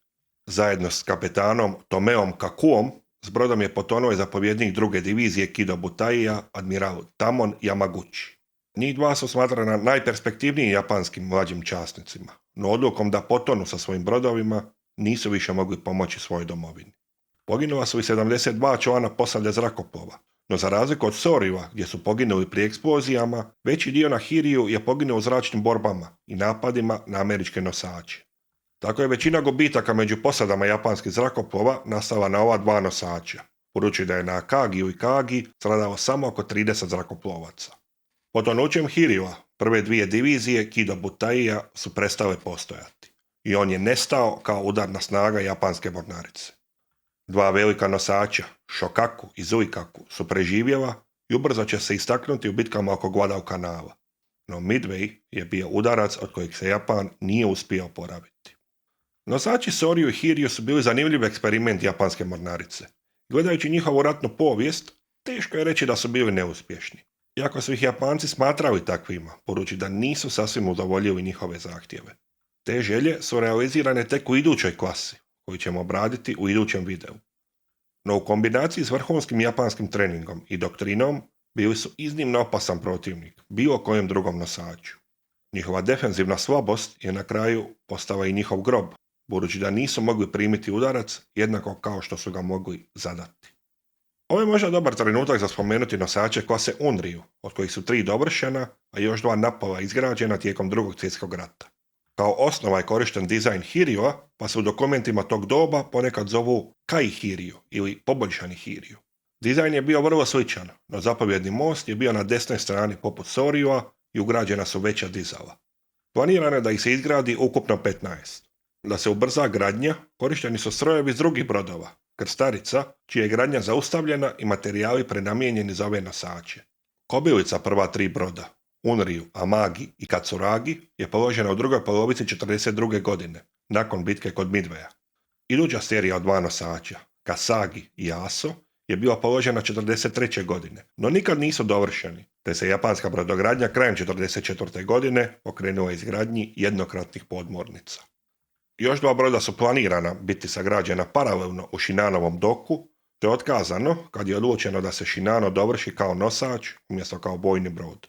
Zajedno s kapetanom Tomeom Kakuom, s brodom je potonuo i zapovjednik druge divizije Kido Butaija, admiral Tamon Yamaguchi. Njih dva su smatrana najperspektivnijim japanskim mlađim časnicima, no odlukom da potonu sa svojim brodovima nisu više mogli pomoći svojoj domovini. Poginula su i 72 člana posade zrakoplova, no za razliku od Sorryua, gdje su poginuli pri eksplozijama, veći dio na Hiryu je poginuo u zračnim borbama i napadima na američke nosače. Tako je većina gubitaka među posadama japanskih zrakoplova nastala na ova 2 nosača, budući da je na Akagiju i Kagi stradalo samo oko 30 zrakoplovaca. Potonućem Hiryua, prve 2 divizije Kido Butaija su prestale postojati i on je nestao kao udarna snaga japanske mornarice. 2 velika nosača, Shokaku i Zuikaku, su preživjela i ubrzo će se istaknuti u bitkama oko Guadalcanala. No Midway je bio udarac od kojeg se Japan nije uspio oporaviti. Nosači Soryu i Hiryu su bili zanimljiv eksperiment japanske mornarice. Gledajući njihovu ratnu povijest, teško je reći da su bili neuspješni. Iako su ih Japanci smatrali takvima, poruči da nisu sasvim udovoljili njihove zahtjeve. Te želje su realizirane tek u idućoj klasi, koju ćemo obraditi u idućem videu. No u kombinaciji s vrhunskim japanskim treningom i doktrinom bili su iznimno opasan protivnik bilo kojem drugom nosaču. Njihova defenzivna slabost je na kraju postala i njihov grob, budući da nisu mogli primiti udarac jednako kao što su ga mogli zadati. Ovo je možda dobar trenutak za spomenuti nosače klase Unryu, od kojih su 3 dovršena, a još 2 napola izgrađena tijekom Drugog svjetskog rata. Kao osnova je korišten dizajn Hiryua, pa se u dokumentima tog doba ponekad zovu Kai Hiryu ili poboljšani Hiryu. Dizajn je bio vrlo sličan, no zapovjedni most je bio na desnoj strani poput Sorryua i ugrađena su veća dizala. Planirano je da ih se izgradi ukupno 15. Da se ubrza gradnja, korišteni su strojevi s drugih brodova, krstarica, čija je gradnja zaustavljena i materijali prenamijenjeni za ove nosače. Kobilica prva tri broda, Unriju, Amagi i Katsuragi, je položena u drugoj polovici 1942. godine, nakon bitke kod Midwaya. Iduća serija od dva nosača, Kasagi i Aso, je bila položena 1943. godine, no nikad nisu dovršeni, te se japanska brodogradnja krajem 1944. godine pokrenula izgradnji jednokratnih podmornica. Još dva broda su planirana biti sagrađena paralelno u Shinanovom doku, to je otkazano kad je odlučeno da se Shinano dovrši kao nosač umjesto kao bojni brod.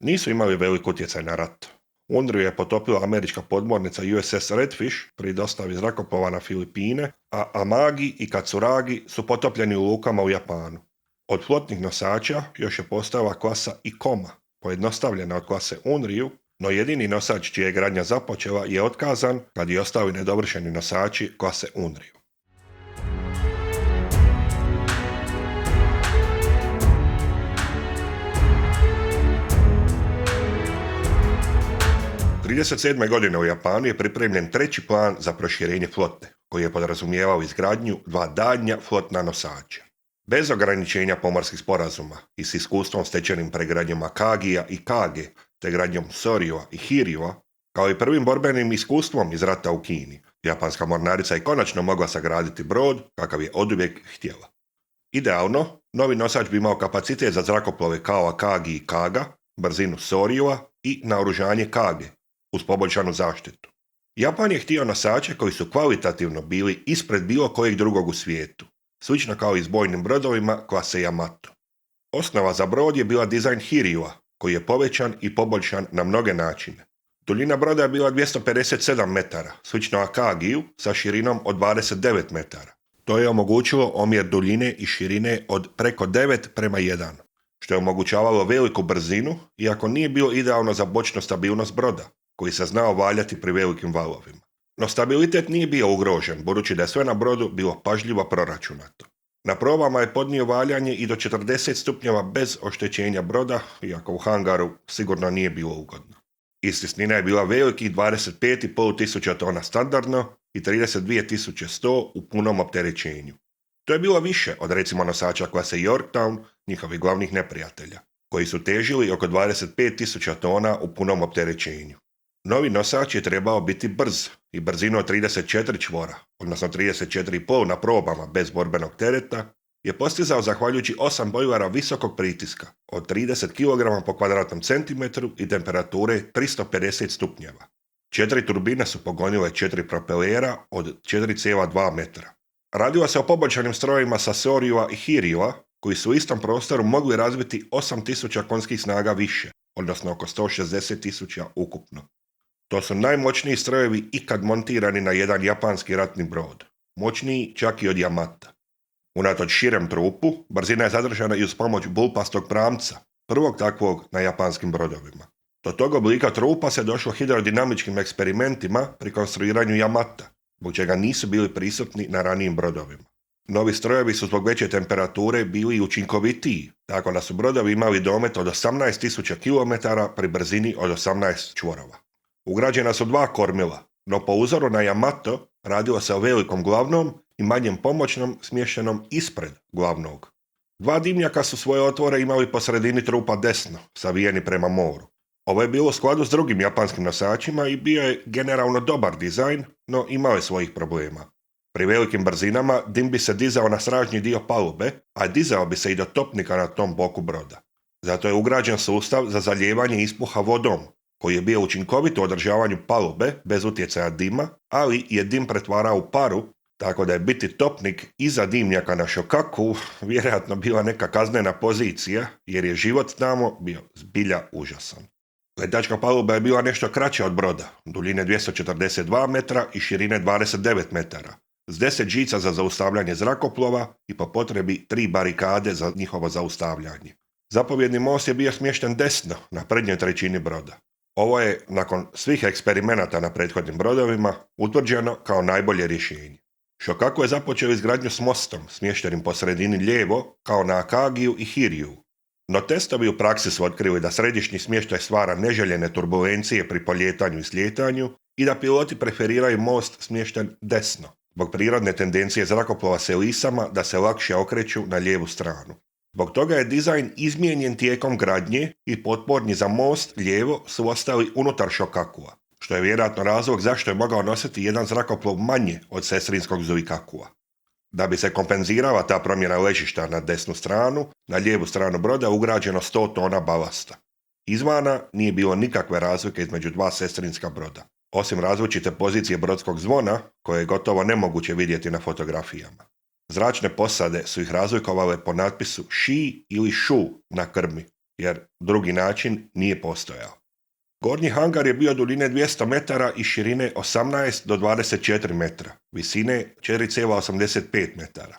Nisu imali velik utjecaj na rat. Unriju je potopila američka podmornica USS Redfish pri dostavi zrakoplova na Filipine, a Amagi i Katsuragi su potopljeni u lukama u Japanu. Od flotnih nosača još je postojala klasa Ikoma, pojednostavljena od klase Unriju, no jedini nosač čija je gradnja započela je otkazan kad je ostali nedovršeni nosači klase Unriju. U 1937. godine u Japanu je pripremljen treći plan za proširenje flote, koji je podrazumijevao izgradnju dva daljnja flotna nosača. Bez ograničenja pomorskih sporazuma i s iskustvom stečenim pregradnjom Akagija i Kage, te gradnjom Sorjua i Hirjua, kao i prvim borbenim iskustvom iz rata u Kini, japanska mornarica je konačno mogla sagraditi brod kakav je oduvijek htjela. Idealno, novi nosač bi imao kapacitet za zrakoplove kao Akagi i Kaga, brzinu Sorjua i naoružanje Kage, uz poboljšanu zaštitu. Japan je htio nosače koji su kvalitativno bili ispred bilo kojeg drugog u svijetu, slično kao i s bojnim brodovima klase Yamato. Osnova za brod je bila dizajn Hirjua, koji je povećan i poboljšan na mnoge načine. Duljina broda je bila 257 metara, slično Akagiju sa širinom od 29 metara. To je omogućilo omjer duljine i širine od preko 9:1, što je omogućavalo veliku brzinu, iako nije bilo idealno za bočnu stabilnost broda, koji se znao valjati pri velikim valovima. No stabilitet nije bio ugrožen, budući da je sve na brodu bilo pažljivo proračunato. Na probama je podnio valjanje i do 40 stupnjeva bez oštećenja broda, iako u hangaru sigurno nije bilo ugodno. Istisnina je bila velikih 25,5 tisuća tona standardno i 32.100 u punom opterećenju. To je bilo više od recimo nosača klase Yorktown, njihovih glavnih neprijatelja, koji su težili oko 25.000 tona u punom opterećenju. Novi nosač je trebao biti brz i brzinu od 34 čvora, odnosno 34,5 na probama bez borbenog tereta, je postizao zahvaljujući 8 bojlera visokog pritiska od 30 kg po kvadratnom centimetru i temperature 350 stupnjeva. 4 turbine su pogonile 4 propelera od 4,2 metra. Radilo se o poboljšanim strojevima sa Sorjua i Hirjua, koji su u istom prostoru mogli razviti 8.000 konjskih snaga više, odnosno oko 160.000 ukupno. To su najmoćniji strojevi ikad montirani na jedan japanski ratni brod, moćniji čak i od Yamata. Unatoč širem trupu, brzina je zadržana i uz pomoć bulpastog pramca, prvog takvog na japanskim brodovima. Do tog oblika trupa se došlo hidrodinamičkim eksperimentima pri konstruiranju Yamata, zbog čega nisu bili prisutni na ranijim brodovima. Novi strojevi su zbog veće temperature bili učinkovitiji, tako da su brodovi imali domet od 18.000 km pri brzini od 18 čvorova. Ugrađena su dva kormila, no po uzoru na Yamato radilo se o velikom glavnom i manjem pomoćnom smještenom ispred glavnog. Dva dimnjaka su svoje otvore imali po sredini trupa desno, savijeni prema moru. Ovo je bilo u skladu s drugim japanskim nosačima i bio je generalno dobar dizajn, no imao je svojih problema. Pri velikim brzinama dim bi se dizao na stražnji dio palube, a dizao bi se i do topnika na tom boku broda. Zato je ugrađen sustav za zalijevanje ispuha vodom, koji je bio učinkovit u održavanju palube bez utjecaja dima, ali je dim pretvarao u paru, tako da je biti topnik iza dimnjaka na Shokaku vjerojatno bila neka kaznena pozicija, jer je život tamo bio zbilja užasan. Letačka paluba je bila nešto kraća od broda, duljine 242 metra i širine 29 metara, s 10 žica za zaustavljanje zrakoplova i po potrebi 3 barikade za njihovo zaustavljanje. Zapovjedni most je bio smješten desno na prednjoj trećini broda. Ovo je, nakon svih eksperimenata na prethodnim brodovima, utvrđeno kao najbolje rješenje. Shokaku je započeo izgradnju s mostom, smještenim po sredini lijevo, kao na Akagiju i Hirju. No testovi u praksi su otkrili da središnji smještaj stvara neželjene turbulencije pri poljetanju i slijetanju i da piloti preferiraju most smješten desno, zbog prirodne tendencije zrakoplova s elisama da se lakše okreću na lijevu stranu. Zbog toga je dizajn izmijenjen tijekom gradnje i potpornji za most lijevo su ostali unutar šokakua, što je vjerojatno razlog zašto je mogao nositi jedan zrakoplov manje od sestrinskog Zuikakua. Da bi se kompenzirala ta promjena ležišta na desnu stranu, na lijevu stranu broda ugrađeno 100 tona balasta. Izvana nije bilo nikakve razlike između dva sestrinska broda, osim različite pozicije brodskog zvona, koje je gotovo nemoguće vidjeti na fotografijama. Zračne posade su ih razlikovale po natpisu ši ili šu na krmi, jer drugi način nije postojao. Gornji hangar je bio duljine 200 metara i širine 18 do 24 metra, visine 4,85 metara.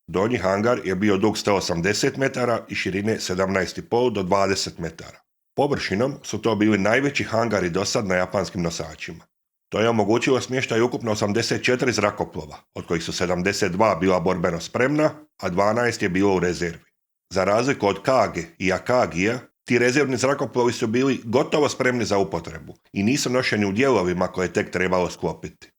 Donji hangar je bio dug 180 metara i širine 17,5 do 20 metara. Površinom su to bili najveći hangari dosad na japanskim nosačima. To je omogućilo smještaj ukupno 84 zrakoplova, od kojih su 72 bila borbeno spremna, a 12 je bilo u rezervi. Za razliku od Kage i Akagija, ti rezervni zrakoplovi su bili gotovo spremni za upotrebu i nisu nošeni u dijelovima koje je tek trebalo sklopiti.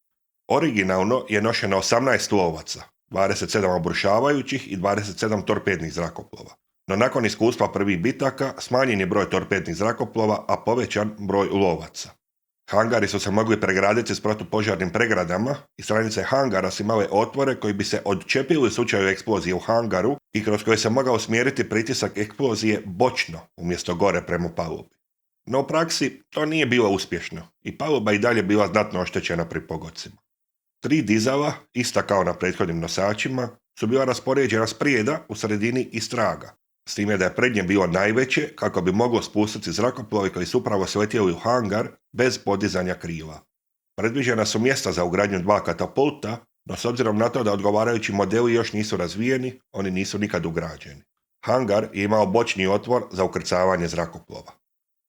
Originalno je nošeno 18 lovaca, 27 obrušavajućih i 27 torpednih zrakoplova. No nakon iskustva prvih bitaka smanjen je broj torpednih zrakoplova, a povećan broj lovaca. Hangari su se mogli pregraditi s protupožarnim pregradama i stranice hangara su imale otvore koji bi se odčepili u slučaju eksplozije u hangaru i kroz koje se mogao smjeriti pritisak eksplozije bočno umjesto gore prema palubi. No u praksi to nije bilo uspješno i paluba i dalje bila znatno oštećena pri pogodcima. 3 dizala, ista kao na prethodnim nosačima, su bila raspoređena sprijeda, u sredini i straga, s time da je prednje bilo najveće kako bi moglo spustiti zrakoplovi koji su upravo sletjeli u hangar bez podizanja krila. Predviđena su mjesta za ugradnju 2 katapulta, no s obzirom na to da odgovarajući modeli još nisu razvijeni, oni nisu nikad ugrađeni. Hangar je imao bočni otvor za ukrcavanje zrakoplova.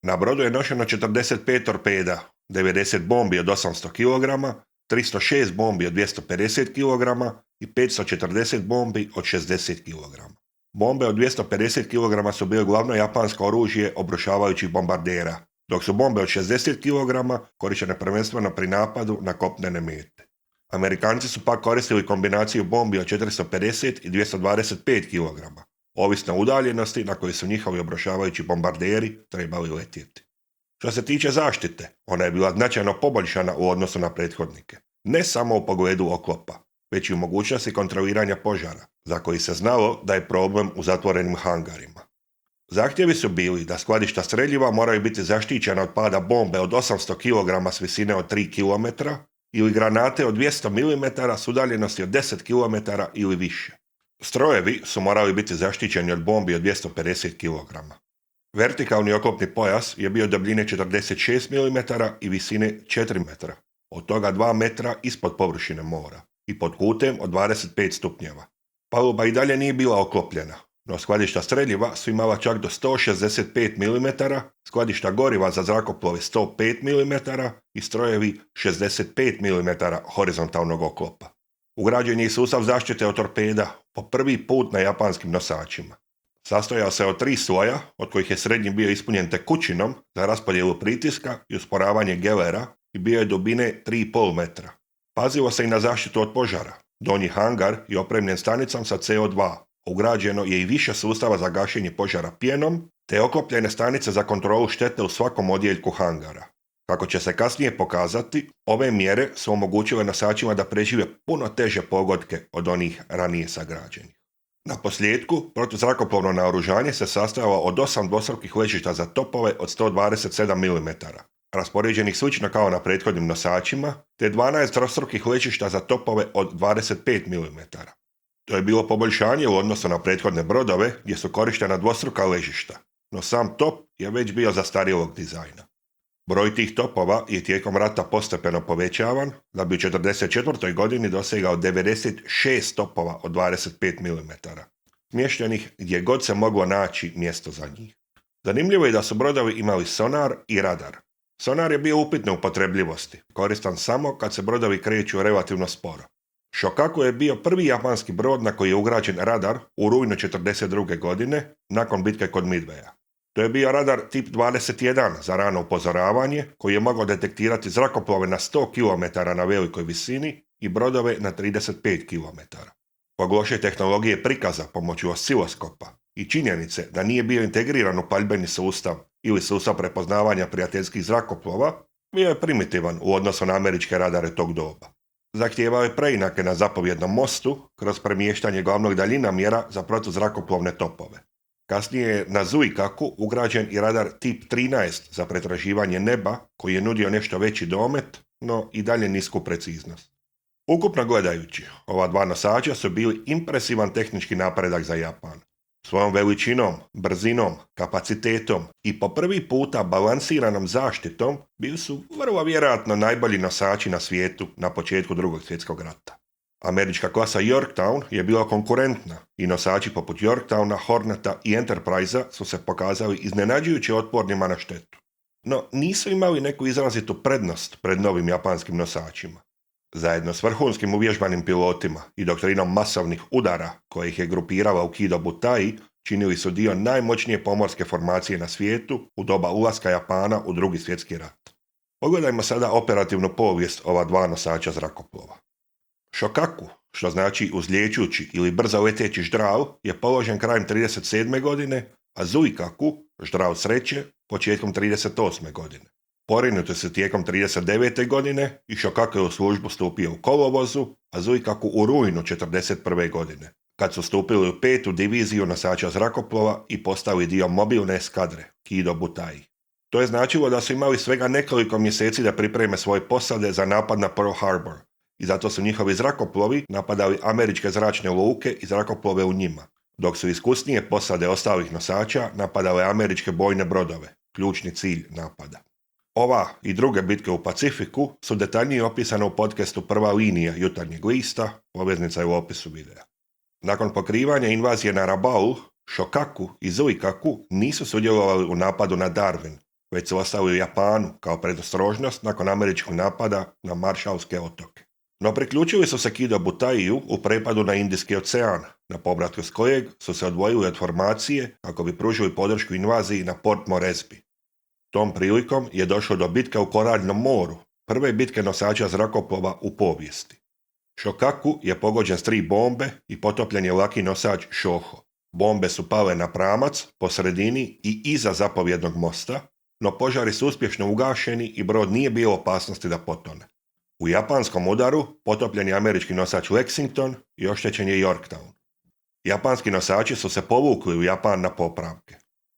Na brodu je nošeno 45 torpeda, 90 bombi od 800 kg, 306 bombi od 250 kg i 540 bombi od 60 kg. Bombe od 250 kg su bile glavno japansko oružje obrušavajućih bombardera, dok su bombe od 60 kg korištene prvenstveno pri napadu na kopnene mete. Amerikanci su pak koristili kombinaciju bombi od 450 i 225 kg, ovisno o udaljenosti na kojoj su njihovi obrušavajući bombarderi trebali letjeti. Što se tiče zaštite, ona je bila značajno poboljšana u odnosu na prethodnike, ne samo u pogledu oklopa, već i u mogućnosti kontroliranja požara, za koji se znalo da je problem u zatvorenim hangarima. Zahtjevi su bili da skladišta streljiva moraju biti zaštićena od pada bombe od 800 kg s visine od 3 km ili granate od 200 mm s udaljenosti od 10 km ili više. Strojevi su morali biti zaštićeni od bombi od 250 kg. Vertikalni oklopni pojas je bio debljine 46 mm i visine 4 metra, od toga 2 metra ispod površine mora i pod kutem od 25 stupnjeva. Paluba i dalje nije bila oklopljena, no skladišta streljiva su imala čak do 165 mm, skladišta goriva za zrakoplove 105 mm i strojevi 65 mm horizontalnog oklopa. Ugrađen je i sustav zaštite od torpeda po prvi put na japanskim nosačima. Sastojao se od 3 sloja, od kojih je srednji bio ispunjen tekućinom za raspodjelu pritiska i usporavanje gelera i bio je dubine 3,5 metra. Pazilo se i na zaštitu od požara. Donji hangar je opremljen stanicom sa CO2. Ugrađeno je i više sustava za gašenje požara pjenom, te oklopljene stanice za kontrolu štete u svakom odjeljku hangara. Kako će se kasnije pokazati, ove mjere su omogućile nosačima da prežive puno teže pogodke od onih ranije sagrađenih. Na posljedku, protuzrakoplovno naoružanje se sastojalo od 8 dvostrukih ležišta za topove od 127 mm, raspoređenih slično kao na prethodnim nosačima, te 12 trostrukih ležišta za topove od 25 mm. To je bilo poboljšanje u odnosu na prethodne brodove gdje su korištena dvostruka ležišta, no sam top je već bio zastarjelog dizajna. Broj tih topova je tijekom rata postepeno povećavan, da bi u 1944. godini dosegao 96 topova od 25 mm, smještenih gdje god se moglo naći mjesto za njih. Zanimljivo je da su brodovi imali sonar i radar. Sonar je bio upitne upotrebljivosti, koristan samo kad se brodovi kreću relativno sporo. Shokaku je bio prvi japanski brod na koji je ugrađen radar u rujnu 1942. godine, nakon bitke kod Midwaya. To je bio radar tip 21 za rano upozoravanje koji je mogao detektirati zrakoplove na 100 km na velikoj visini i brodove na 35 km. Zbog loše tehnologije prikaza pomoću osciloskopa i činjenice da nije bio integriran u paljbeni sustav ili sustav prepoznavanja prijateljskih zrakoplova, bio je primitivan u odnosu na američke radare tog doba. Zahtijevao je preinake na zapovjednom mostu kroz premještanje glavnog daljinamjera za protuzrakoplovne topove. Kasnije je na Zuikaku ugrađen i radar tip 13 za pretraživanje neba koji je nudio nešto veći domet, no i dalje nisku preciznost. Ukupno gledajući, ova dva nosača su bili impresivan tehnički napredak za Japan. Svojom veličinom, brzinom, kapacitetom i po prvi puta balansiranom zaštitom bili su vrlo vjerojatno najbolji nosači na svijetu na početku Drugog svjetskog rata. Američka klasa Yorktown je bila konkurentna i nosači poput Yorktowna, Horneta i Enterprisea su se pokazali iznenađujuće otpornima na štetu. No, nisu imali neku izrazitu prednost pred novim japanskim nosačima. Zajedno s vrhunskim uvježbanim pilotima i doktrinom masovnih udara koje ih je grupirala u Kido Butai, činili su dio najmoćnije pomorske formacije na svijetu u doba ulaska Japana u Drugi svjetski rat. Pogledajmo sada operativnu povijest ova dva nosača zrakoplova. Shokaku, što znači uzlijećući ili brzo leteći ždrav, je položen krajem 1937. godine, a Zuikaku, ždrav sreće, početkom 1938. godine. Porinuti su tijekom 1939. godine i Shokaku je u službu stupio u kolovozu, a Zuikaku u rujnu 1941. godine, kad su stupili u 5. diviziju nosača zrakoplova i postali dio mobilne eskadre, Kido Butai. To je značilo da su imali svega nekoliko mjeseci da pripreme svoje posade za napad na Pearl Harbor, i zato su njihovi zrakoplovi napadali američke zračne luke i zrakoplove u njima, dok su iskusnije posade ostalih nosača napadale američke bojne brodove, ključni cilj napada. Ova i druge bitke u Pacifiku su detaljnije opisane u podcastu Prva linija Jutarnjeg lista, poveznica je u opisu videa. Nakon pokrivanja invazije na Rabaul, Shokaku i Zuikaku nisu sudjelovali u napadu na Darwin, već su ostali u Japanu kao predostrožnost nakon američkog napada na Maršalske otoke. No priključili su se Kido Butaiju u prepadu na Indijski ocean, na povratku s kojeg su se odvojili od formacije kako bi pružili podršku invaziji na Port Moresby. Tom prilikom je došlo do bitke u Koraljnom moru, prve bitke nosača zrakoplova u povijesti. Shokaku je pogođen s 3 bombe i potopljen je laki nosač Shoho. Bombe su pale na pramac, po sredini i iza zapovjednog mosta, no požari su uspješno ugašeni i brod nije bio u opasnosti da potone. U japanskom udaru potopljen je američki nosač Lexington i oštećen je Yorktown. Japanski nosači su se povukli u Japan na popravke.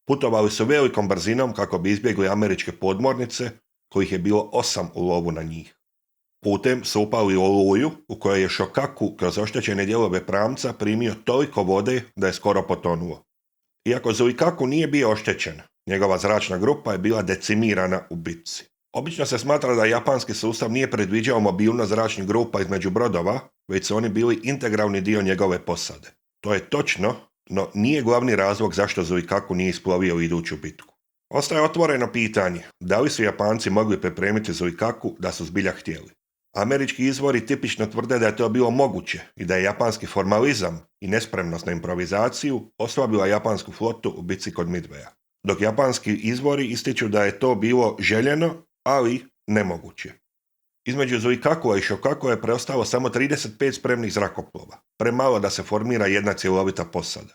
Putovali su velikom brzinom kako bi izbjegli američke podmornice, kojih je bilo 8 u lovu na njih. Putem su upali u oluju u kojoj je Shokaku kroz oštećene dijelove pramca primio toliko vode da je skoro potonuo. Iako Zuikaku nije bio oštećen, njegova zračna grupa je bila decimirana u bitci. Obično se smatra da japanski sustav nije predviđao mobilnost zračnih grupa između brodova, već su oni bili integralni dio njegove posade. To je točno, no nije glavni razlog zašto Zuikaku nije isplovio u iduću bitku. Ostaje otvoreno pitanje, da li su Japanci mogli pripremiti Zuikaku da su zbilja htjeli. Američki izvori tipično tvrde da je to bilo moguće i da je japanski formalizam i nespremnost na improvizaciju oslabila japansku flotu u bitci kod Midwaya. Dok japanski izvori ističu da je to bilo željeno, ali nemoguće. Između Zuikakua i Shokakua je preostalo samo 35 spremnih zrakoplova, premalo da se formira jedna cjelovita posada.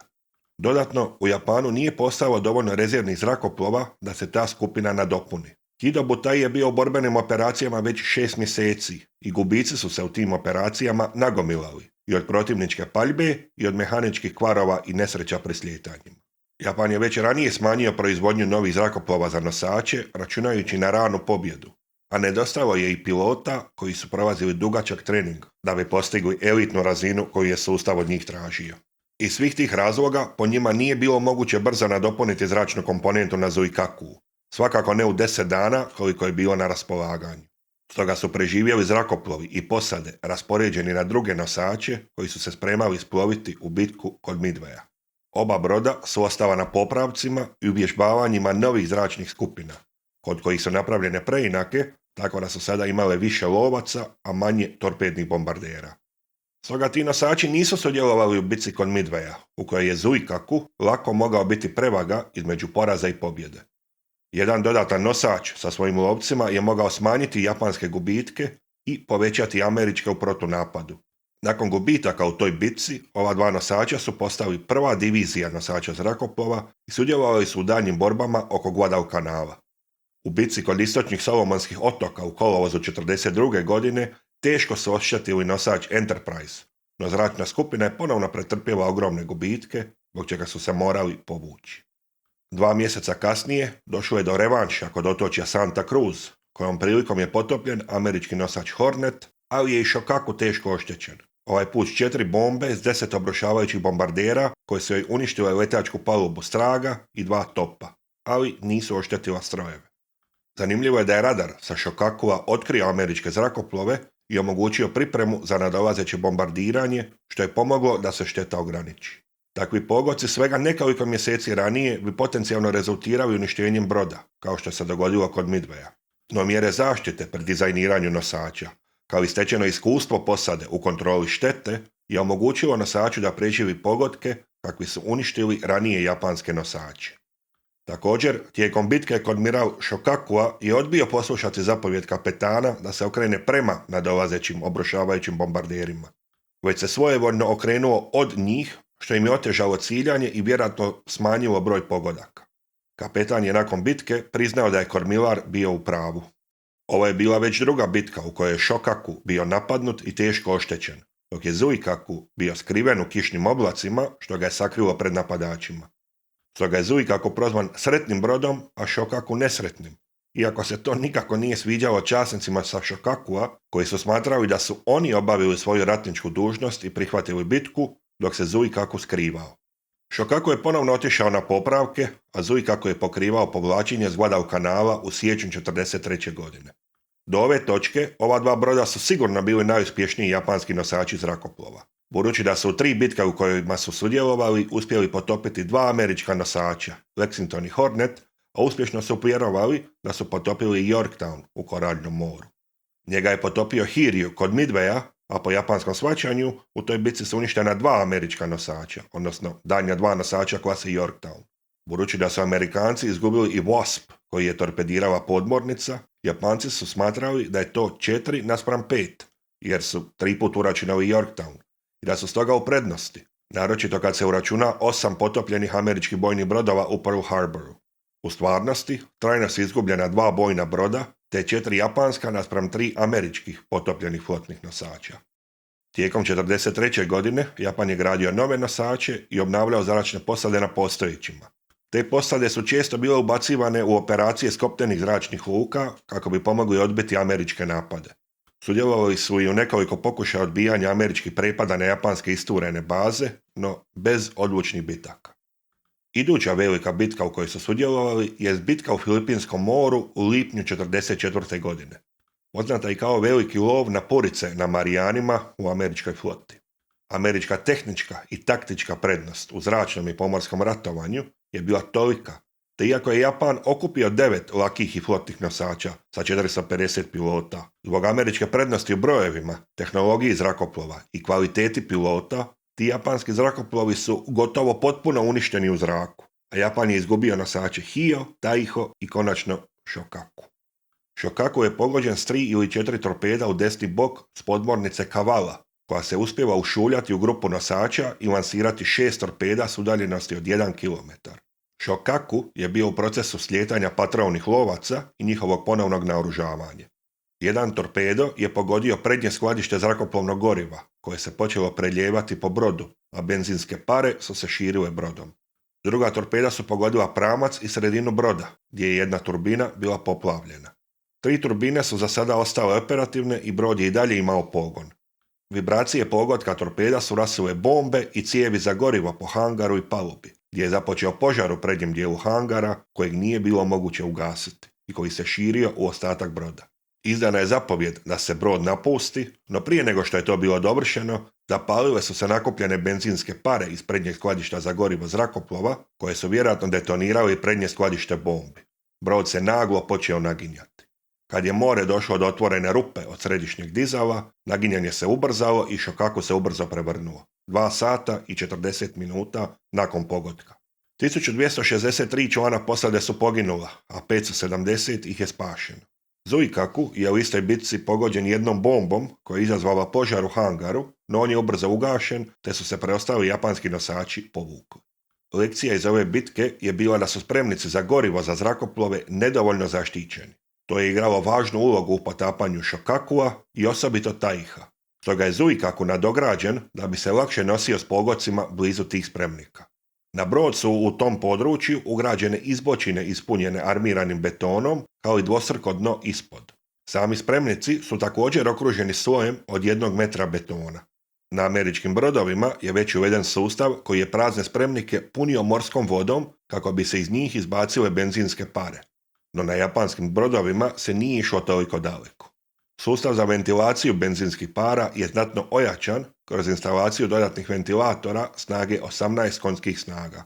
Dodatno, u Japanu nije postalo dovoljno rezervnih zrakoplova da se ta skupina nadopuni. Kido Butai je bio u borbenim operacijama već 6 mjeseci i gubici su se u tim operacijama nagomilali i od protivničke paljbe i od mehaničkih kvarova i nesreća pri slijetanjima. Japan je već ranije smanjio proizvodnju novih zrakoplova za nosače, računajući na ranu pobjedu, a nedostalo je i pilota koji su prolazili dugačak trening da bi postigli elitnu razinu koju je sustav od njih tražio. Iz svih tih razloga po njima nije bilo moguće brzo nadopuniti zračnu komponentu na Zuikaku, svakako ne u 10 dana koliko je bilo na raspolaganju. Stoga su preživjeli zrakoplovi i posade raspoređeni na druge nosače koji su se spremali isploviti u bitku kod Midwaya. Oba broda su ostala na popravcima i uvježbavanjima novih zračnih skupina, kod kojih su napravljene preinake, tako da su sada imale više lovaca, a manje torpednih bombardera. Stoga ti nosači nisu sudjelovali u bitci kod Midwaya, u kojoj je Zuikaku lako mogao biti prevaga između poraza i pobjede. Jedan dodatan nosač sa svojim lovcima je mogao smanjiti japanske gubitke i povećati američke u protunapadu. Nakon gubitaka u toj bitci, ova dva nosača su postali prva divizija nosača zrakoplova i sudjelovali su u daljnjim borbama oko Guadalcanala. U bitci kod istočnih Solomonskih otoka u kolovozu 1942. godine teško su oštetili nosač Enterprise, no zračna skupina je ponovno pretrpjela ogromne gubitke, zbog čega su se morali povući. 2 mjeseca kasnije došlo je do revanša kod otočja Santa Cruz, kojom prilikom je potopljen američki nosač Hornet, ali je i Shokaku teško oštećen. Ovaj put s 4 bombe s 10 obrušavajućih bombardera koje su joj uništile letačku palubu Straga i 2 topa, ali nisu oštetila strojeve. Zanimljivo je da je radar sa Shokakua otkrio američke zrakoplove i omogućio pripremu za nadolazeće bombardiranje, što je pomoglo da se šteta ograniči. Takvi pogodci svega nekoliko mjeseci ranije bi potencijalno rezultirali uništenjem broda, kao što se dogodilo kod Midwaya. No mjere zaštite pri dizajniranju nosača, kao i stečeno iskustvo posade u kontroli štete, je omogućilo nosaču da preživi pogodke kakvi su uništili ranije japanske nosače. Također, tijekom bitke Admiral Shokakua je odbio poslušati zapovjed kapetana da se okrene prema nadolazećim obrušavajućim bombarderima, već se svojevoljno okrenuo od njih, što im je otežalo ciljanje i vjerojatno smanjilo broj pogodaka. Kapetan je nakon bitke priznao da je kormilar bio u pravu. Ovo je bila već druga bitka u kojoj je Shokaku bio napadnut i teško oštećen, dok je Zuikaku bio skriven u kišnim oblacima, što ga je sakrilo pred napadačima. Stoga je Zuikaku prozvan sretnim brodom, a Shokaku nesretnim, iako se to nikako nije sviđalo časnicima sa Shokakua, koji su smatrali da su oni obavili svoju ratničku dužnost i prihvatili bitku, dok se Zuikaku skrivao. Shokaku je ponovno otišao na popravke, a Zuikaku je pokrivao povlačenje s Guadalcanala u siječnju 1943. godine. Do ove točke ova dva broda su sigurno bili najuspješniji japanski nosači zrakoplova, budući da su u 3 bitke u kojima su sudjelovali uspjeli potopiti 2 američka nosača, Lexington i Hornet, a uspješno su vjerovali da su potopili i Yorktown u Koraljnom moru. Njega je potopio Hiryu kod Midwaya, a po japanskom shvaćanju u toj bitci su uništena 2 američka nosača, odnosno daljnja 2 nosača klase Yorktown. Budući da su Amerikanci izgubili i Wasp, koji je torpedirala podmornica, Japanci su smatrali da je to 4:5, jer su 3 put uračunali Yorktown i da su stoga u prednosti, naročito kad se uračuna 8 potopljenih američkih bojnih brodova u Pearl Harboru. U stvarnosti, trajno su izgubljena 2 bojna broda, te 4 japanska naspram 3 američkih potopljenih flotnih nosača. Tijekom 1943. godine Japan je gradio nove nosače i obnavljao zračne posade na postojećima. Te posade su često bile ubacivane u operacije s kopnenih zračnih luka kako bi pomogli odbiti američke napade. Sudjelovali su i u nekoliko pokušaja odbijanja američkih prepada na japanske isturene baze, no bez odlučnih bitaka. Iduća velika bitka u kojoj su sudjelovali je bitka u Filipinskom moru u lipnju 1944. godine. Poznata i kao veliki lov na purice na Marijanima u američkoj floti. Američka tehnička i taktička prednost u zračnom i pomorskom ratovanju je bila tolika, te iako je Japan okupio 9 lakih i flotnih nosača sa 450 pilota, zbog američke prednosti u brojevima, tehnologiji zrakoplova i kvaliteti pilota, ti japanski zrakoplovi su gotovo potpuno uništeni u zraku, a Japan je izgubio nosače Hio, Taiho i konačno Shokaku. Shokaku je pogođen s 3 ili 4 torpeda u desni bok s podmornice Kavala, koja se uspjeva ušuljati u grupu nosača i lansirati 6 torpeda s udaljenosti od 1 km. Shokaku je bio u procesu slijetanja patrolnih lovaca i njihovog ponovnog naoružavanja. Jedan torpedo je pogodio prednje skladište zrakoplovnog goriva, koje se počelo preljevati po brodu, a benzinske pare su se širile brodom. Druga torpeda su pogodila pramac i sredinu broda, gdje je jedna turbina bila poplavljena. 3 turbine su za sada ostale operativne i brod je i dalje imao pogon. Vibracije pogotka torpeda su rasule bombe i cijevi za gorivo po hangaru i palubi, gdje je započeo požar u prednjem dijelu hangara kojeg nije bilo moguće ugasiti i koji se širio u ostatak broda. Izdana je zapovjed da se brod napusti, no prije nego što je to bilo dovršeno, zapalile su se nakupljene benzinske pare iz prednjeg skladišta za gorivo zrakoplova, koje su vjerojatno detonirali prednje skladište bombi. Brod se naglo počeo naginjati. Kad je more došlo do otvorene rupe od središnjeg dizala, naginjanje se ubrzalo i Shokaku se ubrzo prevrnuo. 2 sata i 40 minuta nakon pogotka. 1263 člana posade su poginula, a 570 ih je spašeno. Zuikaku je u istoj bitci pogođen jednom bombom koja je izazvala požar u hangaru, no on je ubrzo ugašen, te su se preostali japanski nosači povukli. Lekcija iz ove bitke je bila da su spremnici za gorivo za zrakoplove nedovoljno zaštićeni. To je igralo važnu ulogu u potapanju Shokakua i osobito Taiha. Stoga je Zuikaku nadograđen da bi se lakše nosio s pogocima blizu tih spremnika. Na brod su u tom području ugrađene izbočine ispunjene armiranim betonom, kao i dvostruko dno ispod. Sami spremnici su također okruženi slojem od 1 metra betona. Na američkim brodovima je već uveden sustav koji je prazne spremnike punio morskom vodom kako bi se iz njih izbacile benzinske pare. No na japanskim brodovima se nije išlo toliko daleko. Sustav za ventilaciju benzinskih para je znatno ojačan kroz instalaciju dodatnih ventilatora snage 18 konjskih snaga.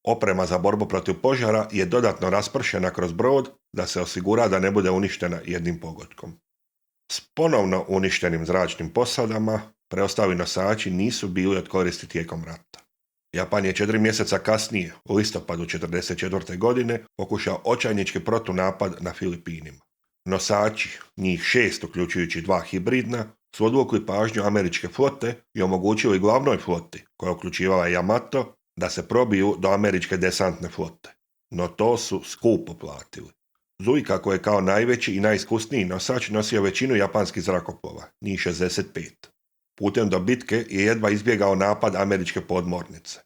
Oprema za borbu protiv požara je dodatno raspršena kroz brod da se osigura da ne bude uništena jednim pogodkom. S ponovno uništenim zračnim posadama preostali nosači nisu bili od koristi tijekom rata. Japan je 4 mjeseca kasnije, u listopadu 1944. godine, pokušao očajnički protunapad na Filipinima. Nosači, njih 6 uključujući 2 hibridna, su odvukli pažnju američke flote i omogućili glavnoj floti, koja je uključivala Yamato, da se probiju do američke desantne flote. No to su skupo platili. Zuikaku je kao najveći i najiskusniji nosač nosio većinu japanskih zrakoplova, njih 65. Putem do bitke je jedva izbjegao napad američke podmornice.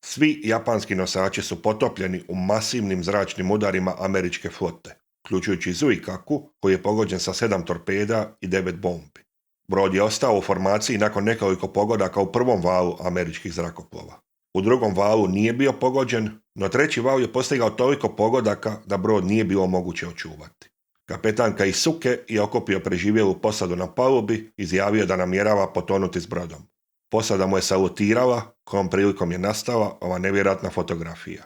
Svi japanski nosači su potopljeni u masivnim zračnim udarima američke flote, uključujući Zuikaku koji je pogođen sa 7 torpeda i 9 bombi. Brod je ostao u formaciji nakon nekoliko pogodaka u prvom valu američkih zrakoplova. U drugom valu nije bio pogođen, no treći val je postigao toliko pogodaka da brod nije bilo moguće očuvati. Kapetan Kaisuke je okupio preživjelu posadu na palubi, izjavio da namjerava potonuti s brodom. Posada mu je salutirala, kojom prilikom je nastala ova nevjerojatna fotografija.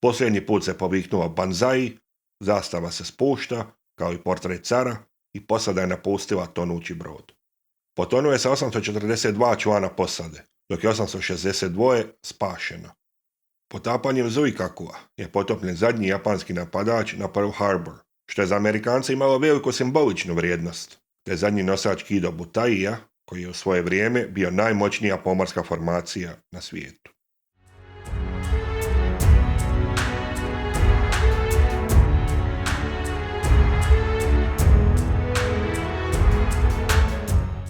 Posljednji put se poviknuo banzai, zastava se spušta, kao i portret cara, i posada je napustila tonući brod. Potonuo je sa 842 člana posade, dok je 862 spašeno. Potapanjem Zuikakua je potopljen zadnji japanski napadač na Pearl Harbor, što je za Amerikance imalo veliku simboličnu vrijednost, te zadnji nosač Kido Butaija, koji je u svoje vrijeme bio najmoćnija pomorska formacija na svijetu.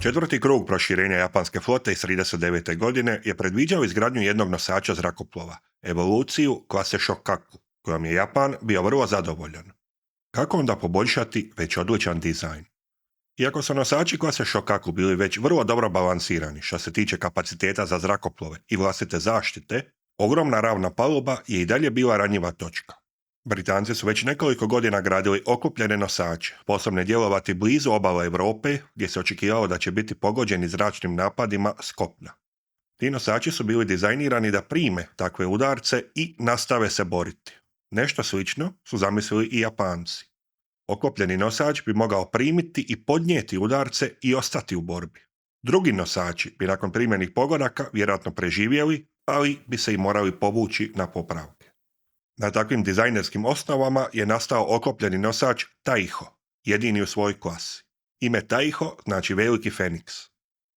Četvrti krug proširenja japanske flote iz 1939. godine je predviđao izgradnju jednog nosača zrakoplova, evoluciju klase Shokaku, kojom je Japan bio vrlo zadovoljan. Kako onda poboljšati već odličan dizajn? Iako su nosači klase Shokaku bili već vrlo dobro balansirani što se tiče kapaciteta za zrakoplove i vlastite zaštite, ogromna ravna paluba je i dalje bila ranjiva točka. Britanci su već nekoliko godina gradili oklopljene nosače, sposobne djelovati blizu obala Europe, gdje se očekivalo da će biti pogođeni zračnim napadima s kopna. Ti nosači su bili dizajnirani da prime takve udarce i nastave se boriti. Nešto slično su zamislili i Japanci. Oklopljeni nosač bi mogao primiti i podnijeti udarce i ostati u borbi. Drugi nosači bi nakon primljenih pogodaka vjerojatno preživjeli, ali bi se i morali povući na popravke. Na takvim dizajnerskim osnovama je nastao oklopljeni nosač Taiho, jedini u svojoj klasi. Ime Taiho znači veliki Feniks.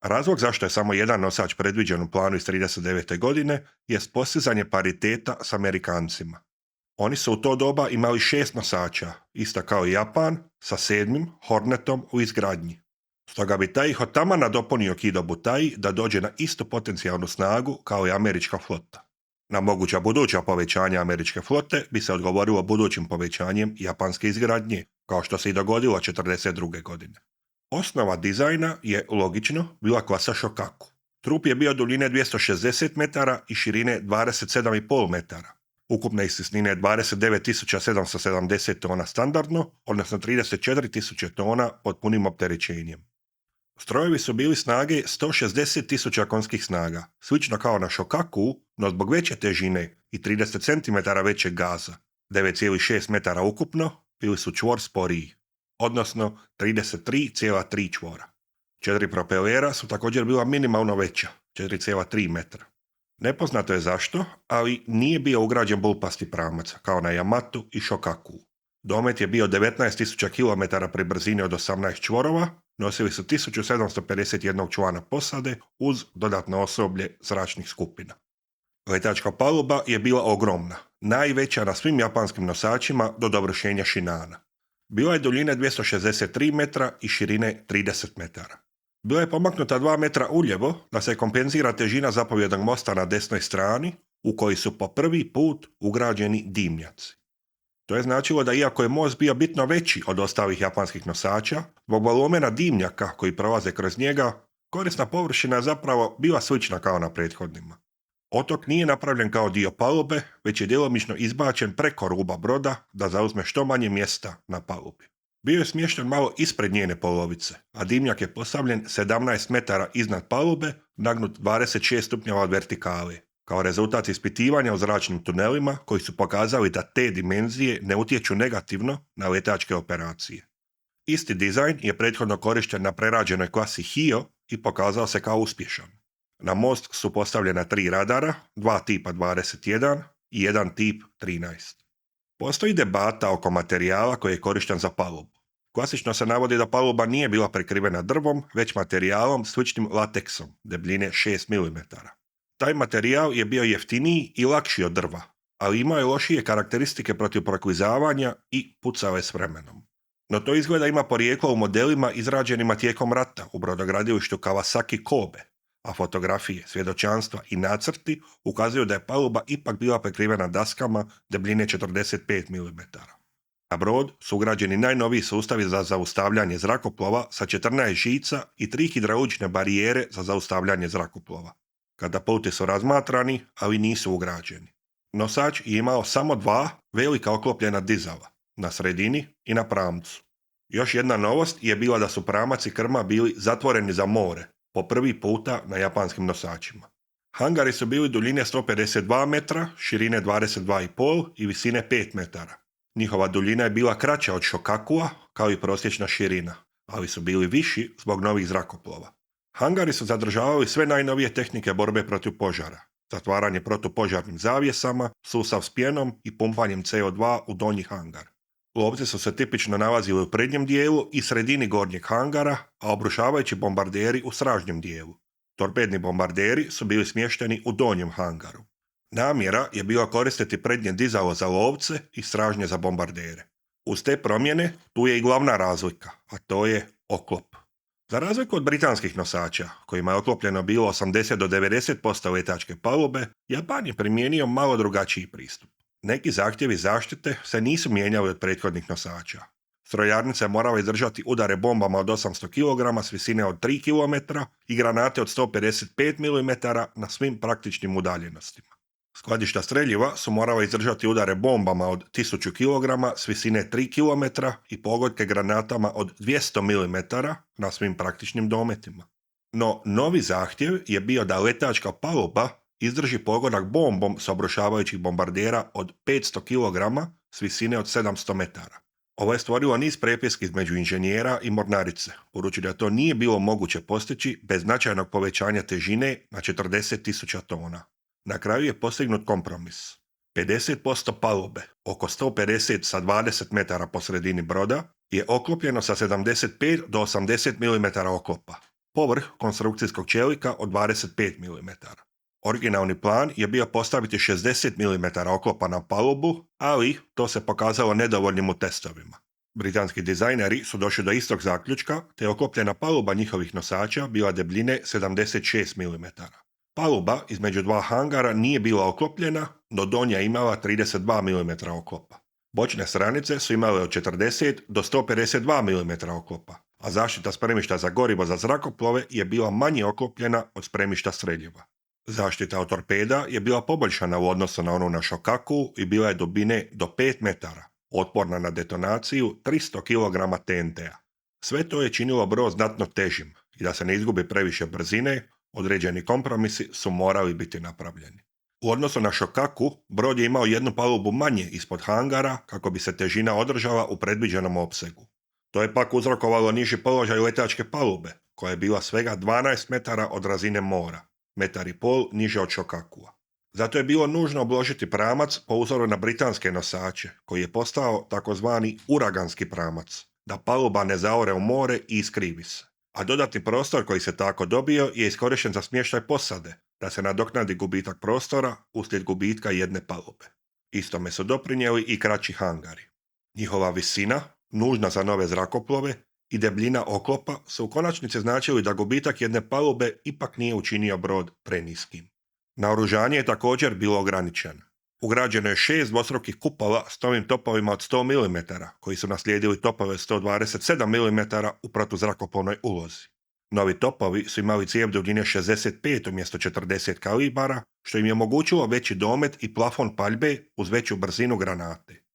Razlog zašto je samo jedan nosač predviđen u planu iz 1939. godine je postizanje pariteta s Amerikancima. Oni su u to doba imali 6 nosača, isto kao i Japan, sa 7. Hornetom u izgradnji. Stoga bi Taiho taman nadopunio Kido Butai da dođe na istu potencijalnu snagu kao i američka flota. Na moguća buduća povećanja američke flote bi se odgovorilo budućim povećanjem japanske izgradnje, kao što se i dogodilo 1942. godine. Osnova dizajna je, logično, bila klasa Shokaku. Trup je bio duljine 260 metara i širine 27,5 metara. Ukupne istisnine je 29.770 tona standardno, odnosno 34.000 tona pod punim opterećenjem. Strojevi su bili snage 160.000 konjskih snaga, slično kao na Shokaku, no zbog veće težine i 30 cm većeg gaza, 9,6 metara ukupno, bili su čvor sporiji. odnosno 33,3 čvora. 4 propelera su također bila minimalno veća, 4,3 metra. Nepoznato je zašto, ali nije bio ugrađen bulpasti pramac, kao na Yamatu i Shokaku. Domet je bio 19.000 km pri brzini od 18 čvorova, nosili su 1751 člana posade uz dodatno osoblje zračnih skupina. Letačka paluba je bila ogromna, najveća na svim japanskim nosačima do dovršenja Shinana. Bila je duljine 263 metra i širine 30 metara. Bila je pomaknuta 2 metra uljevo da se kompenzira težina zapovjednog mosta na desnoj strani, u koji su po prvi put ugrađeni dimnjaci. To je značilo da iako je most bio bitno veći od ostalih japanskih nosača, zbog volumena dimnjaka koji prolaze kroz njega, korisna površina je zapravo bila slična kao na prethodnima. Otok nije napravljen kao dio palube, već je djelomično izbačen preko ruba broda da zauzme što manje mjesta na palubi. Bio je smješten malo ispred njene polovice, a dimnjak je postavljen 17 metara iznad palube, nagnut 26 stupnjeva od vertikale, kao rezultat ispitivanja u zračnim tunelima koji su pokazali da te dimenzije ne utječu negativno na letačke operacije. Isti dizajn je prethodno korišten na prerađenoj klasi HIO i pokazao se kao uspješan. Na most su postavljena 3 radara, 2 tipa 21 i 1 tip 13. Postoji debata oko materijala koji je korišten za palubu. Klasično se navodi da paluba nije bila prekrivena drvom, već materijalom sličnim lateksom, debljine 6 mm. Taj materijal je bio jeftiniji i lakši od drva, ali imao je lošije karakteristike protiv proklizavanja i pucao je s vremenom. No to izgleda ima porijeklo u modelima izrađenima tijekom rata u brodogradilištu Kawasaki Kobe, a fotografije, svjedočanstva i nacrti ukazuju da je paluba ipak bila prekrivena daskama debljine 45 mm. Na brod su ugrađeni najnoviji sustavi za zaustavljanje zrakoplova sa 14 žica i 3 hidraulične barijere za zaustavljanje zrakoplova. Katapulti su razmatrani, ali nisu ugrađeni. Nosač je imao samo 2 velika oklopljena dizala, na sredini i na pramcu. Još jedna novost je bila da su pramac i krma bili zatvoreni za more, po prvi puta na japanskim nosačima. Hangari su bili duljine 152 metra, širine 22,5 i visine 5 metara. Njihova duljina je bila kraća od Shokakua, kao i prosječna širina, ali su bili viši zbog novih zrakoplova. Hangari su zadržavali sve najnovije tehnike borbe protiv požara, zatvaranje protupožarnim zavjesama, sustav s pjenom i pumpanjem CO2 u donji hangar. Lovci su se tipično nalazili u prednjem dijelu i sredini gornjeg hangara, a obrušavajući bombarderi u stražnjem dijelu. Torpedni bombarderi su bili smješteni u donjem hangaru. Namjera je bila koristiti prednje dizalo za lovce i stražnje za bombardere. Uz te promjene tu je i glavna razlika, a to je oklop. Za razliku od britanskih nosača, kojima je oklopljeno bilo 80 do 90% letačke palube, Japan je primijenio malo drugačiji pristup. Neki zahtjevi zaštite se nisu mijenjali od prethodnih nosača. Strojarnice morale izdržati udare bombama od 800 kg s visine od 3 km i granate od 155 mm na svim praktičnim udaljenostima. Skladišta streljiva su morala izdržati udare bombama od 1000 kg s visine 3 km i pogodke granatama od 200 mm na svim praktičnim dometima. No, novi zahtjev je bio da letačka paluba izdrži pogodak bombom s obrušavajućih bombardera od 500 kg s visine od 700 metara. Ovo je stvorilo niz prepiski između inženjera i mornarice, budući da to nije bilo moguće postići bez značajnog povećanja težine na 40.000 tona. Na kraju je postignut kompromis. 50% palube, oko 150 sa 20 metara po sredini broda, je oklopljeno sa 75 do 80 mm oklopa, povrh konstrukcijskog čelika od 25 mm. Originalni plan je bio postaviti 60 mm oklopa na palubu, ali to se pokazalo nedovoljnim u testovima. Britanski dizajneri su došli do istog zaključka, te je oklopljena paluba njihovih nosača bila debljine 76 mm. Paluba između 2 hangara nije bila oklopljena, no donja je imala 32 mm oklopa. Bočne stranice su imale od 40 do 152 mm oklopa, a zaštita spremišta za gorivo za zrakoplove je bila manje oklopljena od spremišta streljiva. Zaštita od torpeda je bila poboljšana u odnosu na onu na Shokaku i bila je dubine do 5 metara, otporna na detonaciju 300 kg TNT-a. Sve to je činilo brod znatno težim i da se ne izgubi previše brzine, određeni kompromisi su morali biti napravljeni. U odnosu na Shokaku, brod je imao jednu palubu manje ispod hangara kako bi se težina održala u predviđenom opsegu. To je pak uzrokovalo niži položaj letačke palube, koja je bila svega 12 metara od razine mora, 1,5 m niže od Šokakua. Zato je bilo nužno obložiti pramac po uzoru na britanske nosače, koji je postao takozvani uraganski pramac, da paluba ne zaore u more i iskrivi se. A dodatni prostor koji se tako dobio je iskorišten za smještaj posade, da se nadoknadi gubitak prostora uslijed gubitka jedne palube. Istome su doprinijeli i kraći hangari. Njihova visina, nužna za nove zrakoplove, i debljina oklopa su u konačnici značili da gubitak jedne palube ipak nije učinio brod preniskim. Naoružanje je također bilo ograničeno. Ugrađeno je 6 dvostrukih kupola s novim topovima od 100 mm, koji su naslijedili topove 127 mm u protuzrakoplovnoj ulozi. Novi topovi su imali cijev duljine 65 umjesto 40 kalibara, što im je omogućilo veći domet i plafon paljbe uz veću brzinu granate.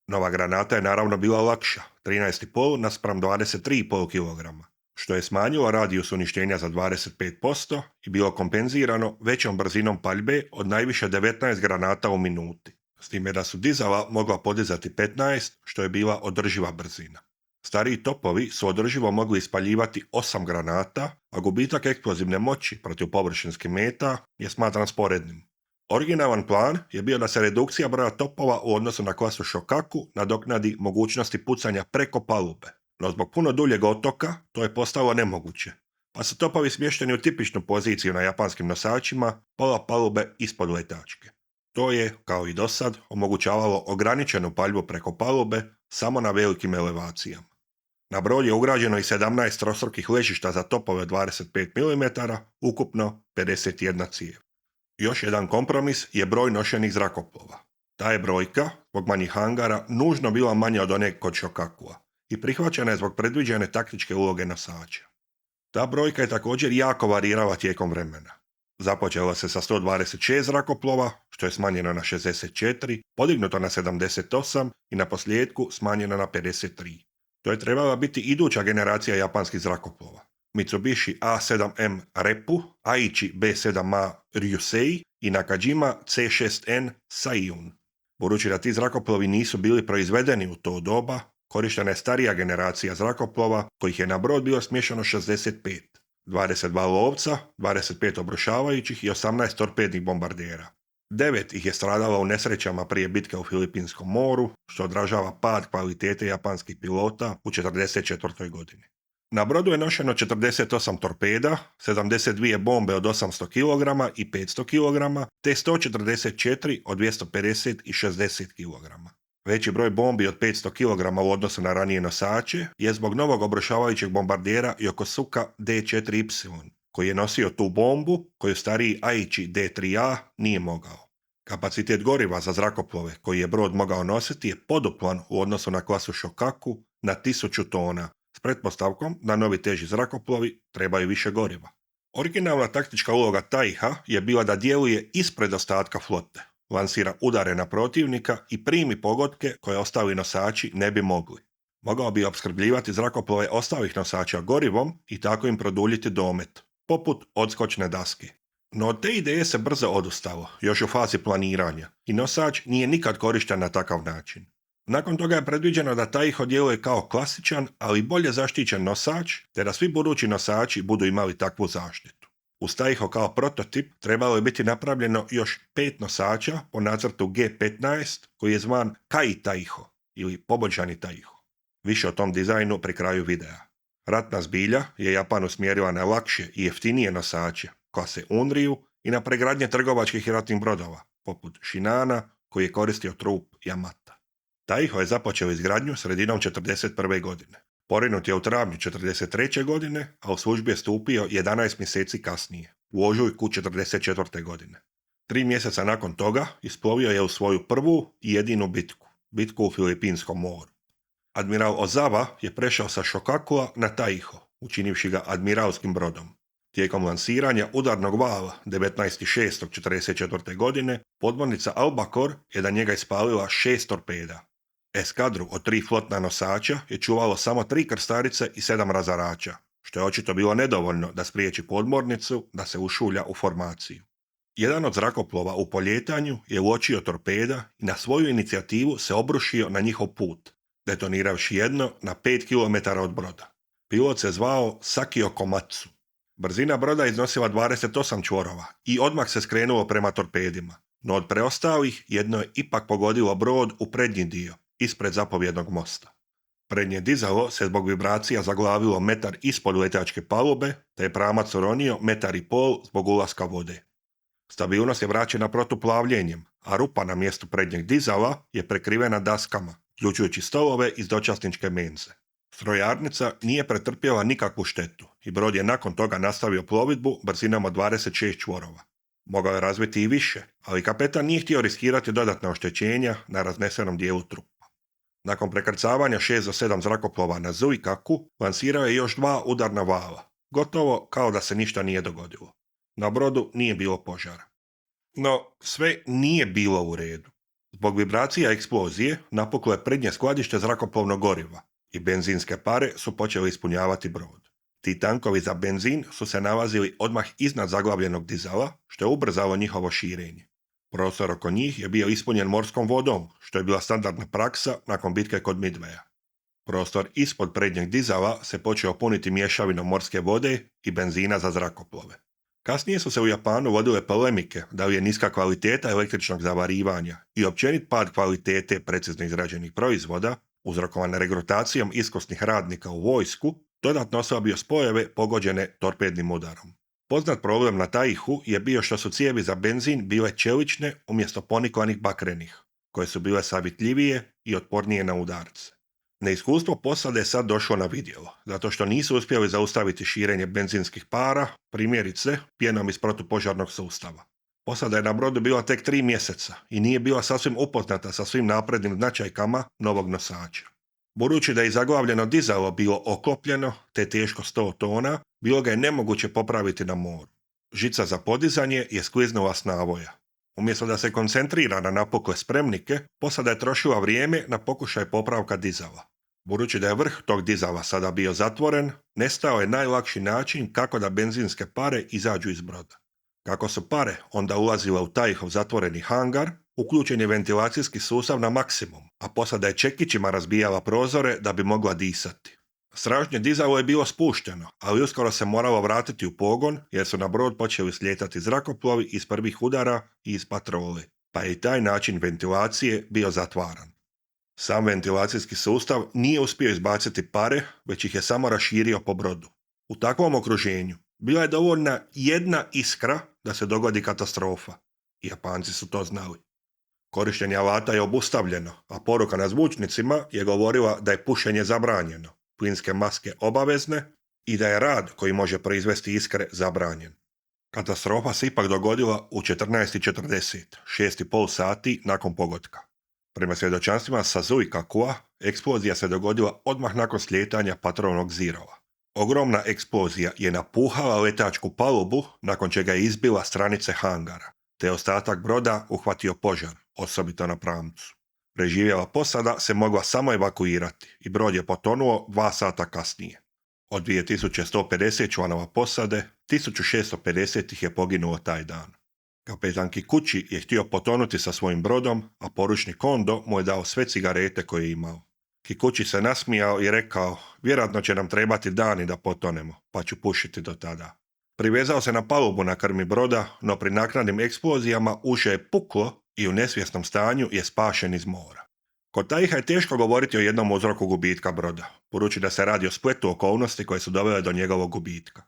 Nova granata je naravno bila lakša, 13,5 naspram 23,5 kg, što je smanjilo radijus uništenja za 25% i bilo kompenzirano većom brzinom paljbe od najviše 19 granata u minuti, s time da su dizala mogla podizati 15, što je bila održiva brzina. Stariji topovi su održivo mogli ispaljivati 8 granata, a gubitak eksplozivne moći protiv površinskih meta je smatran sporednim. Originalan plan je bio da se redukcija broja topova u odnosu na klasu Shokaku nadoknadi mogućnosti pucanja preko palube, no zbog puno duljeg otoka to je postalo nemoguće, pa su topovi smješteni u tipičnu poziciju na japanskim nosačima, pola palube ispod letačke. To je, kao i dosad, omogućavalo ograničenu paljbu preko palube samo na velikim elevacijama. Na brod je ugrađeno i 17 trostrukih ležišta za topove 25 mm, ukupno 51 cijev. Još jedan kompromis je broj nošenih zrakoplova. Ta je brojka, zbog manjih hangara, nužno bila manja od one kod Shokakua i prihvaćena je zbog predviđene taktičke uloge nosača. Ta brojka je također jako varirala tijekom vremena. Započela se sa 126 zrakoplova, što je smanjeno na 64, podignuto na 78 i na posljedku smanjeno na 53. To je trebala biti iduća generacija japanskih zrakoplova. Mitsubishi A7M Repu, Aichi B7A Ryusei i Nakajima C6N Saiun. Budući da ti zrakoplovi nisu bili proizvedeni u to doba, korištena je starija generacija zrakoplova, kojih je na brod bilo smješano 65. 22 lovca, 25 obrušavajućih i 18 torpednih bombardera. 9 ih je stradalo u nesrećama prije bitke u Filipinskom moru, što odražava pad kvalitete japanskih pilota u 1944. godini. Na brodu je nošeno 48 torpeda, 72 bombe od 800 kg i 500 kg, te 144 od 250 i 60 kg. Veći broj bombi od 500 kg u odnosu na ranije nosače je zbog novog obrušavajućeg bombardera Yokosuka D4Y, koji je nosio tu bombu koju stariji Aichi D3A nije mogao. Kapacitet goriva za zrakoplove koji je brod mogao nositi je poduplan u odnosu na klasu Shokaku na 1000 tona, s pretpostavkom da novi teži zrakoplovi trebaju više goriva. Originalna taktička uloga Taiha je bila da djeluje ispred ostatka flote, lansira udare na protivnika i primi pogodke koje ostali nosači ne bi mogli. Mogao bi opskrbljivati zrakoplove ostalih nosača gorivom i tako im produljiti domet, poput odskočne daske. No od te ideje se brzo odustalo, još u fazi planiranja, i nosač nije nikad korišten na takav način. Nakon toga je predviđeno da Taiho djeluje kao klasičan, ali bolje zaštićen nosač, te da svi budući nosači budu imali takvu zaštitu. Uz Taiho kao prototip trebalo je biti napravljeno još 5 nosača po nacrtu G15, koji je zvan Kai Taiho ili poboljšani Taiho. Više o tom dizajnu pri kraju videa. Ratna zbilja je Japan usmjerila na lakše i jeftinije nosače, klase Unryu, i na pregradnje trgovačkih i ratnih brodova, poput Shinana, koji je koristio trup Yamata. Taiho je započeo izgradnju sredinom 1941. godine. Porinut je u travnju 1943. godine, a u službi je stupio 11 mjeseci kasnije, u ožujku 1944. godine. 3 mjeseca nakon toga isplovio je u svoju prvu i jedinu bitku u Filipinskom moru. Admiral Ozawa je prešao sa Shokakua na Taiho, učinivši ga admiralskim brodom. Tijekom lansiranja udarnog vala 19.6.1944. godine, podmornica Albacor je da njega ispalila 6 torpeda. Eskadru od 3 flotna nosača je čuvalo samo 3 krstarice i 7 razarača, što je očito bilo nedovoljno da spriječi podmornicu da se ušulja u formaciju. Jedan od zrakoplova u poljetanju je uočio torpeda i na svoju inicijativu se obrušio na njihov put. detoniravši jedno na 5 km od broda. Pilot se zvao Sakio Komatsu. Brzina broda iznosila 28 čvorova i odmah se skrenulo prema torpedima, no od preostalih jedno je ipak pogodilo brod u prednji dio, ispred zapovjednog mosta. Prednje dizalo se zbog vibracija zaglavilo metar ispod letačke palube, te je pramac uronio 1,5 m zbog ulaska vode. Stabilnost je vraćena protuplavljenjem, a rupa na mjestu prednjeg dizala je prekrivena daskama, uključujući stolove iz dočasničke menze. Strojarnica nije pretrpjela nikakvu štetu i brod je nakon toga nastavio plovidbu brzinom od 26 čvorova. Mogao je razviti i više, ali kapetan nije htio riskirati dodatna oštećenja na raznesenom dijelu trupa. Nakon prekrcavanja 6 do 7 zrakoplova na Zuikaku, lansirao je još 2 udarna vala, gotovo kao da se ništa nije dogodilo. Na brodu nije bilo požara. No, sve nije bilo u redu. Zbog vibracija eksplozije napuklo je prednje skladište zrakoplovnog goriva i benzinske pare su počeli ispunjavati brod. Ti tankovi za benzin su se nalazili odmah iznad zaglavljenog dizala, što je ubrzalo njihovo širenje. Prostor oko njih je bio ispunjen morskom vodom, što je bila standardna praksa nakon bitke kod Midwaya. Prostor ispod prednjeg dizala se počeo puniti mješavinom morske vode i benzina za zrakoplove. Kasnije su se u Japanu vodile polemike da li je niska kvaliteta električnog zavarivanja i općenit pad kvalitete precizno izrađenih proizvoda, uzrokovan regrutacijom iskusnih radnika u vojsku, dodatno oslabio spojeve pogođene torpednim udarom. Poznat problem na Taihu je bio što su cijevi za benzin bile čelične umjesto ponikvanih bakrenih, koje su bile savitljivije i otpornije na udarce. Neiskustvo posade je sad došlo na vidjelo, zato što nisu uspjeli zaustaviti širenje benzinskih para, primjerice pjenom iz protupožarnog sustava. Posada je na brodu bila tek 3 mjeseca i nije bila sasvim upoznata sa svim naprednim značajkama novog nosača. Budući da je zaglavljeno dizalo bilo oklopljeno, te teško 100 tona, bilo ga je nemoguće popraviti na moru. Žica za podizanje je skliznula s navoja. Umjesto da se koncentrira na napukle spremnike, posada je trošila vrijeme na pokušaj popravka dizala. Budući da je vrh tog dizala sada bio zatvoren, nestao je najlakši način kako da benzinske pare izađu iz broda. Kako su pare onda ulazile u Taihov zatvoreni hangar, uključen je ventilacijski sustav na maksimum, a posada je čekićima razbijala prozore da bi mogla disati. Stražnje dizalo je bilo spušteno, ali uskoro se moralo vratiti u pogon jer su na brod počeli slijetati zrakoplovi iz prvih udara i iz patrole, pa je i taj način ventilacije bio zatvaran. Sam ventilacijski sustav nije uspio izbaciti pare, već ih je samo raširio po brodu. U takvom okruženju bila je dovoljna jedna iskra da se dogodi katastrofa. I Japanci su to znali. Korištenje alata je obustavljeno, a poruka na zvučnicima je govorila da je pušenje zabranjeno, plinske maske obavezne i da je rad koji može proizvesti iskre zabranjen. Katastrofa se ipak dogodila u 14:40, 6,5 sati nakon pogotka. Prema svjedočanstvima sa Zuikakua, eksplozija se dogodila odmah nakon slijetanja patrolnog zirova. Ogromna eksplozija je napuhala letačku palubu, nakon čega je izbila stranice hangara, te ostatak broda uhvatio požar, osobito na pramcu. Preživjela posada se mogla samo evakuirati i brod je potonuo 2 sata kasnije. Od 2150 članova posade, 1650 ih je poginulo taj dan. Kapetan Kikuchi je htio potonuti sa svojim brodom, a poručnik Kondo mu je dao sve cigarete koje je imao. Kikuchi se nasmijao i rekao, vjerojatno će nam trebati dani da potonemo, pa ću pušiti do tada. Privezao se na palubu na krmi broda, no pri naknadnim eksplozijama uše je puklo i u nesvjesnom stanju je spašen iz mora. Kod Taiha je teško govoriti o jednom uzroku gubitka broda, budući da se radi o spletu okolnosti koje su dovele do njegovog gubitka.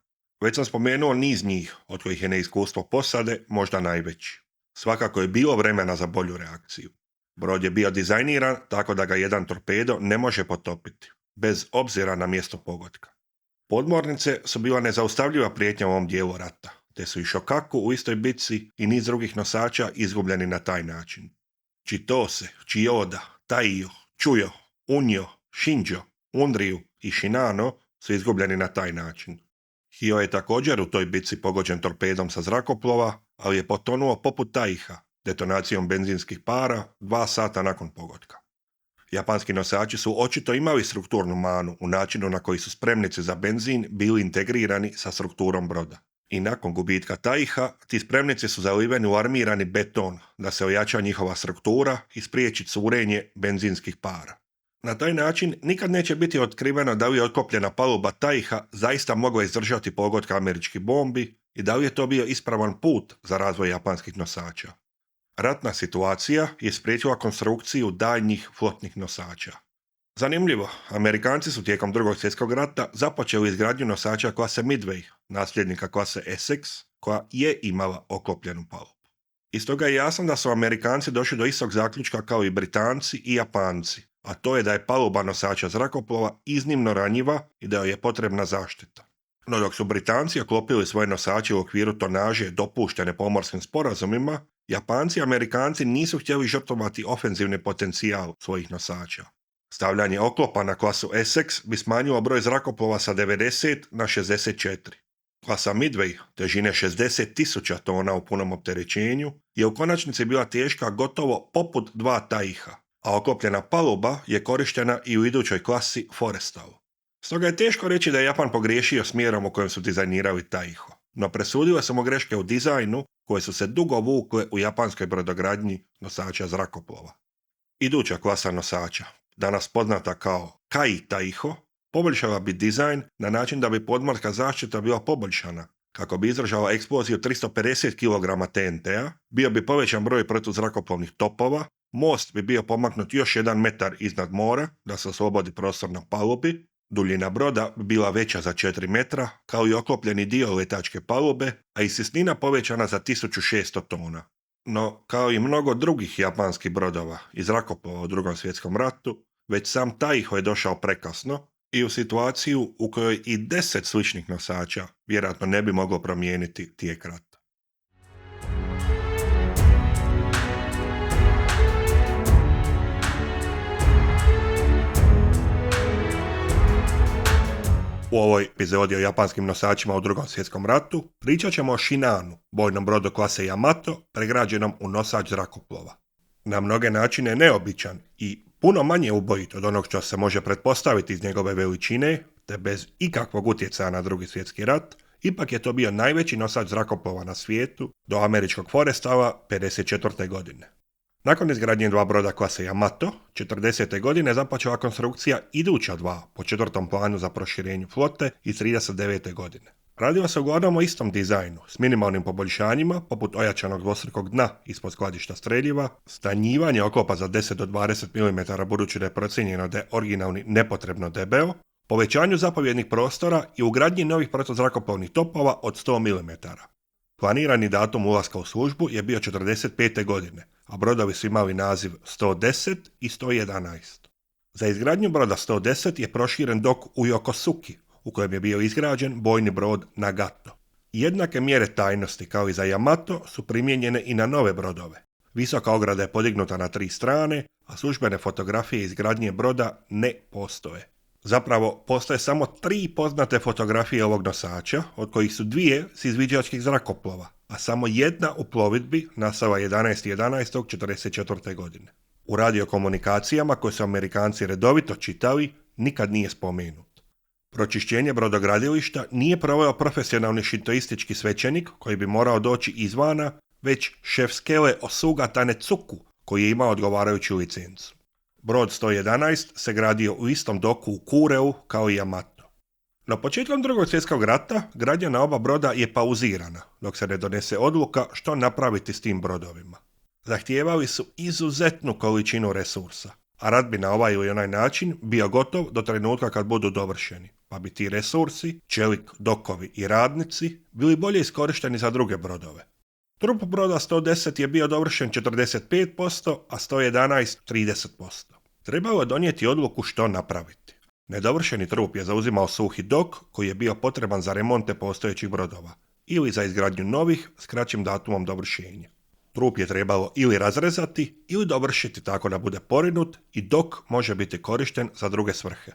Već sam spomenuo niz njih, od kojih je neiskustvo posade možda najveći. Svakako je bilo vremena za bolju reakciju. Brod je bio dizajniran tako da ga jedan torpedo ne može potopiti, bez obzira na mjesto pogotka. Podmornice su bila nezaustavljiva prijetnja u ovom dijelu rata, te su i Shokaku u istoj bitci i niz drugih nosača izgubljeni na taj način. Chitose, Chiyoda, Taiyo, Chuyo, Unyo, Shinjo, Unryu i Shinano su izgubljeni na taj način. Hio je također u toj bitci pogođen torpedom sa zrakoplova, ali je potonuo poput Taiha, detonacijom benzinskih para 2 sata nakon pogotka. Japanski nosači su očito imali strukturnu manu u načinu na koji su spremnici za benzin bili integrirani sa strukturom broda. I nakon gubitka Taiha, ti spremnici su zaliveni u armirani beton da se ojača njihova struktura i spriječi curenje benzinskih para. Na taj način nikad neće biti otkriveno da li je otkopljena paluba Taiha zaista mogla izdržati pogotka američkih bombi i da li je to bio ispravan put za razvoj japanskih nosača. Ratna situacija je spriječila konstrukciju daljnjih flotnih nosača. Zanimljivo, Amerikanci su tijekom II. Svjetskog rata započeli izgradnju nosača klase Midway, nasljednika klase Essex, koja je imala oklopljenu palubu. Iz toga je jasno da su Amerikanci došli do istog zaključka kao i Britanci i Japanci, a to je da je paluba nosača zrakoplova iznimno ranjiva i da joj je potrebna zaštita. No dok su Britanci oklopili svoje nosače u okviru tonaže dopuštene pomorskim sporazumima, Japanci i Amerikanci nisu htjeli žrtvovati ofenzivni potencijal svojih nosača. Stavljanje oklopa na klasu Essex bi smanjilo broj zrakoplova sa 90 na 64. Klasa Midway, težine 60.000 tona u punom opterećenju, je u konačnici bila teška gotovo poput dva Taiha, a oklopljena paluba je korištena i u idućoj klasi Forrestal. Stoga je teško reći da je Japan pogriješio smjerom u kojem su dizajnirali Taiho, no presudile su mu greške u dizajnu koje su se dugo vukle u japanskoj brodogradnji nosača zrakoplova. Iduća klasa nosača, danas poznata kao Kai Taiho, poboljšala bi dizajn na način da bi podmorska zaštita bila poboljšana, kako bi izdržala eksploziju 350 kg TNT-a, bio bi povećan broj protuzrakoplovnih topova, most bi bio pomaknut još 1 metar iznad mora da se oslobodi prostor na palubi, duljina broda bi bila veća za 4 metra, kao i oklopljeni dio letačke palube, a i sisnina povećana za 1600 tona. No, kao i mnogo drugih japanskih brodova i zrakoplova u II. Svjetskom ratu, već sam Taiho je došao prekasno i u situaciju u kojoj i 10 sličnih nosača vjerojatno ne bi moglo promijeniti tijek rata. U ovoj epizodi o japanskim nosačima u II. Svjetskom ratu pričat ćemo o Shinanu, bojnom brodu klase Yamato, pregrađenom u nosač zrakoplova. Na mnoge načine neobičan i puno manje ubojit od onog što se može pretpostaviti iz njegove veličine, te bez ikakvog utjecaja na II. Svjetski rat, ipak je to bio najveći nosač zrakoplova na svijetu do američkog Forrestala 1954. godine. Nakon izgradnje dva broda klase Yamato, 1940. godine započela konstrukcija iduća dva po 4. planu za proširenju flote iz 1939. godine. Radilo se uglavnom o istom dizajnu, s minimalnim poboljšanjima, poput ojačanog dvostrukog dna ispod skladišta streljiva, stanjivanje oklopa za 10 do 20 mm budući da je procijenjeno da je originalni nepotrebno debeo, povećanju zapovjednih prostora i ugradnji novih protuzrakoplovnih topova od 100 mm. Planirani datum ulaska u službu je bio 1945. godine, a brodovi su imali naziv 110 i 111. Za izgradnju broda 110 je proširen dok u Yokosuki, u kojem je bio izgrađen bojni brod Nagato. Jednake mjere tajnosti kao i za Yamato su primijenjene i na nove brodove. Visoka ograda je podignuta na 3 strane, a službene fotografije izgradnje broda ne postoje. Zapravo, postoje samo 3 poznate fotografije ovog nosača, od kojih su 2 s izviđačkih zrakoplova, a samo jedna u plovidbi nastala 11.11.1944. godine. U radiokomunikacijama koje su Amerikanci redovito čitali, nikad nije spomenut. Pročišćenje brodogradilišta nije proveo profesionalni šintoistički svećenik koji bi morao doći izvana, već šef skele Osuga Tanetsuku, koji je imao odgovarajuću licencu. Brod 111 se gradio u istom doku u Kureu kao i Yamato. No početkom II. Svjetskog rata gradnja na oba broda je pauzirana, dok se ne donese odluka što napraviti s tim brodovima. Zahtijevali su izuzetnu količinu resursa, a rat bi na ovaj ili onaj način bio gotov do trenutka kad budu dovršeni, pa bi ti resursi, čelik, dokovi i radnici bili bolje iskorišteni za druge brodove. Trup broda 110 je bio dovršen 45%, a 111 30%. Trebalo je donijeti odluku što napraviti. Nedovršeni trup je zauzimao suhi dok koji je bio potreban za remonte postojećih brodova ili za izgradnju novih s kraćim datumom dovršenja. Trup je trebalo ili razrezati ili dovršiti tako da bude porinut i dok može biti korišten za druge svrhe.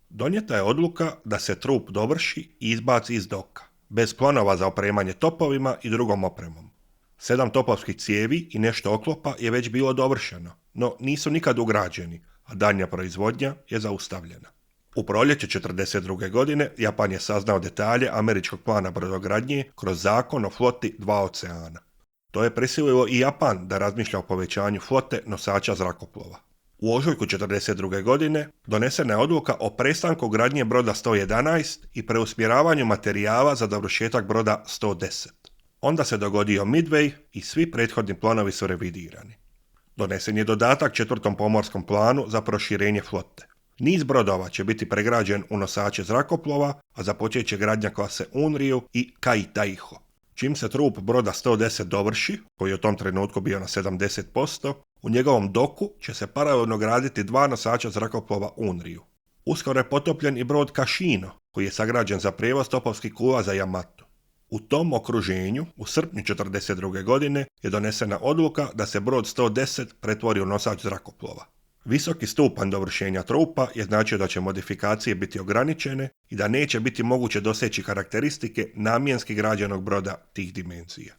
Donijeta je odluka da se trup dovrši i izbaci iz doka, bez planova za opremanje topovima i drugom opremom. 7 topovskih cijevi i nešto oklopa je već bilo dovršeno, no nisu nikad ugrađeni, a daljnja proizvodnja je zaustavljena. U proljeće 1942. godine Japan je saznao detalje američkog plana brodogradnje kroz zakon o floti 2 oceana. To je prisililo i Japan da razmišlja o povećanju flote nosača zrakoplova. U ožujku 1942. godine donesena je odluka o prestanku gradnje broda 111 i preusmjeravanju materijala za dovršetak broda 110. Onda se dogodio Midway i svi prethodni planovi su revidirani. Donesen je dodatak 4. pomorskom planu za proširenje flote. Niz brodova će biti pregrađen u nosače zrakoplova, a započet će gradnja klase Unriju i Kai Taiho. Čim se trup broda 110 dovrši, koji je u tom trenutku bio na 70%, u njegovom doku će se paralelno graditi 2 nosača zrakoplova Unriju. Uskoro je potopljen i brod Kashino, koji je sagrađen za prijevoz topovskih kula za Yamato. U tom okruženju, u srpnju 1942. godine, je donesena odluka da se brod 110 pretvori u nosač zrakoplova. Visoki stupanj dovršenja trupa je značio da će modifikacije biti ograničene i da neće biti moguće doseći karakteristike namjenski građenog broda tih dimenzija.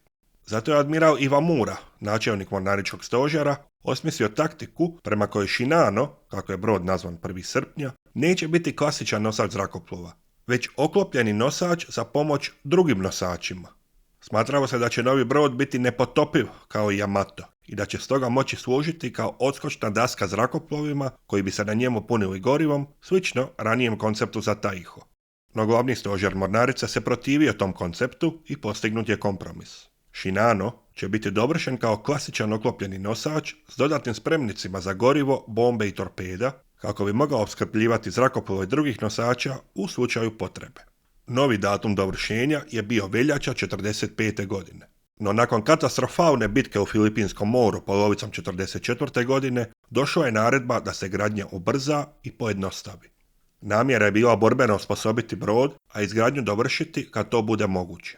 Zato je admiral Iwamura, načelnik mornaričkog stožera, osmislio taktiku prema kojoj Shinano, kako je brod nazvan 1. srpnja, neće biti klasičan nosač zrakoplova, već oklopljeni nosač za pomoć drugim nosačima. Smatralo se da će novi brod biti nepotopiv kao i Yamato i da će stoga moći služiti kao odskočna daska zrakoplovima koji bi se na njemu punili gorivom, slično ranijem konceptu za Taiho. No glavni stožer mornarice se protivio tom konceptu i postignut je kompromis. Shinano će biti dovršen kao klasičan oklopljeni nosač s dodatnim spremnicima za gorivo, bombe i torpeda, kako bi mogao opskrbljivati zrakoplove drugih nosača u slučaju potrebe. Novi datum dovršenja je bio veljača 1945. godine. No nakon katastrofalne bitke u Filipinskom moru polovicom 1944. godine došla je naredba da se gradnja ubrza i pojednostavi. Namjera je bila borbeno osposobiti brod, a izgradnju dovršiti kad to bude moguće.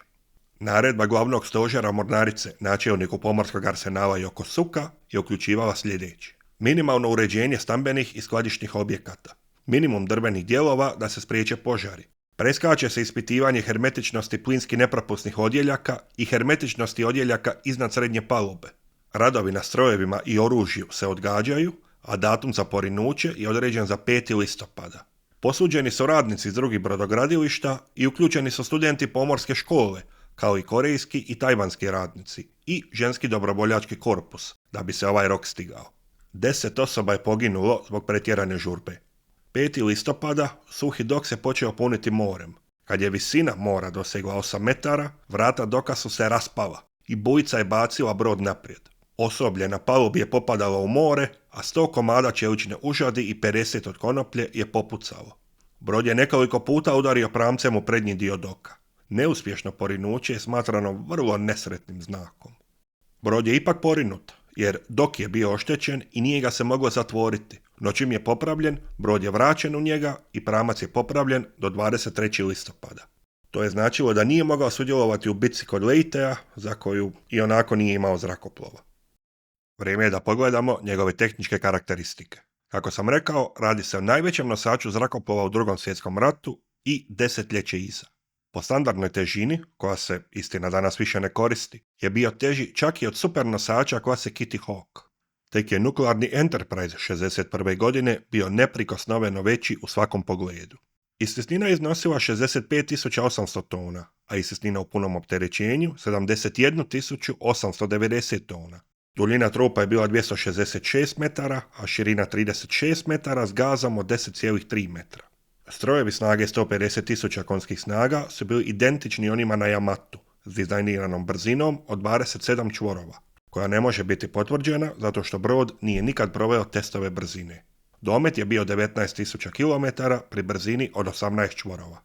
Naredba glavnog stožera mornarice, načelniku pomorskog arsenala Yokosuka, je uključivala sljedeće: minimalno uređenje stambenih i skladišnih objekata, minimum drvenih dijelova da se spriječe požari, preskače se ispitivanje hermetičnosti plinski nepropusnih odjeljaka i hermetičnosti odjeljaka iznad srednje palube. Radovi na strojevima i oružju se odgađaju, a datum za porinuće je određen za 5. listopada. Posuđeni su radnici iz drugih brodogradilišta i uključeni su studenti pomorske škole, kao i korejski i tajvanski radnici i ženski dobrovoljački korpus, da bi se ovaj rok stigao. 10 osoba je poginulo zbog pretjerane žurbe. 5. listopada suhi dok se počeo puniti morem. Kad je visina mora dosegla 8 metara, vrata doka su se raspala i bujica je bacila brod naprijed. Osoblje na palubi je popadalo u more, a 100 komada čelične užadi i 50 od konoplje je popucalo. Brod je nekoliko puta udario pramcem u prednji dio doka. Neuspješno porinuće je smatrano vrlo nesretnim znakom. Brod je ipak porinut, jer dok je bio oštećen i nije ga se moglo zatvoriti, no čim je popravljen, brod je vraćen u njega i pramac je popravljen do 23. listopada. To je značilo da nije mogao sudjelovati u bitci kod Leytea, za koju i onako nije imao zrakoplova. Vrijeme je da pogledamo njegove tehničke karakteristike. Kako sam rekao, radi se o najvećem nosaču zrakoplova u Drugom svjetskom ratu i desetljeće iza. Po standardnoj težini, koja se istina danas više ne koristi, je bio teži čak i od super nosača klase Kitty Hawk. Tek je nuklearni Enterprise 1961. godine bio neprikosnoveno veći u svakom pogledu. Istisnina je iznosila 65.800 tona, a istisnina u punom opterećenju 71.890 tona. Duljina trupa je bila 266 metara, a širina 36 metara s gazom od 10,3 metra. Strojevi snage 150.000 konjskih snaga su bili identični onima na Yamatu, s dizajniranom brzinom od 27 čvorova, koja ne može biti potvrđena zato što brod nije nikad proveo testove brzine. Domet je bio 19.000 km pri brzini od 18 čvorova.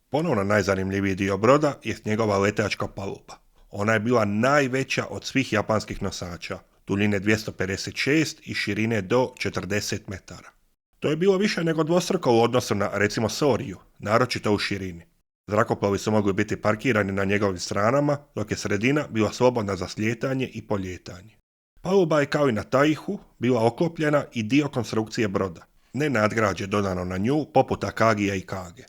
Ponovno najzanimljiviji dio broda je njegova letačka paluba. Ona je bila najveća od svih japanskih nosača, duljine 256 i širine do 40 metara. To je bilo više nego dvostruko u odnosu na, recimo, Soriju, naročito u širini. Zrakoplovi su mogli biti parkirani na njegovim stranama, dok je sredina bila slobodna za slijetanje i poljetanje. Paluba je kao i na Taihu bila oklopljena i dio konstrukcije broda, ne nadgrađe dodano na nju poput Akagija i Kage.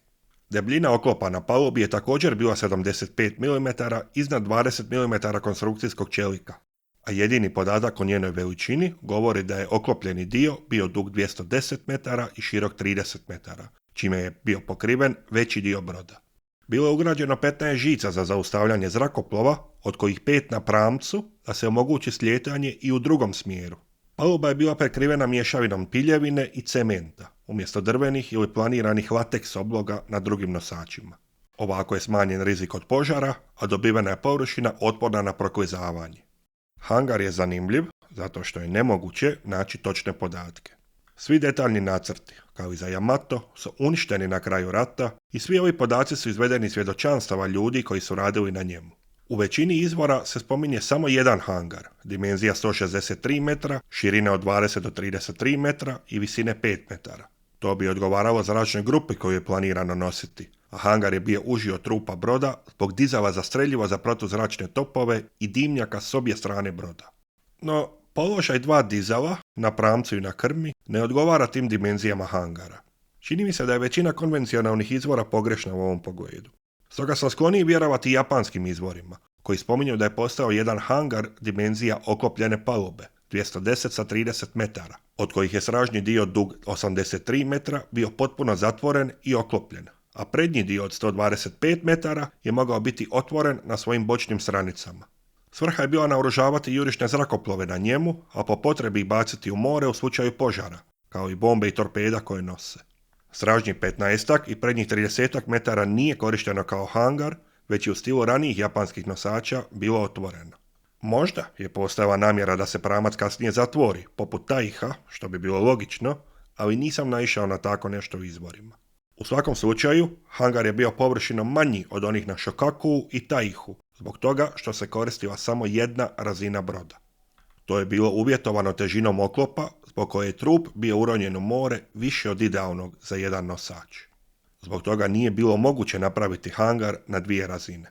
Debljina oklopa na palubi je također bila 75 mm iznad 20 mm konstrukcijskog čelika, a jedini podatak o njenoj veličini govori da je oklopljeni dio bio dug 210 metara i širok 30 metara, čime je bio pokriven veći dio broda. Bilo je ugrađeno 15 žica za zaustavljanje zrakoplova, od kojih 5 na pramcu, da se omogući slijetanje i u drugom smjeru. Paluba je bila prekrivena mješavinom piljevine i cementa, umjesto drvenih ili planiranih lateks obloga na drugim nosačima. Ovako je smanjen rizik od požara, a dobivena je površina otporna na proklizavanje. Hangar je zanimljiv zato što je nemoguće naći točne podatke. Svi detaljni nacrti, kao i za Yamato, su uništeni na kraju rata i svi ovi podaci su izvedeni iz svjedočanstava ljudi koji su radili na njemu. U većini izvora se spominje samo jedan hangar, dimenzija 163 metra, širine od 20 do 33 metra i visine 5 metara. To bi odgovaralo zračnoj grupi koju je planirano nositi, a hangar je bio uži od trupa broda zbog dizala za streljivo za protuzračne topove i dimnjaka s obje strane broda. No, položaj dva dizala, na pramcu i na krmi, ne odgovara tim dimenzijama hangara. Čini mi se da je većina konvencionalnih izvora pogrešna u ovom pogledu. Stoga sam skloniji vjerovati japanskim izvorima, koji spominju da je postao jedan hangar dimenzija oklopljene palube, 210 sa 30 metara, od kojih je sražnji dio dug 83 metra bio potpuno zatvoren i oklopljen, a prednji dio od 125 metara je mogao biti otvoren na svojim bočnim stranicama. Svrha je bila naoružavati jurišne zrakoplove na njemu, a po potrebi ih baciti u more u slučaju požara, kao i bombe i torpeda koje nose. Stražnji 15 i prednjih 30 metara nije korišteno kao hangar, već je u stilu ranijih japanskih nosača bilo otvoreno. Možda je postojala namjera da se pramac kasnije zatvori, poput Taiha, što bi bilo logično, ali nisam naišao na tako nešto u izvorima. U svakom slučaju, hangar je bio površinom manji od onih na Shokaku i Taihu, zbog toga što se koristila samo jedna razina broda. To je bilo uvjetovano težinom oklopa, zbog koje je trup bio uronjen u more više od idealnog za jedan nosač. Zbog toga nije bilo moguće napraviti hangar na dvije razine.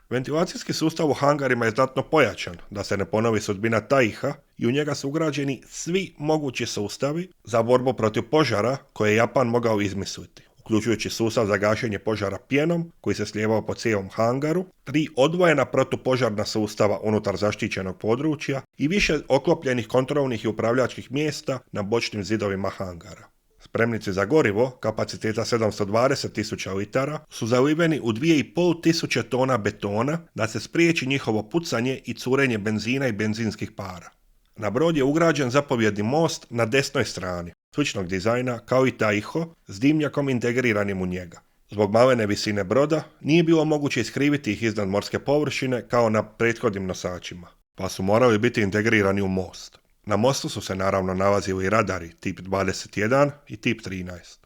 Ventilacijski sustav u hangarima je znatno pojačan, da se ne ponovi sudbina Taiha, i u njega su ugrađeni svi mogući sustavi za borbu protiv požara koje je Japan mogao izmisliti, uključujući sustav za gašenje požara pjenom koji se slijevao po cijelom hangaru, 3 odvojena protupožarna sustava unutar zaštićenog područja i više oklopljenih kontrolnih i upravljačkih mjesta na bočnim zidovima hangara. Spremnici za gorivo, kapaciteta 720.000 litara, su zaliveni u 2.500 tona betona da se spriječi njihovo pucanje i curenje benzina i benzinskih para. Na brod je ugrađen zapovjedni most na desnoj strani, sličnog dizajna kao i Taiho, s dimnjakom integriranim u njega. Zbog malene visine broda nije bilo moguće iskriviti ih iznad morske površine kao na prethodnim nosačima, pa su morali biti integrirani u most. Na mostu su se naravno nalazili radari tip 21 i tip 13.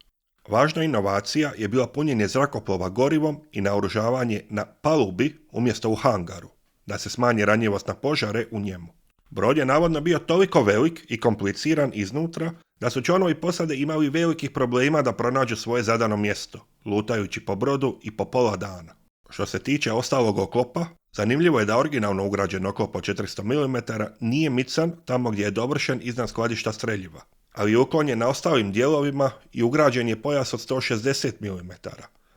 Važna inovacija je bila punjenje zrakoplova gorivom i naoružavanje na palubi umjesto u hangaru, da se smanji ranjivost na požare u njemu. Brod je navodno bio toliko velik i kompliciran iznutra da su članovi posade imali velikih problema da pronađu svoje zadano mjesto, lutajući po brodu i po pola dana. Što se tiče ostalog oklopa, zanimljivo je da originalno ugrađen oklop od 400 mm nije mican tamo gdje je dovršen iznad skladišta streljiva, ali je uklonjen na ostalim dijelovima i ugrađen je pojas od 160 mm,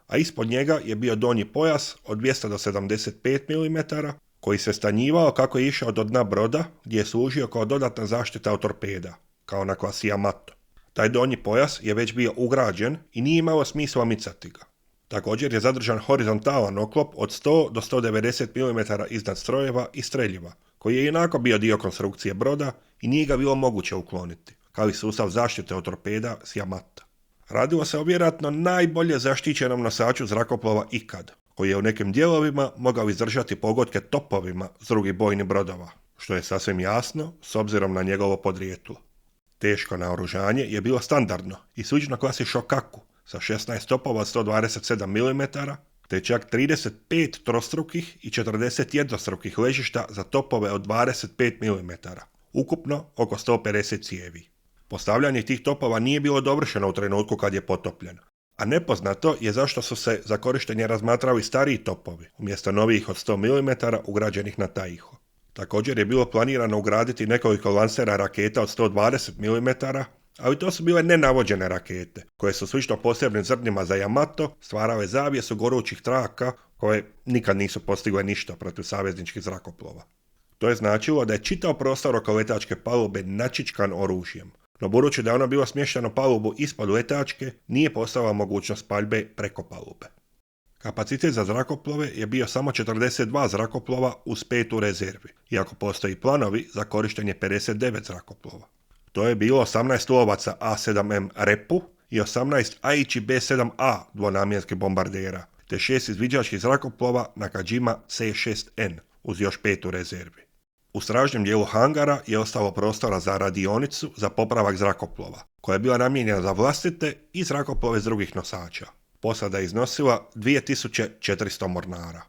a ispod njega je bio donji pojas od 200 do 75 mm koji se stanjivao kako je išao do dna broda gdje je služio kao dodatna zaštita od torpeda, kao na klasi Yamato. Taj donji pojas je već bio ugrađen i nije imalo smisla micati ga. Također je zadržan horizontalan oklop od 100 do 190 mm iznad strojeva i streljiva, koji je jednako bio dio konstrukcije broda i nije ga bilo moguće ukloniti, kao i sustav zaštite od torpeda s Yamata. Radilo se o vjerojatno najbolje zaštićenom nosaču zrakoplova ikad, koji je u nekim dijelovima mogao izdržati pogodke topovima s drugih bojnih brodova, što je sasvim jasno s obzirom na njegovo podrijetlo. Teško naoružanje je bilo standardno i slično klasi Shokaku, sa 16 topova od 127 mm, te čak 35 trostrukih i 40 jednostrukih ležišta za topove od 25 mm, ukupno oko 150 cijevi. Postavljanje tih topova nije bilo dovršeno u trenutku kad je potopljen, a nepoznato je zašto su se za korištenje razmatrali stariji topovi, umjesto novijih od 100 mm ugrađenih na Taiho. Također je bilo planirano ugraditi nekoliko lansera raketa od 120 mm, ali to su bile nenavođene rakete, koje su slično posebnim zrnima za Yamato stvarale zavjesu gorućih traka koje nikad nisu postigle ništa protiv savezničkih zrakoplova. To je značilo da je čitav prostor oko letačke palube načičkan oružjem, no budući da je ono bilo smješteno palubu ispod letačke, nije postojala mogućnost paljbe preko palube. Kapacitet za zrakoplove je bio samo 42 zrakoplova uz 5 u rezervi, iako postoji planovi za korištenje 59 zrakoplova. To je bilo 18 lovaca A7M Repu i 18 Aichi B7A dvonamjenskih bombardera, te 6 izviđačkih zrakoplova Nakajima C6N, uz još 5 u rezervi. U stražnjem dijelu hangara je ostalo prostora za radionicu za popravak zrakoplova, koja je bila namijenjena za vlastite i zrakoplove s drugih nosača. Posada je iznosila 2400 mornara.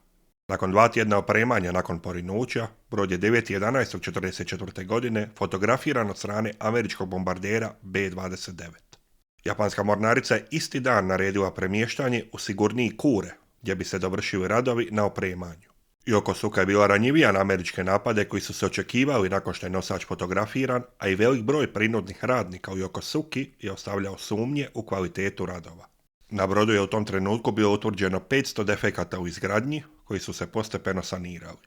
Nakon 2 tjedna opremanja nakon porinuća, brod je 9.11.1944. godine fotografiran od strane američkog bombardera B-29. Japanska mornarica je isti dan naredila premještanje u sigurniji Kure, gdje bi se dovršili radovi na opremanju. Yokosuka je bila ranjivija na američke napade koji su se očekivali nakon što je nosač fotografiran, a i velik broj prinudnih radnika u Yokosuki je ostavljao sumnje u kvalitetu radova. Na brodu je u tom trenutku bilo utvrđeno 500 defekata u izgradnji, koji su se postepeno sanirali.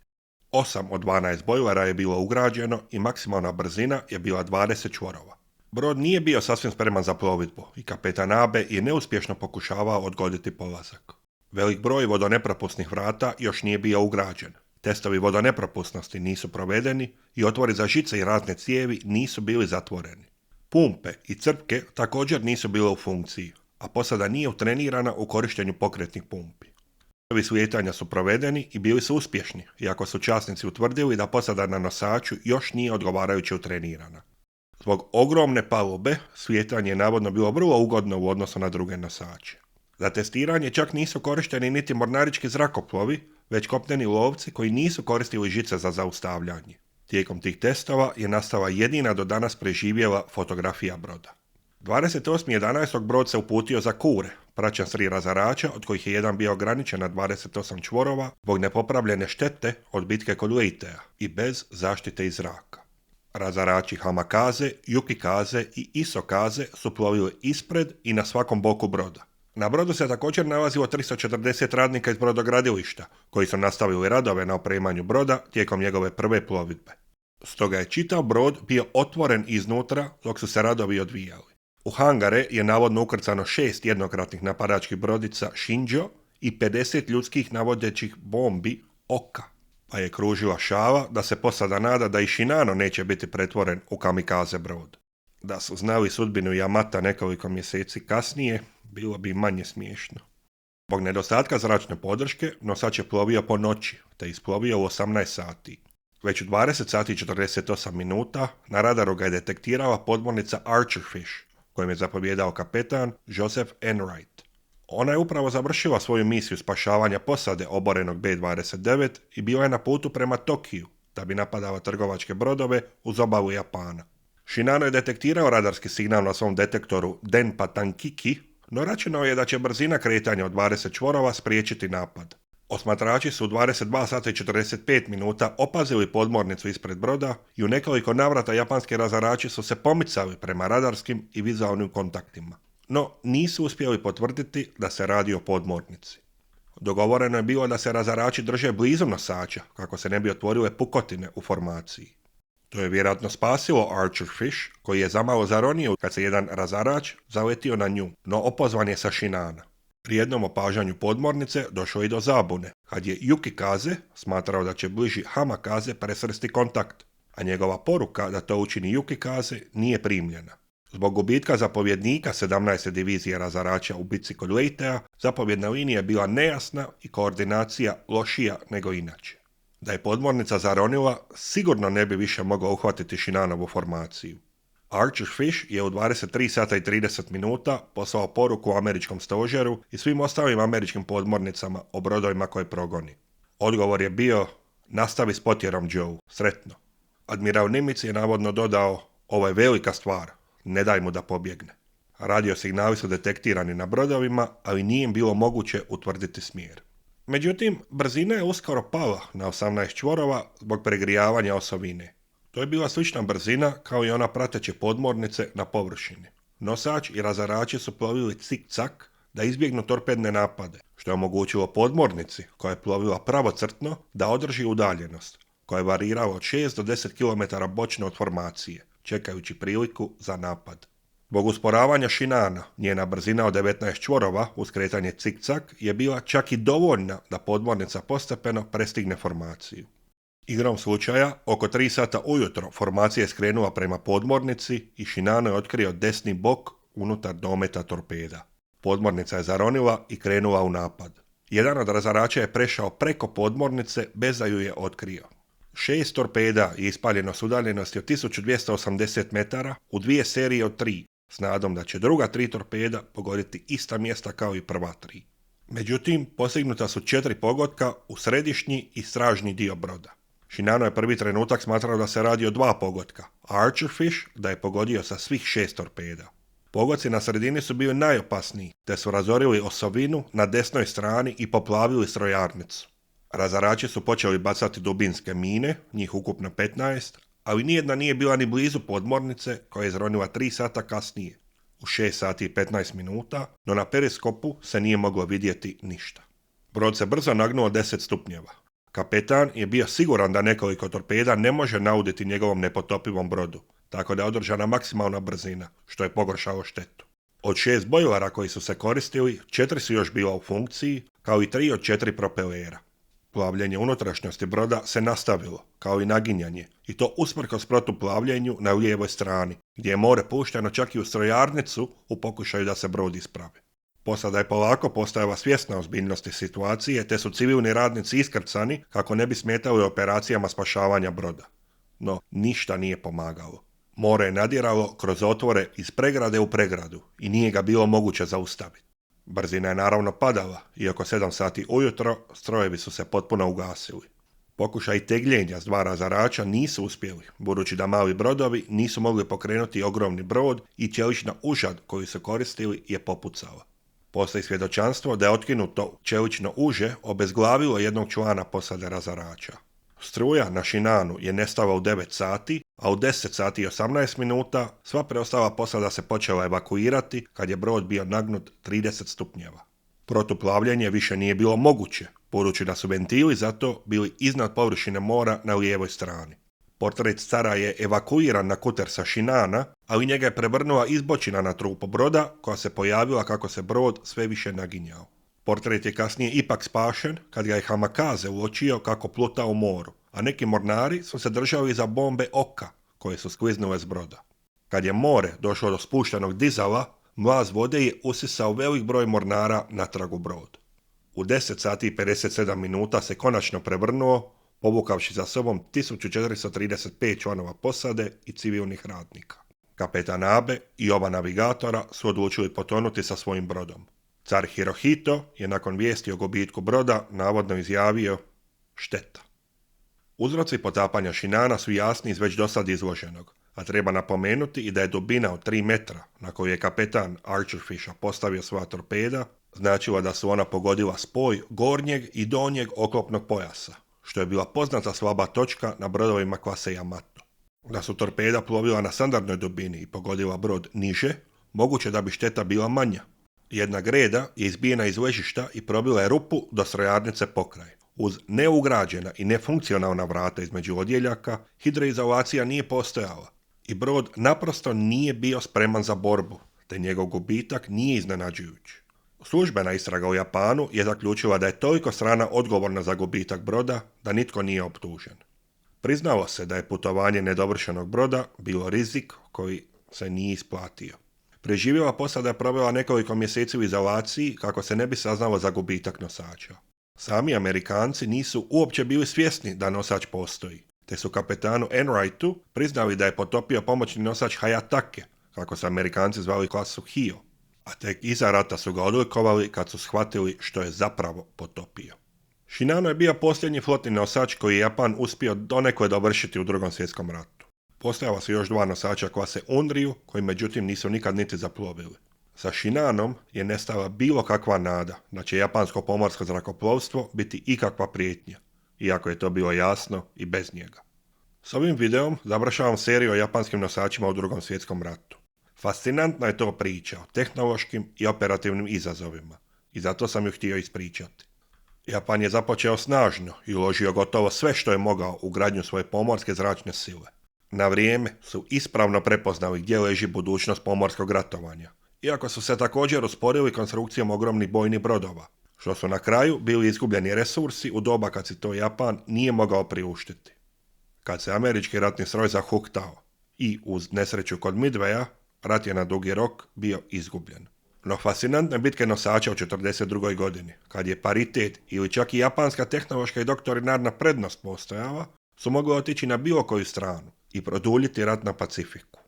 8 od 12 bojlera je bilo ugrađeno i maksimalna brzina je bila 20 čvorova. Brod nije bio sasvim spreman za plovidbu i kapetan Abe je neuspješno pokušavao odgoditi polazak. Velik broj vodonepropusnih vrata još nije bio ugrađen. Testovi vodonepropusnosti nisu provedeni i otvori za žice i razne cijevi nisu bili zatvoreni. Pumpe i crpke također nisu bile u funkciji, a posada nije utrenirana u korištenju pokretnih pumpi. Testovi slijetanja su provedeni i bili su uspješni, iako su časnici utvrdili da posada na nosaču još nije odgovarajuće utrenirana. Zbog ogromne palube, slijetanje je navodno bilo vrlo ugodno u odnosu na druge nosače. Za testiranje čak nisu korišteni niti mornarički zrakoplovi, već kopneni lovci koji nisu koristili žice za zaustavljanje. Tijekom tih testova je nastala jedina do danas preživjela fotografija broda. 28.11. brod se uputio za Kure, praćen s 3 razarača, od kojih je jedan bio ograničen na 28 čvorova, zbog nepopravljene štete od bitke kod Leitea i bez zaštite iz zraka. Razarači Hamakaze, Yukikaze i Isokaze su plovili ispred i na svakom boku broda. Na brodu se također nalazilo 340 radnika iz brodogradilišta, koji su nastavili radove na opremanju broda tijekom njegove prve plovidbe. Stoga je čitav brod bio otvoren iznutra dok su se radovi odvijali. U hangare je navodno ukrcano 6 jednokratnih napadačkih brodica Shinjo i 50 ljudskih navodećih bombi Oka, pa je kružila šala da se posada nada da i Shinano neće biti pretvoren u kamikaze brod. Da su znali sudbinu Yamata nekoliko mjeseci kasnije, bilo bi manje smiješno. Zbog nedostatka zračne podrške, nosač je plovio po noći, te isplovio u 18 sati. Već u 20 sati i 48 minuta na radaru ga je detektirala podmornica Archerfish, kojim je zapovjedao kapetan Joseph Enright. Ona je upravo završila svoju misiju spašavanja posade oborenog B-29 i bila je na putu prema Tokiju, da bi napadala trgovačke brodove uz obalu Japana. Shinano je detektirao radarski signal na svom detektoru Denpa Tankiki, no računao je da će brzina kretanja od 20 čvorova spriječiti napad. Osmatrači su u 22 sata i 45 minuta opazili podmornicu ispred broda i u nekoliko navrata japanski razarači su se pomicali prema radarskim i vizualnim kontaktima. No, nisu uspjeli potvrditi da se radi o podmornici. Dogovoreno je bilo da se razarači drže blizu nosača, kako se ne bi otvorile pukotine u formaciji. To je vjerojatno spasilo Archerfish, koji je zamalo zaronio kad se jedan razarač zaletio na nju, no opozvan je sa Shinana. Pri jednom opažanju podmornice došlo i do zabune, kad je Yukikaze smatrao da će bliži Hamakaze presresti kontakt, a njegova poruka da to učini Yukikaze nije primljena. Zbog gubitka zapovjednika 17. divizije razarača u bitci kod Leitea, zapovjedna linija je bila nejasna i koordinacija lošija nego inače. Da je podmornica zaronila, sigurno ne bi više mogao uhvatiti Shinanovu formaciju. Archerfish je u 23 sata i 30 minuta poslao poruku američkom stožeru i svim ostalim američkim podmornicama o brodovima koje progoni. Odgovor je bio: nastavi s potjerom, Joe, sretno. Admiral Nimitz je navodno dodao: ovo je velika stvar, ne daj mu da pobjegne. Radio signali su detektirani na brodovima, ali nije im bilo moguće utvrditi smjer. Međutim, brzina je uskoro pala na 18 čvorova zbog pregrijavanja osovine. To je bila slična brzina kao i ona prateće podmornice na površini. Nosač i razarači su plovili cik-cak da izbjegnu torpedne napade, što je omogućilo podmornici, koja je plovila pravocrtno, da održi udaljenost, koja je varirala od 6 do 10 km bočno od formacije, čekajući priliku za napad. Zbog usporavanja Shinana, njena brzina od 19 čvorova uz kretanje cik-cak je bila čak i dovoljna da podmornica postepeno prestigne formaciju. Igrom slučaja, oko 3 sata ujutro formacija je skrenula prema podmornici i Shinano je otkrio desni bok unutar dometa torpeda. Podmornica je zaronila i krenula u napad. Jedan od razarača je prešao preko podmornice bez da ju je otkrio. 6 torpeda je ispaljeno s udaljenosti od 1280 metara u 2 serije od 3, s nadom da će druga 3 torpeda pogoditi ista mjesta kao i prva 3. Međutim, postignuta su 4 pogotka u središnji i stražni dio broda. Shinano je prvi trenutak smatrao da se radi o 2 pogotka, a Archerfish da je pogodio sa svih 6 torpeda. Pogodci na sredini su bili najopasniji, te su razorili osovinu na desnoj strani i poplavili strojarnicu. Razarači su počeli bacati dubinske mine, njih ukupno 15, ali nijedna nije bila ni blizu podmornice koja je izronila 3 sata kasnije, u 6 sati i 15 minuta, no na periskopu se nije moglo vidjeti ništa. Brod se brzo nagnuo 10 stupnjeva. Kapetan je bio siguran da nekoliko torpeda ne može nauditi njegovom nepotopivom brodu, tako da je održana maksimalna brzina, što je pogoršalo štetu. Od 6 bojlera koji su se koristili, 4 su još bila u funkciji, kao i 3 od 4 propelera. Plavljenje unutrašnjosti broda se nastavilo, kao i naginjanje, i to usprkos protuplavljenju na lijevoj strani, gdje je more pušteno čak i u strojarnicu u pokušaju da se brod ispravi. Posada je polako postajala svjesna ozbiljnosti situacije, te su civilni radnici iskrcani kako ne bi smetali operacijama spašavanja broda. No, ništa nije pomagalo. More je nadiralo kroz otvore iz pregrade u pregradu i nije ga bilo moguće zaustaviti. Brzina je naravno padala i oko 7 sati ujutro strojevi su se potpuno ugasili. Pokušaj tegljenja s 2 razarača nisu uspjeli, budući da mali brodovi nisu mogli pokrenuti ogromni brod i čelična užad koju su koristili je popucala. Postoji svjedočanstvo da je otkinuto čelično uže obezglavilo jednog člana posade razarača. Struja na Shinanu je nestala u 9 sati, a u 10 sati i 18 minuta sva preostala posada se počela evakuirati kad je brod bio nagnut 30 stupnjeva. Protuplavljenje više nije bilo moguće, budući da su ventili zato bili iznad površine mora na lijevoj strani. Portret cara je evakuiran na kuter sa Shinana, ali njega je prevrnula izbočina na trupu broda koja se pojavila kako se brod sve više naginjao. Portret je kasnije ipak spašen kad ga je Hamakaze uočio kako pluta u moru, a neki mornari su se držali za bombe oka koje su skliznule s broda. Kad je more došlo do spuštenog dizala, mlaz vode je usisao velik broj mornara natrag u brod. U 10 sati i 57 minuta se konačno prevrnuo, povukavši za sobom 1435 članova posade i civilnih radnika. Kapetan Abe i oba navigatora su odlučili potonuti sa svojim brodom. Car Hirohito je nakon vijesti o gubitku broda navodno izjavio: šteta. Uzroci potapanja Shinana su jasni iz već dosad izloženog, a treba napomenuti i da je dubina od 3 metra na koju je kapetan Archerfisha postavio svoja torpeda značila da su ona pogodila spoj gornjeg i donjeg oklopnog pojasa, što je bila poznata slaba točka na brodovima klase Yamato. Da su torpeda plovila na standardnoj dubini i pogodila brod niže, moguće da bi šteta bila manja. Jedna greda je izbijena iz ležišta i probila je rupu do strojarnice pokraj. Uz neugrađena i nefunkcionalna vrata između odjeljaka, hidroizolacija nije postojala i brod naprosto nije bio spreman za borbu, te njegov gubitak nije iznenađujući. Službena istraga u Japanu je zaključila da je toliko strana odgovorna za gubitak broda da nitko nije optužen. Priznalo se da je putovanje nedovršenog broda bilo rizik koji se nije isplatio. Preživjela posada je provela nekoliko mjeseci u izolaciji kako se ne bi saznalo za gubitak nosača. Sami Amerikanci nisu uopće bili svjesni da nosač postoji, te su kapetanu Enrightu priznali da je potopio pomoćni nosač Hayatake, kako su Amerikanci zvali klasu Hio, a tek iza rata su ga odlikovali kad su shvatili što je zapravo potopio. Shinano je bio posljednji flotni nosač koji je Japan uspio donekle dovršiti u Drugom svjetskom ratu. Postojala su još 2 nosača klase Unryu, koji međutim nisu nikad niti zaplovili. Sa Shinanom je nestala bilo kakva nada da će japansko pomorsko zrakoplovstvo biti ikakva prijetnja, iako je to bilo jasno i bez njega. S ovim videom završavam seriju o japanskim nosačima u Drugom svjetskom ratu. Fascinantna je to priča o tehnološkim i operativnim izazovima i zato sam ju htio ispričati. Japan je započeo snažno i uložio gotovo sve što je mogao u gradnju svoje pomorske zračne sile. Na vrijeme su ispravno prepoznali gdje leži budućnost pomorskog ratovanja, iako su se također usporili konstrukcijom ogromnih bojnih brodova, što su na kraju bili izgubljeni resursi u doba kad si to Japan nije mogao priuštiti. Kad se američki ratni stroj zahuktao i uz nesreću kod Midwaya, rat je na dugi rok bio izgubljen. No fascinantne bitke nosača u 1942. godini, kad je paritet ili čak i japanska tehnološka i doktrinarna prednost postojala, su mogli otići na bilo koju stranu i produljiti rat na Pacifiku.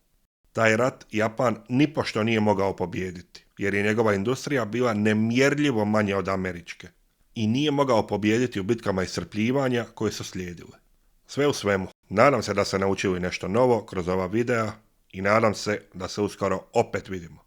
Taj rat Japan nipošto nije mogao pobijediti, jer je njegova industrija bila nemjerljivo manja od američke i nije mogao pobijediti u bitkama iscrpljivanja koje su slijedile. Sve u svemu, nadam se da ste naučili nešto novo kroz ova videa i nadam se da se uskoro opet vidimo.